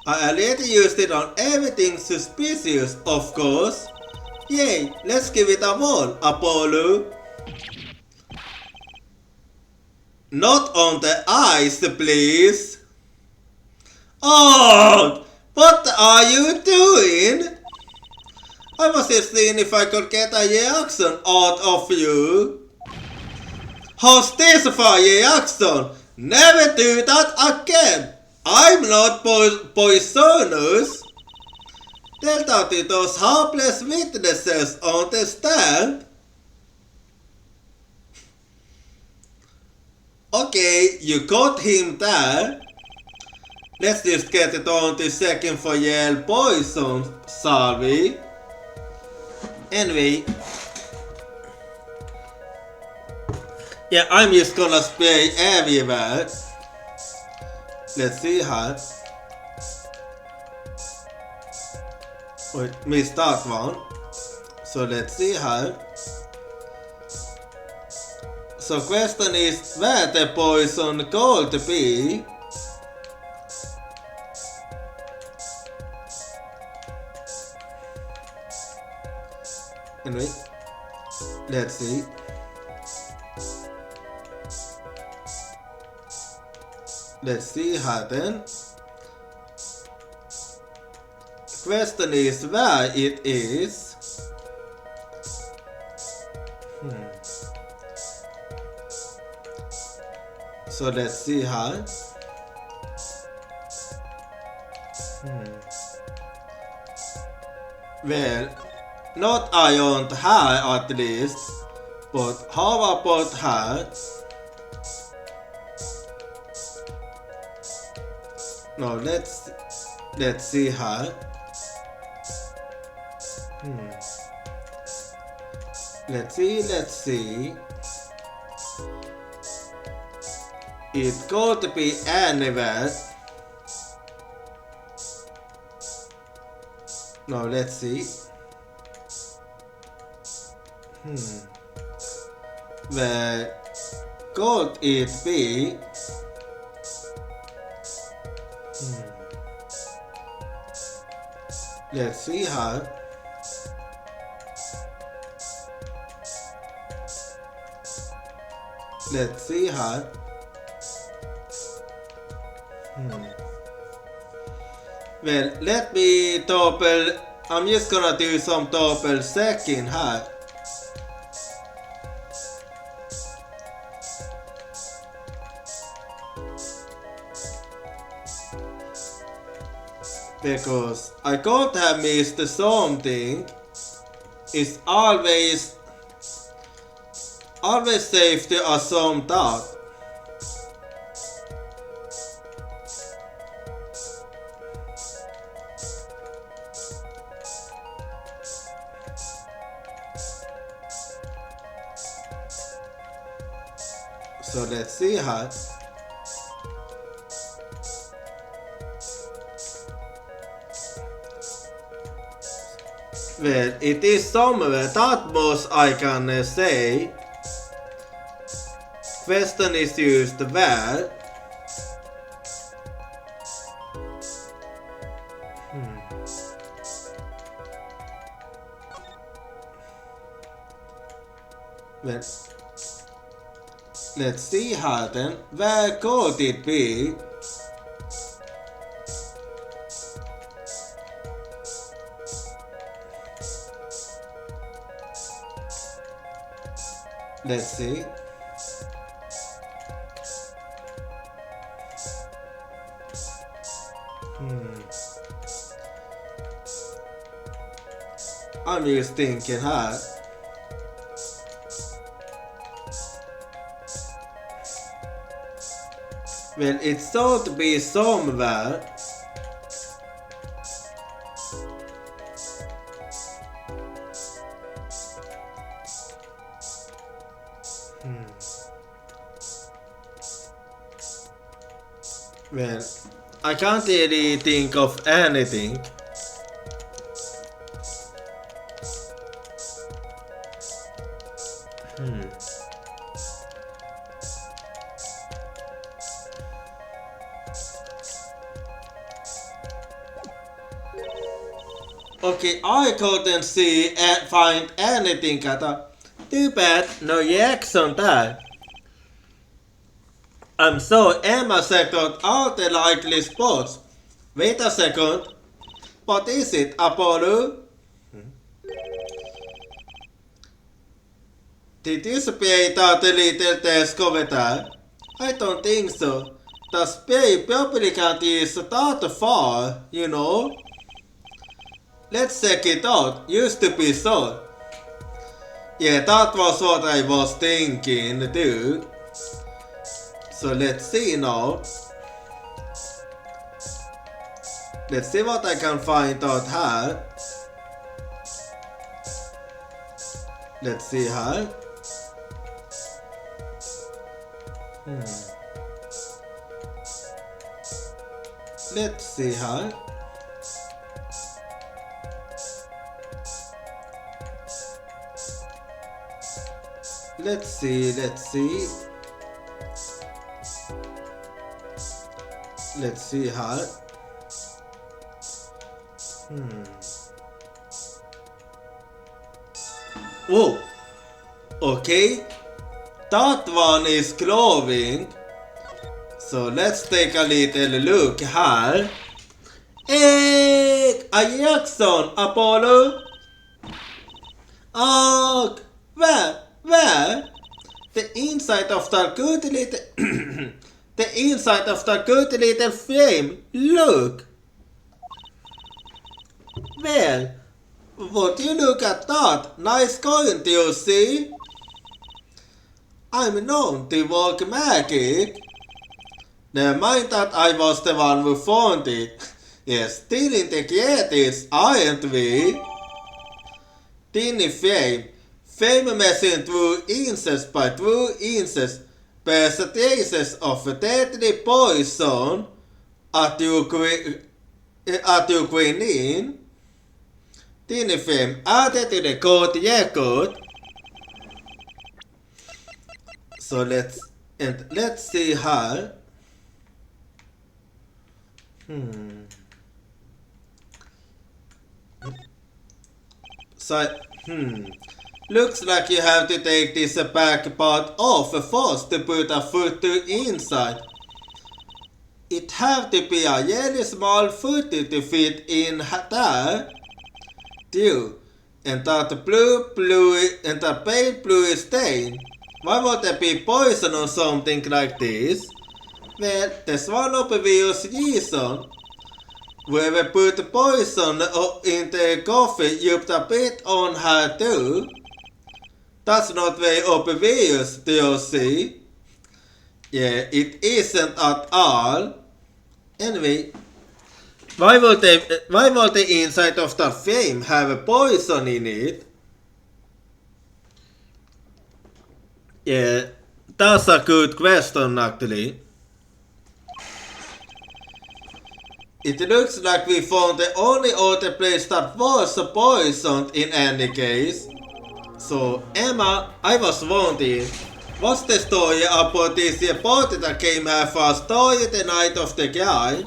I already used it on everything suspicious, of course. Yay, let's give it a whirl, Apollo. Not on the ice, please. Oh, what are you doing? I was just seeing if I could get a reaction out of you. How's this for a reaction? Never do that again. I'm not poisonous. Tell that to those helpless witnesses on the stand. Okay, you got him there. Let's just get it on to second for Yale poison, shall we? Anyway, yeah, I'm just gonna spray everywhere. Let's see how. Wait, missed that one. So let's see how. So question is where the poison going to be? Anyway, let's see. Let's see how then. Question is where it is. So let's see how. Well, not I want her at least, but how about her? No, let's see her. Let's see. It got to be anywhere. No, let's see. Where could it be? Let's see her. Let's see her. Well, let me double. I'm just gonna do some double checking here. Because I could have missed something. It's always safe to assume that. So let's see her. Well, it is somewhere, that much I can say. Question is used where. Well, let's see her then. Where could it be? Let's see. I'm just thinking her. Well, it's thought to be somewhere. Well, I can't really think of anything. Okay, I couldn't see and find anything at all. Too bad, no reaction there. I'm so Emma second out the likely spots. Wait a second. What is it, Apollo? Did you spray out the little test over there? I don't think so. The spray probably can't is that far, you know. Let's check it out. Used to be so. Yeah, that was what I was thinking too. So let's see now. Let's see what I can find out here. Let's see här. Let's see här. Let's see. Let's see här. Oh, okay. That one is glowing. So let's take a little look här. Hey, Jackson, Apollo. Oh, where? The inside of the good little the inside of the good little flame. Look. Well, would you look at that? Nice coin, do you see? I'm known to work magic. Never mind that I was the one who found it. Yes, stealing the Yetis, aren't we? Tiny flame. Fame messing through incest by through incest. Bears the traces of a deadly poison at your queen. Tiny flame added to the court record. So let's see her. So, looks like you have to take this back part off first to put a footer inside. It have to be a really small footer to fit in there. Too. And that blue and that pale blue stain. Why would there be poison or something like this? Well, there's one obvious reason. Whoever put the poison in the coffee used a bit on her too. That's not very obvious, do you see? Yeah, it isn't at all. Anyway, why would the inside of the flame have a poison in it? Yeah, that's a good question actually. It looks like we found the only other place that was poisoned in any case. So, Emma, I was wondering, what's the story about this reporter that came here for a story the night of the guy?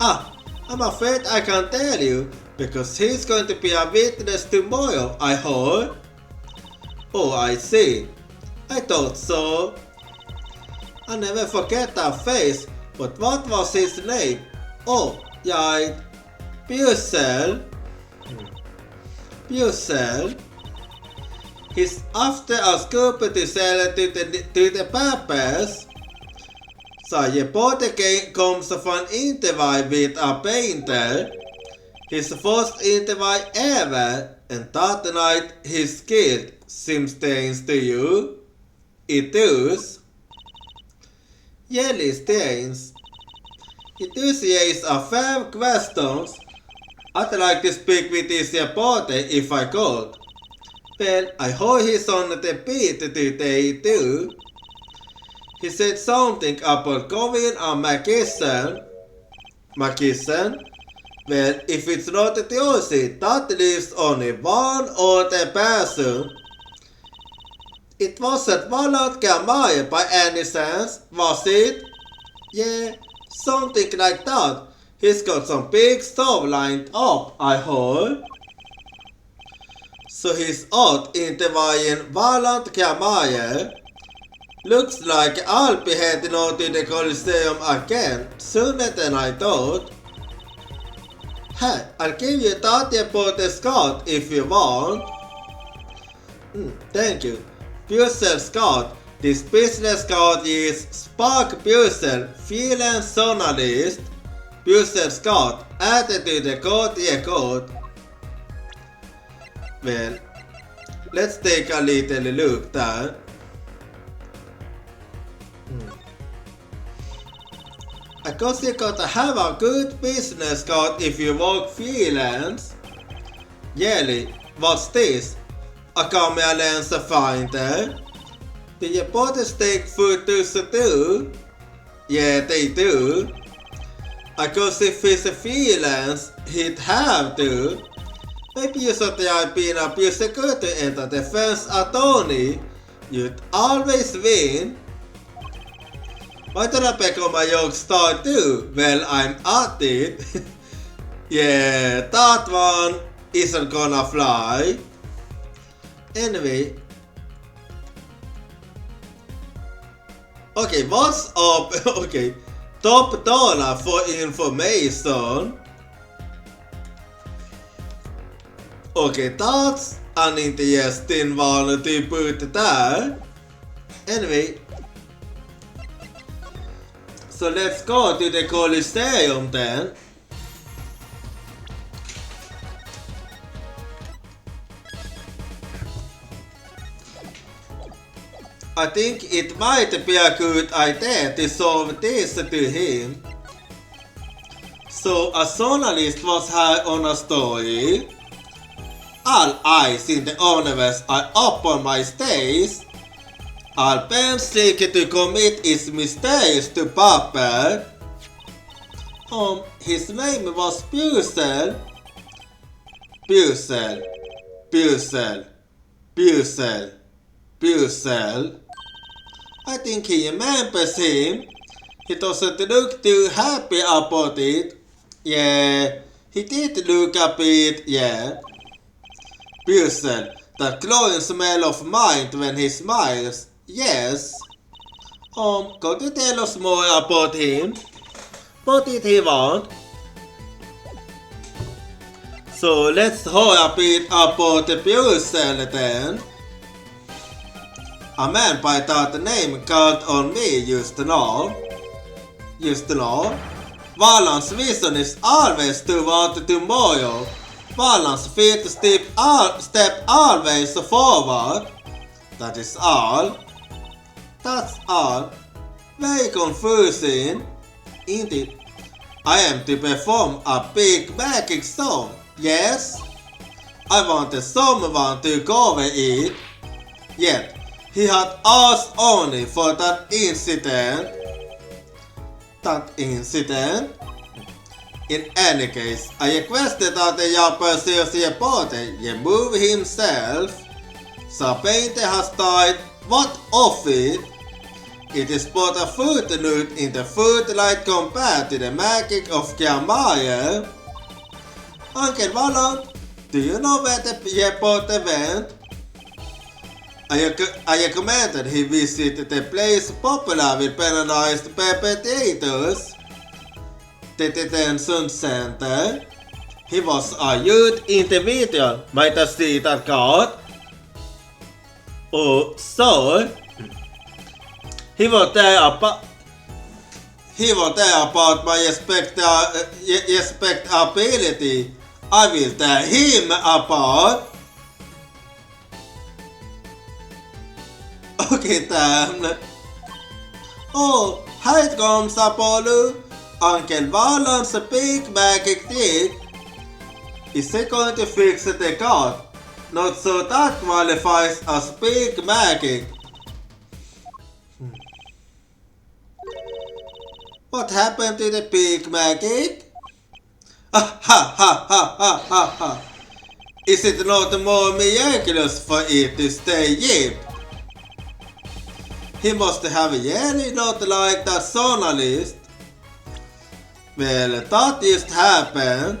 I'm afraid I can't tell you, because he's going to be a witness tomorrow, I heard. Oh, I see. I thought so. I never forget that face, but what was his name? Oh, right. Purcell. He's after a scoop to sell it to the papers. So reporter comes for an interview with a painter. His first interview ever, and that night he's killed. Seems strange to you? It is. Really strange. It does raise a fair questions. I'd like to speak with this reporter if I could. Well, I heard he's on the beat today too. He said something about going on Mackinson. Well, if it's not the truth, that leaves only one other person. It wasn't Roland Gamaya by any chance, was it? Yeah, something like that. He's got some big stuff lined up, I heard. So he's out interviewing Roland Gamaya. Looks like I'll be heading out to the Coliseum again sooner than I thought. Hey, I'll give you that about the Scott if you want. Thank you. Purcell Scott. This business card is Spark Purcell, freelance journalist. Purcell Scott, added to the court record. Well, let's take a little look there. I guess you gotta have a good business card if you work freelance. Really, what's this? kommer jag läsa finder. Det ger både steg för du. Ja, det du. Because if it's a freelance, he'd have to. Maybe you thought I'd been up your security and the defense attorney. You'd always win. Why did I pick on my young star too? Well, I'm at it. Yeah, that one isn't gonna fly. Anyway. Okay, what's up? Okay. Top dollar for information. Okay, that's an interesting one to put there. Anyway. So let's go to the Colosseum then. I think it might be a good idea to solve this to him. So a journalist was high on a story. All eyes in the universe are upon my stage. All Ben seeking to commit his mistakes to Papa. His name was Busel. I think he remembers him. He doesn't look too happy about it. Yeah, he did look a bit, yeah. Busel, that glowing smell of mind when he smiles. Yes. Could you tell us more about him? What did he want? So let's hear a bit about the Busel then. A man by that name called on me used to know. Valan's vision is always toward tomorrow. Valan's feet step always forward. That is all. That's all. Very confusing. Indeed. I am to perform a big magic show. Yes? I wanted someone to cover it. Yet, he had asked only for that incident. In any case, I requested that the young person reporter remove himself. So painter has died. What of it? It is but a footnote in the footlight compared to the magic of Grandmother. Uncle Valant, do you know where the reporter went? I recommended he visit the place popular with penalized perpetrators, the detention center. He was a youth individual. Might I see that card? Oh, so he was there about my respectability. I will tell him apart. Okay, damn. Oh, here it comes, Apollo. Uncle Valant's big magic trick. Is he going to fix the card? Not so that qualifies as big magic. What happened to the big magic? Ha. Is it not more miraculous for it to stay deep? He must have really not liked that journalist. Well, that just happened.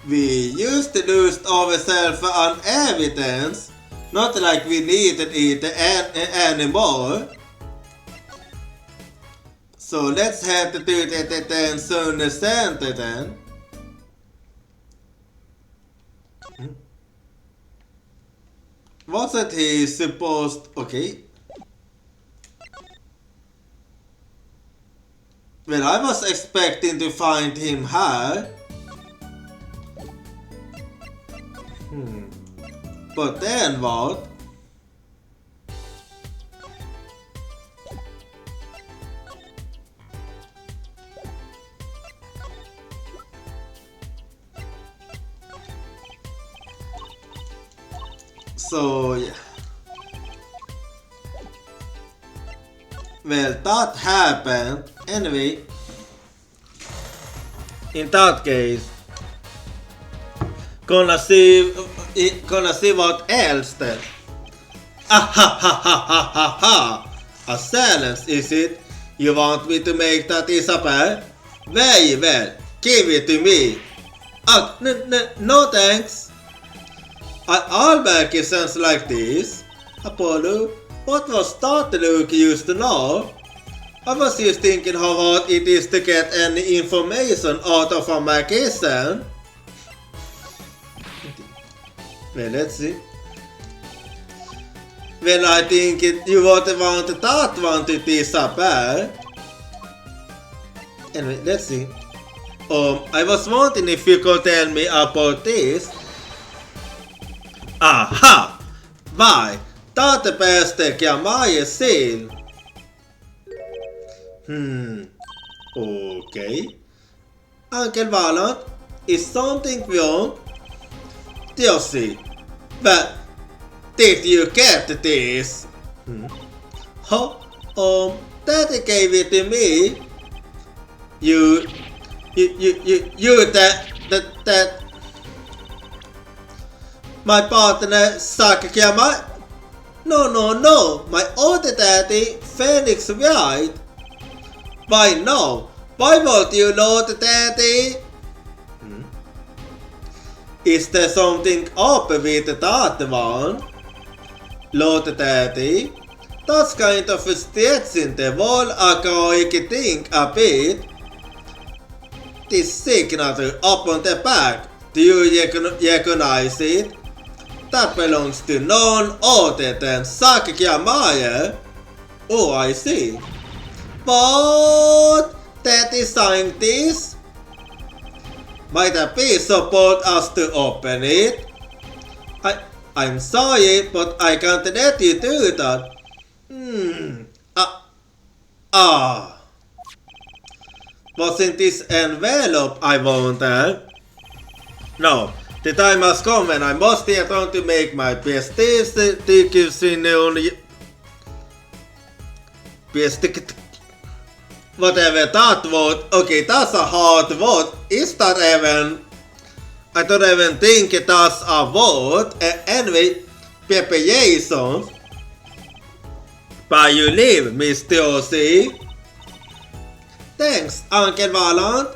We used to lose ourselves on evidence, not like we needed it anymore. So let's head to the detention center then. Wasn't he supposed... Okay. Well, I was expecting to find him here. But then what? So yeah. Well, that happened. Anyway, in that case, gonna see what else then. Ah ha ha ha ha ha ha! A silence, is it? You want me to make that disappear? Very well, give it to me. No thanks. I'll make it sounds like this. Apollo, what was that look used to know? I was just thinking how hard it is to get any information out of a magician. Well, let's see. Well, I think you would want that one to disappear. Anyway, let's see. I was wondering if you could tell me about this. Aha! Vai! Täältä päästetään Maija Seal. Okay. Uncle Valent, is something wrong? Josie, but did you get this? Daddy gave it to me. You that my partner Sakakiyama? No, my older daddy, Phoenix Wright. Why no? Why won't you Lord Daddy? Is there something up with that one? Lord Daddy, that's kind of stretching the wall agoic thing a bit. This signature up on the back, do you recognize it? That belongs to none other than Sakakiyama. Oh, I see. But Daddy signed this? Might I please support us to open it? I'm sorry, but I can't let you do that. Wasn't this envelope, I wonder? No, the time has come when I must get on to make my best whatever that word. Okay, that's a hard word. Is that even? I don't even think that's a word. Anyway, preparations. By you leave, Miss Josie. Thanks, Uncle Valent.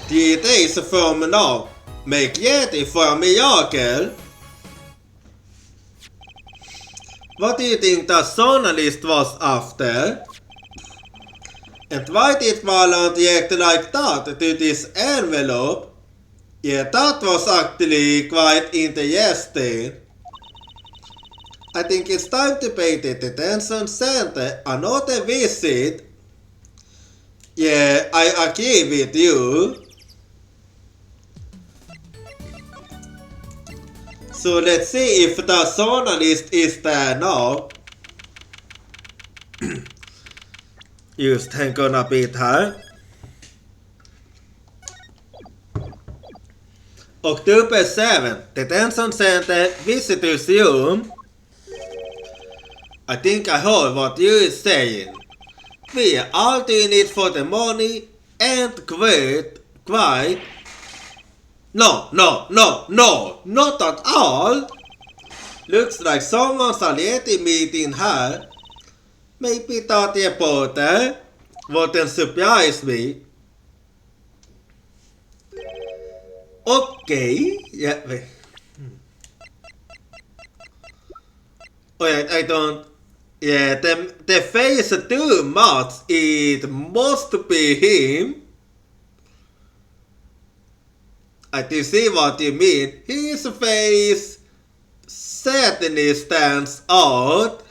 3 days from now, make ready for a miracle. What do you think the journalist was after? And why did Valent react like that to this envelope? Yeah, that was actually quite interesting. I think it's time to pay the detention center another visit. Yeah, I agree with you. So let's see if the journalist is there now. Just hang on a bit här. October 7th, detention center visitors room. I think I heard what you is saying. We are all doing it for the money and quite. No, not at all. Looks like someone's already meeting her. Maybe that reporter wouldn't surprise me. Okay, yeah. Oh yeah, I don't. Yeah, the face too much. It must be him. I do see what you mean. His face certainly stands out.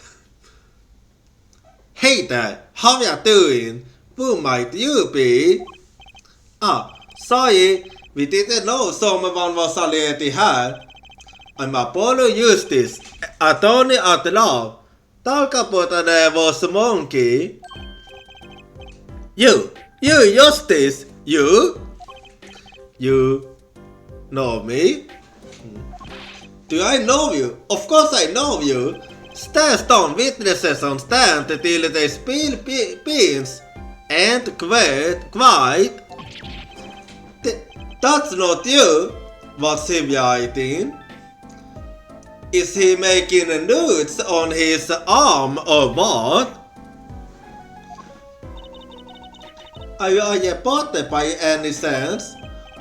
Hey there, how you doing? Who might you be? Sorry, we didn't know someone was already here. I'm Apollo Eustace, attorney at law. Talk about a nervous monkey. You Eustace, you know me? Do I know you? Of course I know you. Stand down, witnesses on stand till they spill beans. And quiet. That's not you. What's he writing? Is he making nudes on his arm or what? Are you a reporter by any sense?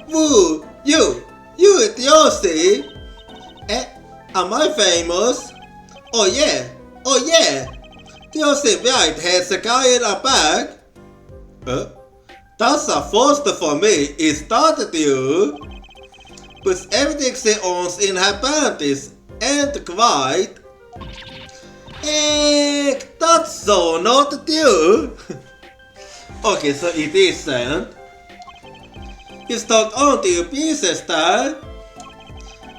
Woo! You at Yossi? Am I famous? Oh yeah! Yossi White has a guy in a bag? That's a first for me. It started you. With everything she owns in her panties and quiet. That's so not you. Okay, so it isn't. It's not on you pieces där.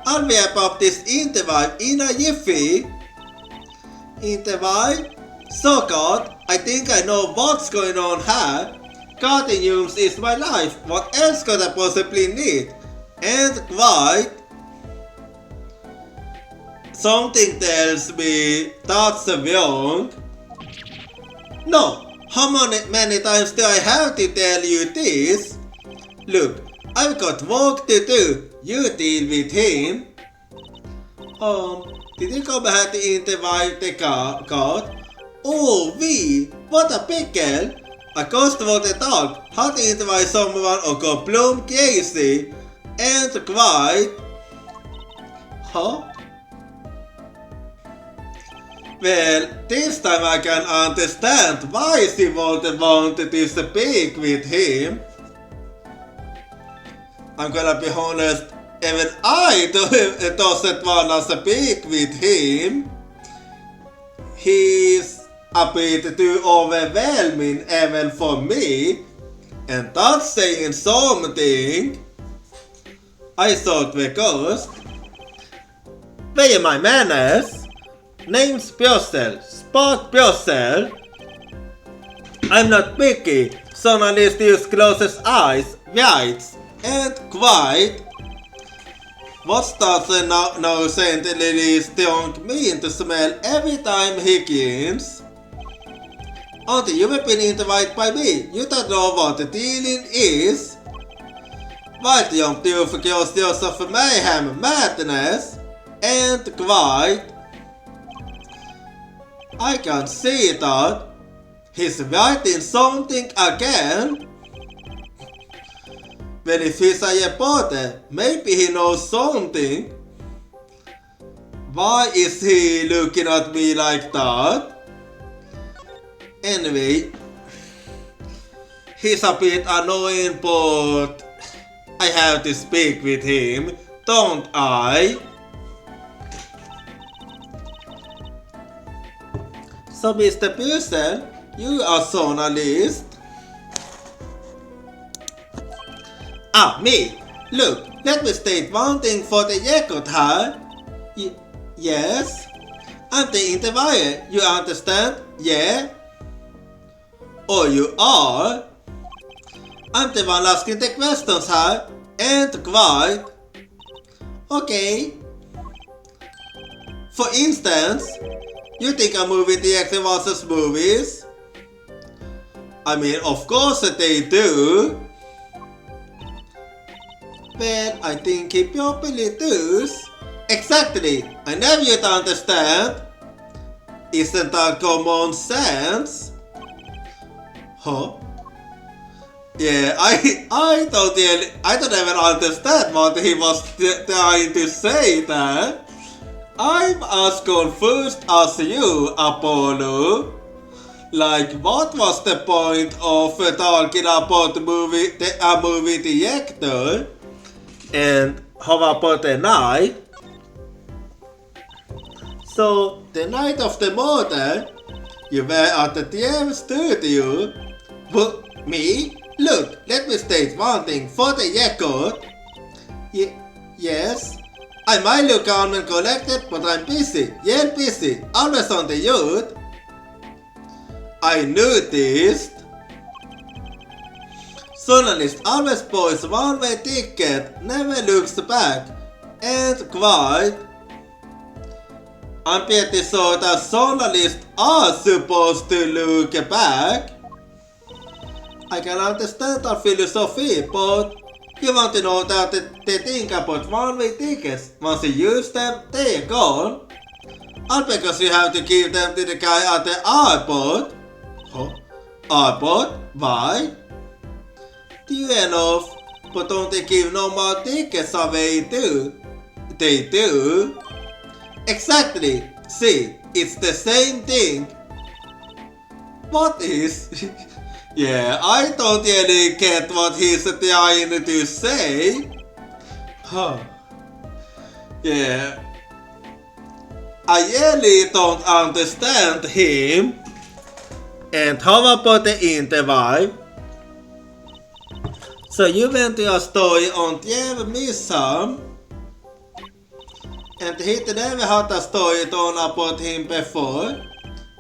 I'll be about this interview in a jiffy. Interview? So God, I think I know what's going on here. Cartiniums is my life. What else could I possibly need? And quiet. Something tells me that's wrong. No. How many times do I have to tell you this? Look, I've got work to do. You deal with him. Did you come here to interview the God? Oh, what a pickle! A ghost wrote a talk. How to interview someone or go plumb crazy. And quiet. Huh? Well, this time I can understand why she wanted to speak with him. I'm gonna be honest, even I doesn't wanna speak with him. He's a bit too overwhelming even for me, and that's saying something. I thought we ghost. Where are my manners? Name's Bjössel, Spark Bjössel. I'm not picky. Journalists use closest eyes, whites, and quiet. What starts a nose and lilies don't mean to smell every time Higgins? Auntie, you've been interviewed by me. You don't know what the dealing is. Why don't you forget yourself for mayhem, madness, and quiet? I can see that. He's writing something again. Well, if he's a reporter, maybe he knows something. Why is he looking at me like that? Anyway, he's a bit annoying, but I have to speak with him, don't I? So, Mr. Bjössel, you are journalist. Me. Look, let me state one thing for the record here. Yes? I'm the interviewer, you understand? Yeah? Oh, you are? I'm the one asking the questions here. And quiet. Okay. For instance, you think a movie director watches movies? I mean, of course they do. Well, I think he probably does. Exactly. I never yet understand. Isn't that common sense? Huh? Yeah, I don't even understand what he was trying to say there. I'm as confused as you, Apollo. Like, what was the point of talking about a movie director? And how about the night? So, the night of the murder, you were at the TM studio. But me? Look, let me state one thing for the record. Yes? I might look calm and collected, but I'm busy. Yeah, busy. Always on the youth. I noticed. Journalist always buys one-way ticket, never looks back, and quiet. I'm pretty sure that journalists are supposed to look back. I can understand that philosophy, but you want to know that they think about one-way tickets. Once you use them, they're gone. All because you have to give them to the guy at the airport. Huh? Airport? Why? Do enough, but don't they give no more tickets away too? They do. Exactly. See, it's the same thing. What is? Yeah, I don't really get what he's trying to say. Huh. Yeah. I really don't understand him. And how about the interview? So you went to a story on Jeff Missam, and he never had a story done about him before.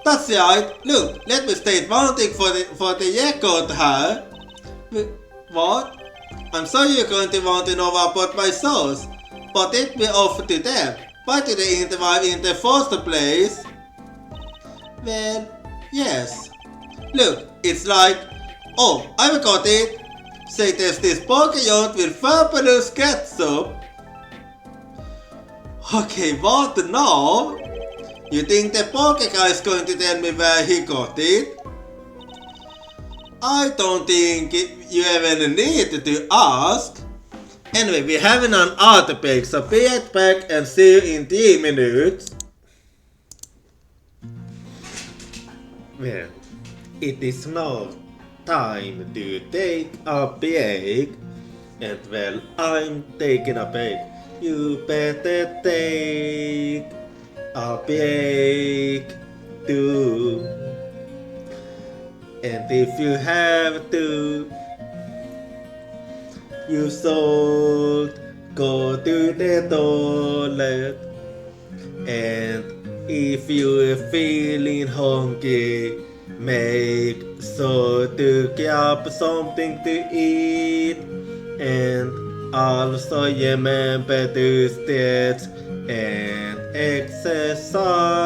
That's right. Look, let me state one thing for the record here. What? I'm sure you're going to want to know about my source, but let me offer to them. Why did they interview in the first place? Well, yes. Look, it's like, oh, I've got it. Say there's this Pokemon with fabulous ketchup. Okay, what now? You think the Poke guy is going to tell me where he got it? I don't think you even need to ask. Anyway, we're having an auto break, so be right back and see you in 3 minutes. Well, it is now time to take a break. And well, I'm taking a break. You better take a break too. And if you have to, you should go to the toilet. And if you're feeling hungry, make sure to grab something to eat. And also remember to stretch and exercise.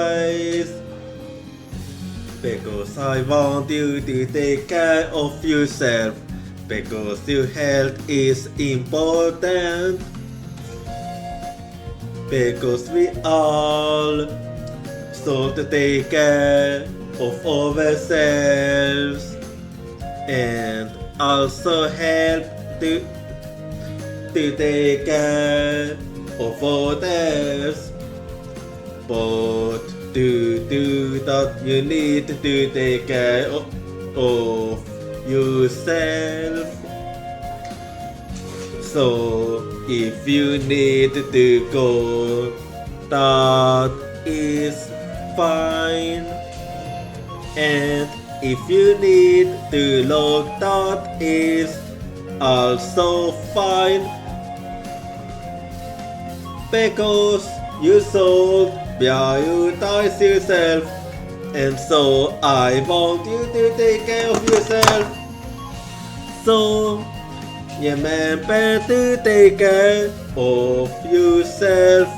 Because I want you to take care of yourself. Because your health is important. Because we all should take care of ourselves. And also help to take care of others. But to do that, you need to take care of yourself. So if you need to go, that is fine. And if you need to look, that is also fine. Because you should prioritize yourself, and so I want you to take care of yourself. So remember to take care of yourself.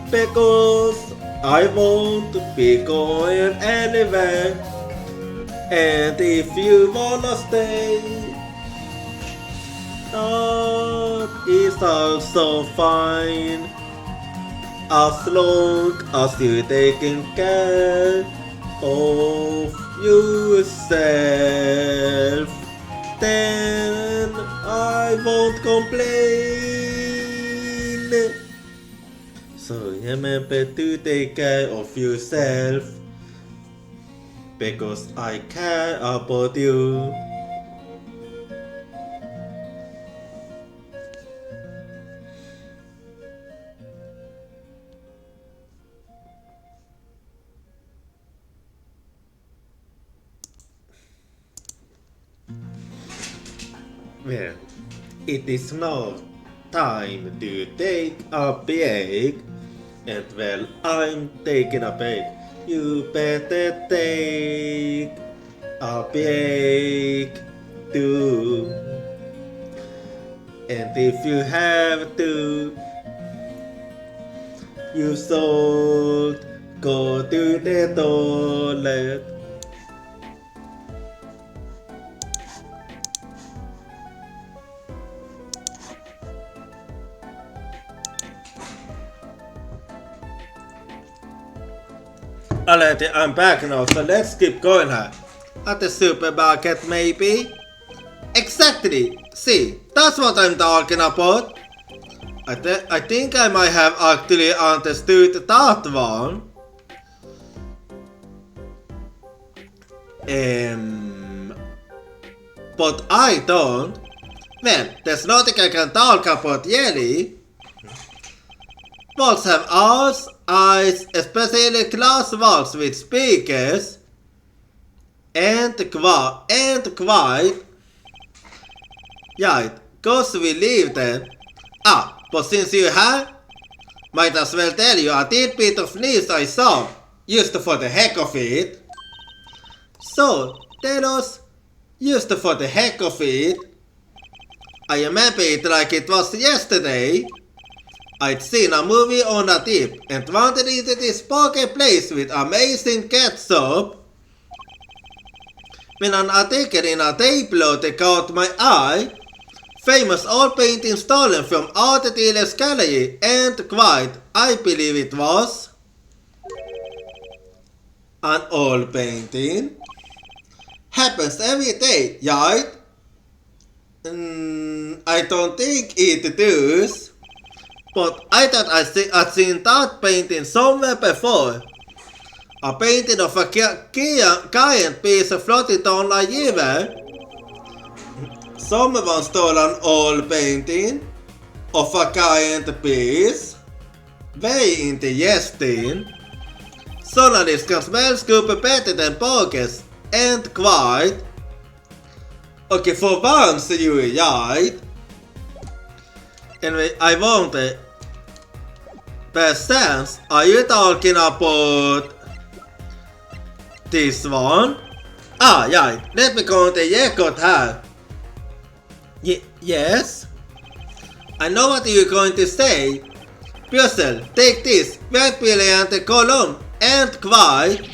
Because I won't be going anywhere. And if you wanna stay, that is also fine. As long as you're taking care of yourself, then I won't complain. So remember to take care of yourself, because I care about you. Well, it is now time to take a break. And well, I'm taking a break. You better take a break too. And if you have to, you should go to the toilet. Alright, I'm back now, so let's keep going here. At the supermarket, maybe? Exactly! See, that's what I'm talking about. I think I might have actually understood that one. But I don't. Well, there's nothing I can talk about really. Walls have arms, eyes, especially glass walls with speakers. And quiet. Yeah, cause we live then. But since you have, might as well tell you a little bit of news I saw, just for the heck of it. So, tell us, just for the heck of it. I remember it like it was yesterday. I'd seen a movie on a tip and wandered into this spooky place with amazing ketchup. When an article in a tabloid caught my eye, famous oil painting stolen from Art Dealer's gallery and quite, I believe it was, an oil painting. Happens every day, right? I don't think it does. But I thought I'd seen that painting somewhere before. A painting of a giant piece floating down a river. Someone stole an old painting of a giant piece. Very interesting. Journalists can smell scoop better than bogus and quiet. Okay, for once you're right. Anyway, I wonder, percents, are you talking about this one? Yeah, let me go on the record here. Yes? I know what you're going to say. Purcell, take this, very brilliant column, and quiet.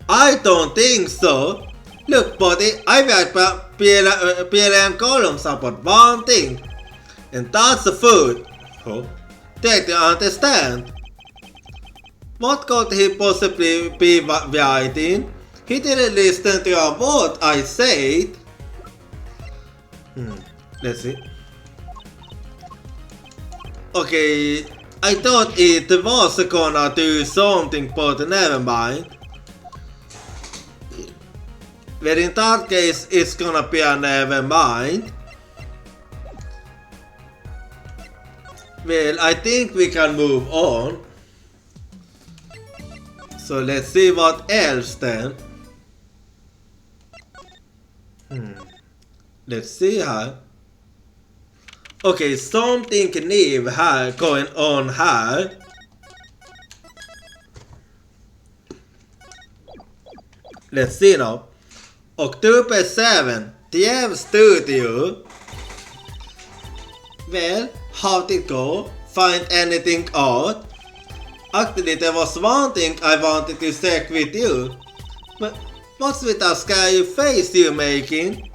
I don't think so. Look, buddy, I write brilliant columns about one thing. And that's the food. Oh. Take to understand. What could he possibly be writing? He didn't listen to a word I said. Let's see. Okay, I thought it was gonna do something, but never mind. Well, in that case, it's gonna be a never mind. Well, I think we can move on. So let's see what else then. Let's see here. Okay, something new here going on here. Let's see now. October 7, TF Studio. Well, how'd it go? Find anything odd? Actually, there was one thing I wanted to check with you. But what's with that scary face you're making?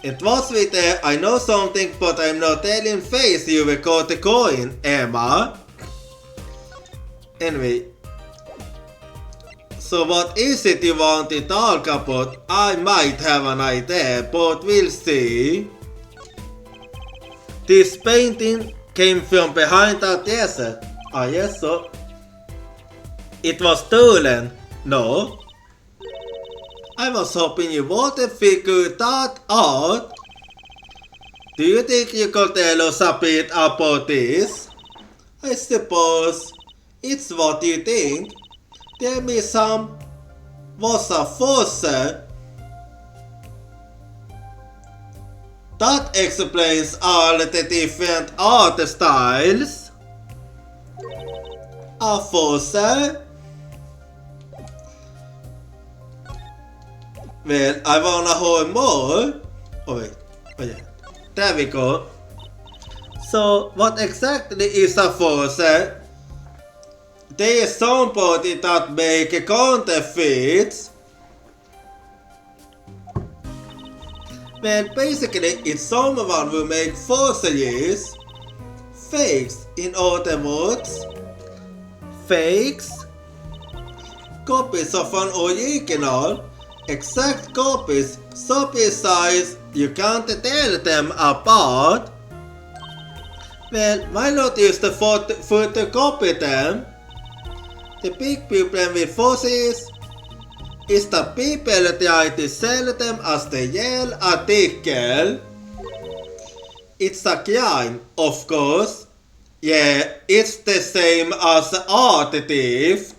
It was with I know something but I'm not telling face you were caught the coin, Emma. Anyway. So what is it you want to talk about? I might have an idea, but we'll see. This painting came from behind that desert. Yes, so it was stolen. No. I was hoping you would figure that out. Do you think you could tell us a bit about this? I suppose it's what you think. Tell me some. Was a faucet. That explains all the different art styles. A faucet? Well, I wanna hold more. Oh wait, oh yeah, there we go. So, what exactly is a faucet? there is somebody that make counterfeits. Well, basically, it's someone who make forgeries, fakes in other words, fakes, copies of an original, exact copies, so precise you can't tell them apart. Well, why not use the photocopy them? The big problem with forgeries is that people try to sell them as the real article. It's a crime, of course. Yeah, it's the same as art thief.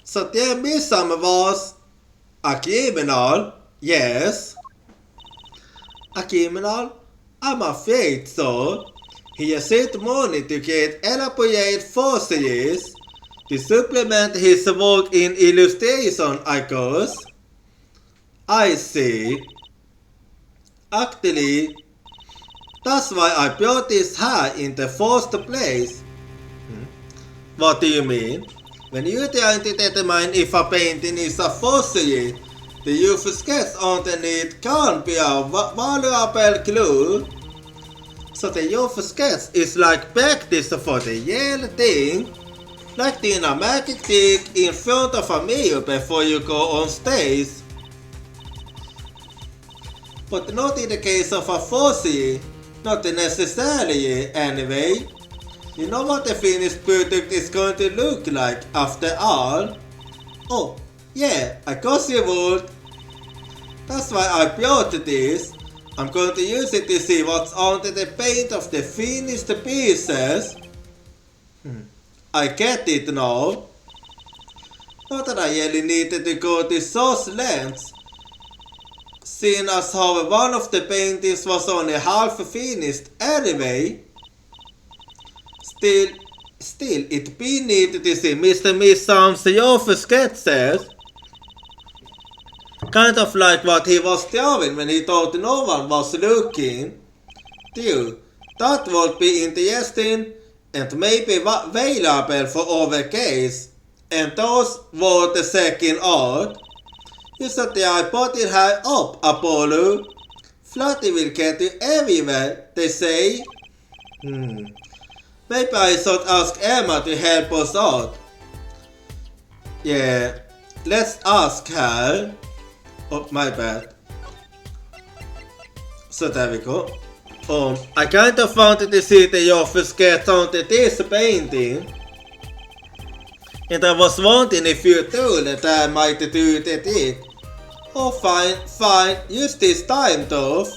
So their mission was a criminal, yes. A criminal? I'm afraid so. He received money to create elaborate forgeries to supplement his work in illustration, I guess. I see. Actually, that's why I brought this hair in the first place. What do you mean? When you try to determine if a painting is a forgery, the rough sketch underneath can be a valuable clue. So the rough sketch is like practice for the real thing, like doing a magic trick in front of a mirror before you go on stage. But not in the case of a forgery, not necessarily anyway. You know what the finished product is going to look like after all? Oh, yeah, of course you would. That's why I brought this. I'm going to use it to see what's under the paint of the finished pieces. I get it now. Not that I really needed to go to such lengths, seeing as how one of the paintings was only half finished anyway. Still, it'd be neat to see Mr. Missam's rough sketches. Kind of like what he was drawing when he thought no one was looking. Dude, that would be interesting and maybe available for our case. And those were the second art. You said I put it high up, Apollo. Flatty will get you everywhere, they say. Maybe I should ask Emma to help us out. Yeah, let's ask her. Oh, my bad. So there we go. I kind of wanted to see the rough sketch onto this painting. And I was wondering if you told that I might do the trick. Oh, fine, use this time though.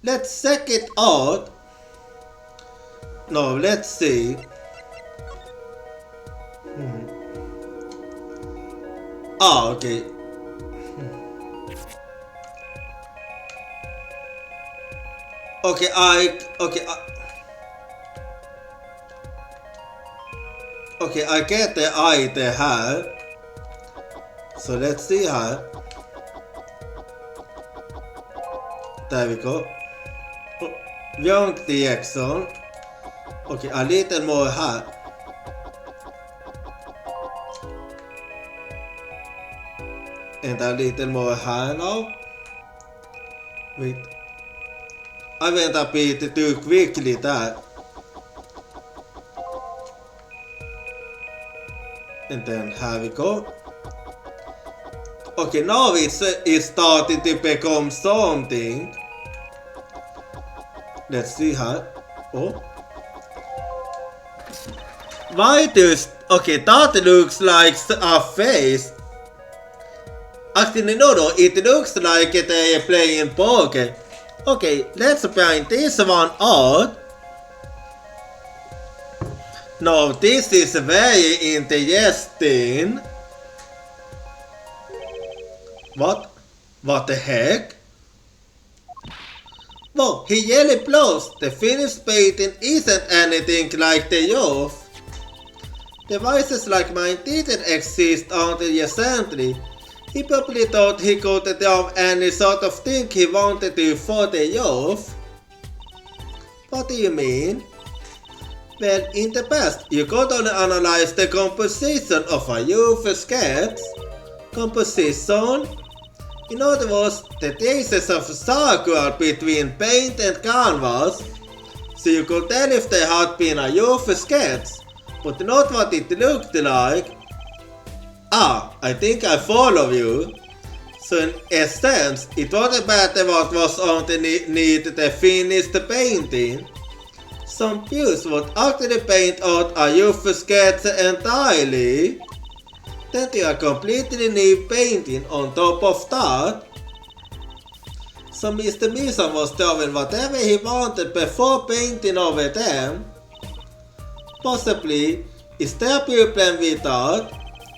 Let's check it out. No, let's see. Okay. Okay, I get the idea here. So let's see here. There we go. Wrong direction. Okay, a little more here. And a little more here now. Wait. I went a bit too quickly there. And then here we go. Okay, now it's starting to become something. Let's see here. Oh. Why does... Okay, that looks like a face. Actually, no, it looks like they're playing poker. Okay, let's find this one out. Now, this is very interesting. What? What the heck? Whoa, he really blows. The finished painting isn't anything like the roof. Devices like mine didn't exist until recently. He probably thought he could draw any sort of thing he wanted to for the roof. What do you mean? Well, in the past, you could only analyze the composition of a UV sketch. Composition? In other words, the distance of a circle between paint and canvas, so you could tell if there had been a UV sketch, but not what it looked like. I think I follow you. So in essence, it wasn't matter what was underneath the finished painting. Some views would actually paint out a UV sketch entirely, then do a completely new painting on top of that. So Mr. Misa was doing whatever he wanted before painting over them. Possibly, is there a problem with that?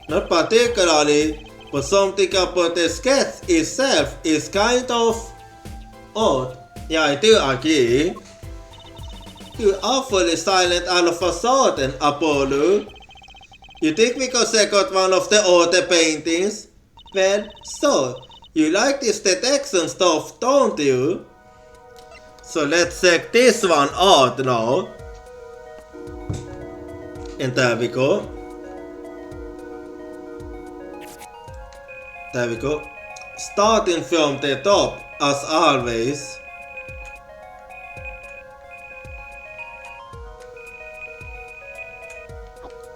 Not particularly, but something about the sketch itself is kind of odd. Yeah, I do agree. You're awfully silent all of a sudden, Apollo. You think because I got one of the older paintings? Well, so, you like this detection stuff, don't you? So let's check this one out now. And there we go. There we go. Starting from the top, as always.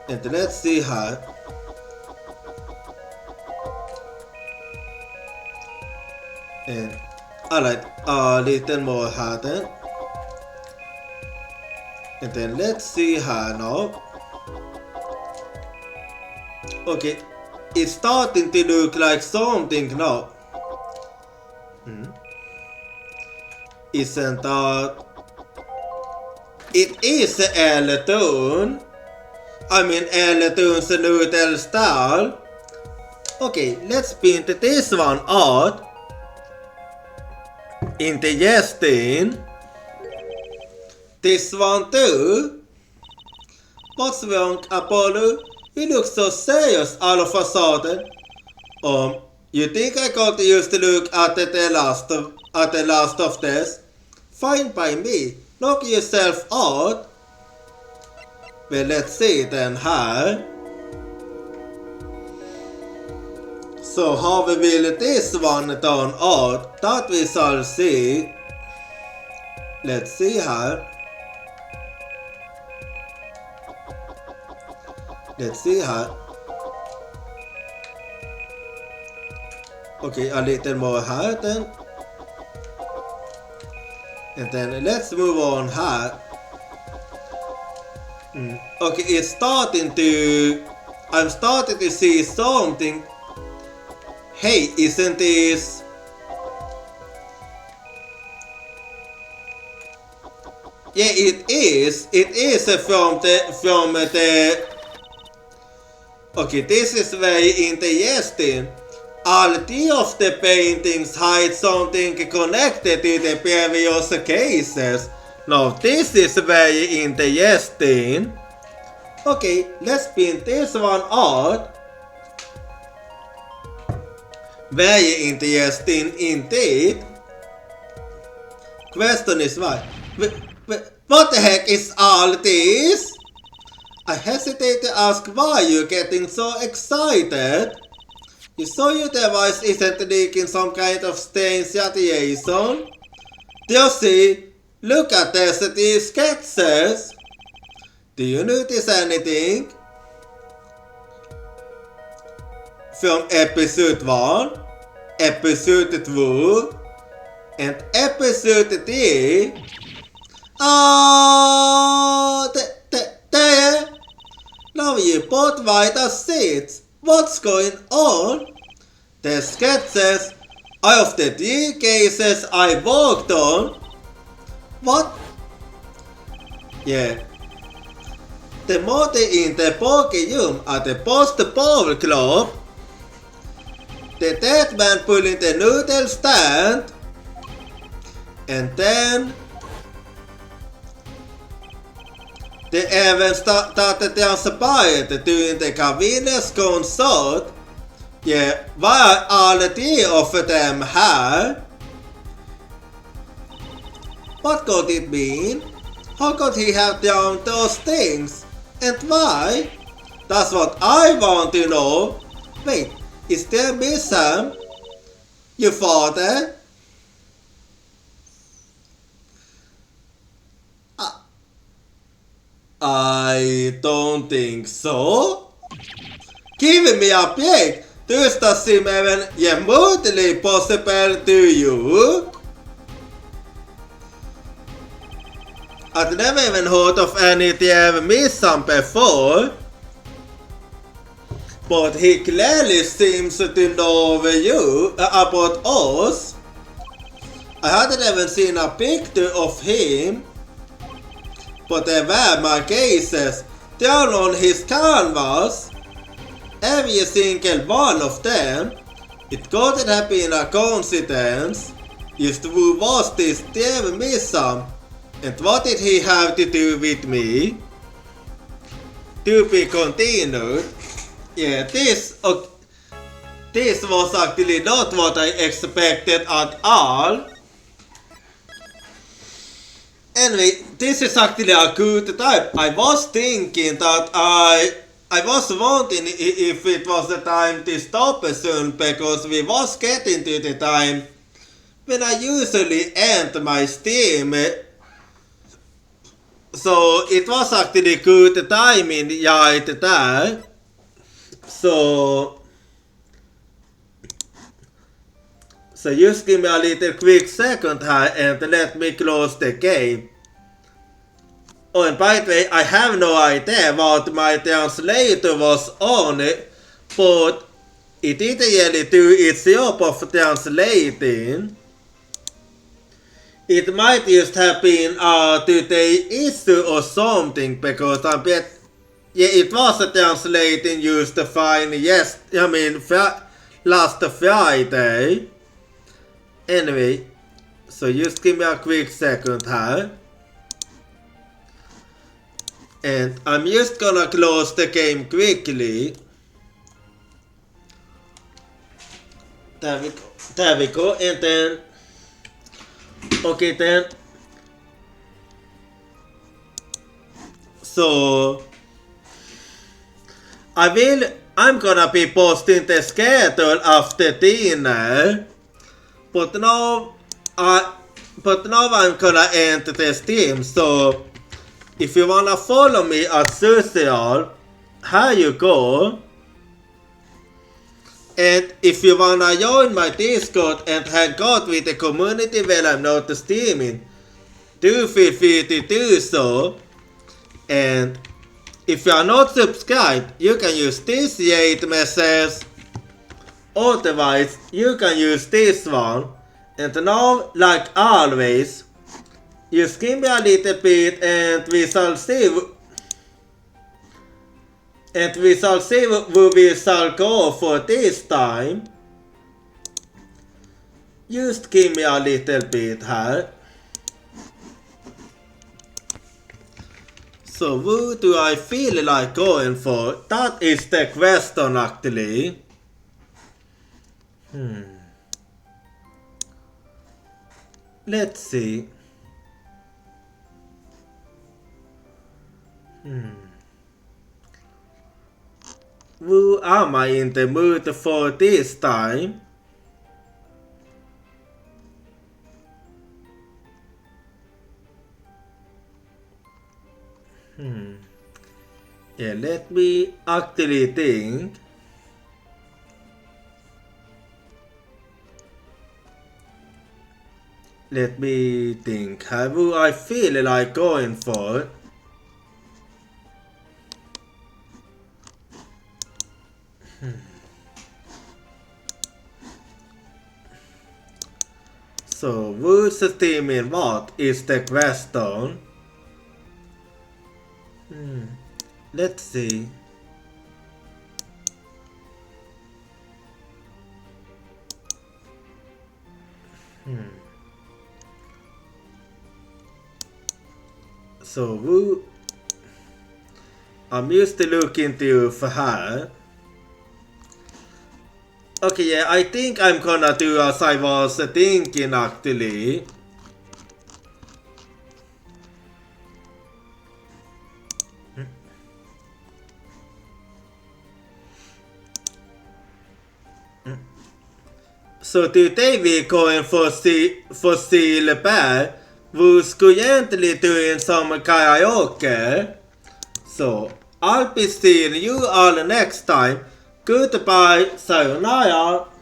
And let's see how. And alright, a little more harder. And then let's see how now. Okay, it's starting to look like something now. Isn't that? It is Elton. I mean Elton's noodle style. Okay, let's paint this one out. Interesting. This one too. What's wrong, Apollo? You look so serious all of a sudden. You think I got used to look at the last of this? Fine by me. Knock yourself out. Well, let's see then how. So how will this one turn out? That we shall see. Let's see how. Let's see how. Okay, a little more hard then. And then let's move on hard. Okay, it's starting to... I'm starting to see something. Hey, isn't this... Yeah, it is. It is from the... Okay, this is very interesting. All three of the paintings hide something connected to the previous cases. Now this is very interesting. Okay, let's paint this one out. Very interesting indeed. Question is why? What the heck is all this? I hesitate to ask why you're getting so excited. You saw your device isn't leaking some kind of strange radiation? Do you see? Look at these sketches. Do you notice anything? From episode 1, episode 2, and episode 3. There! Now you both white as sheets. What's going on? The sketches are of the 3 cases I worked on. What? Yeah. The mother in the poker room at the Post Bowl Club. The dead man pulling the noodle stand. And then... they even started transpired during the Cavinas concert. Yeah, why are all 3 of them here? What could it mean? How could he have done those things? And why? That's what I want to know. Wait, is there Miss Sam? Your father? I don't think so. Give me a break. This doesn't seem even remotely possible to you. I've never even heard of anything ever missing before. But he clearly seems to know about us. I hadn't even seen a picture of him. But there were my cases down on his canvas. Every single one of them. It couldn't have been a coincidence. Just who was this Dave Missam? And what did he have to do with me? To be continued. Yeah, this was actually not what I expected at all. Anyway, this is actually a good time. I was thinking that I was wondering if it was the time to stop soon, because we was getting to the time when I usually end my stream. So it was actually good timing right there. So just give me a little quick second here and let me close the game. Oh, and by the way, I have no idea what my translator was on, but it didn't really do its job of translating. It might just have been today issue or something, because it was translating just fine. Yes, I mean last Friday. Anyway, so just give me a quick second here. And I'm just gonna close the game quickly. There we go. And then, okay then. So I'm gonna be posting the schedule after dinner. But now I'm gonna end the stream. So if you wanna follow me at social, here you go. And if you wanna join my Discord and hang out with the community when I'm not streaming, do feel free to do so. And if you are not subscribed, you can use this rate message. Otherwise, you can use this one. And now, like always, just give me a little bit and we shall see. And we shall see who we shall go for this time. Just give me a little bit here. So who do I feel like going for? That is the question actually. Let's see. Who am I in the mood for this time? Yeah, let me actually think. Let me think. Who I feel like going for? So, who's the team in what is the question? Let's see. So, who? I'm used to looking to for her. Okay, yeah, I think I'm gonna do as I was thinking actually. So today we're going for see le bär. Vi ska egentligen ta in som karaoke. So I'll be seeing you all next time. Goodbye, sayonara.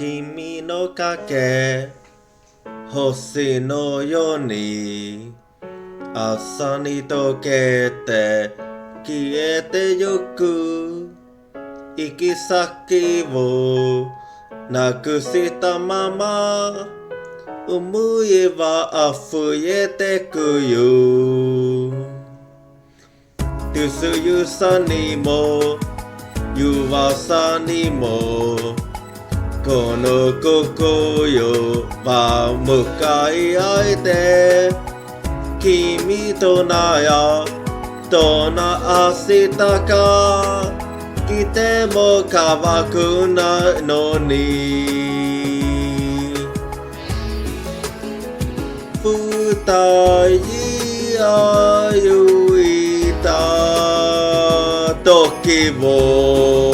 Kimi no kake, hoshi no yoni, asa ni tokete, kiete yoku, ikisaki wo nakushita mama, umui wa afuyete kuyu. Tsuyu-sa ni mo, Yuasa ni mo, この心は向かい合えて君となやどんな明日か来ても乾くないのに二人歩いた時を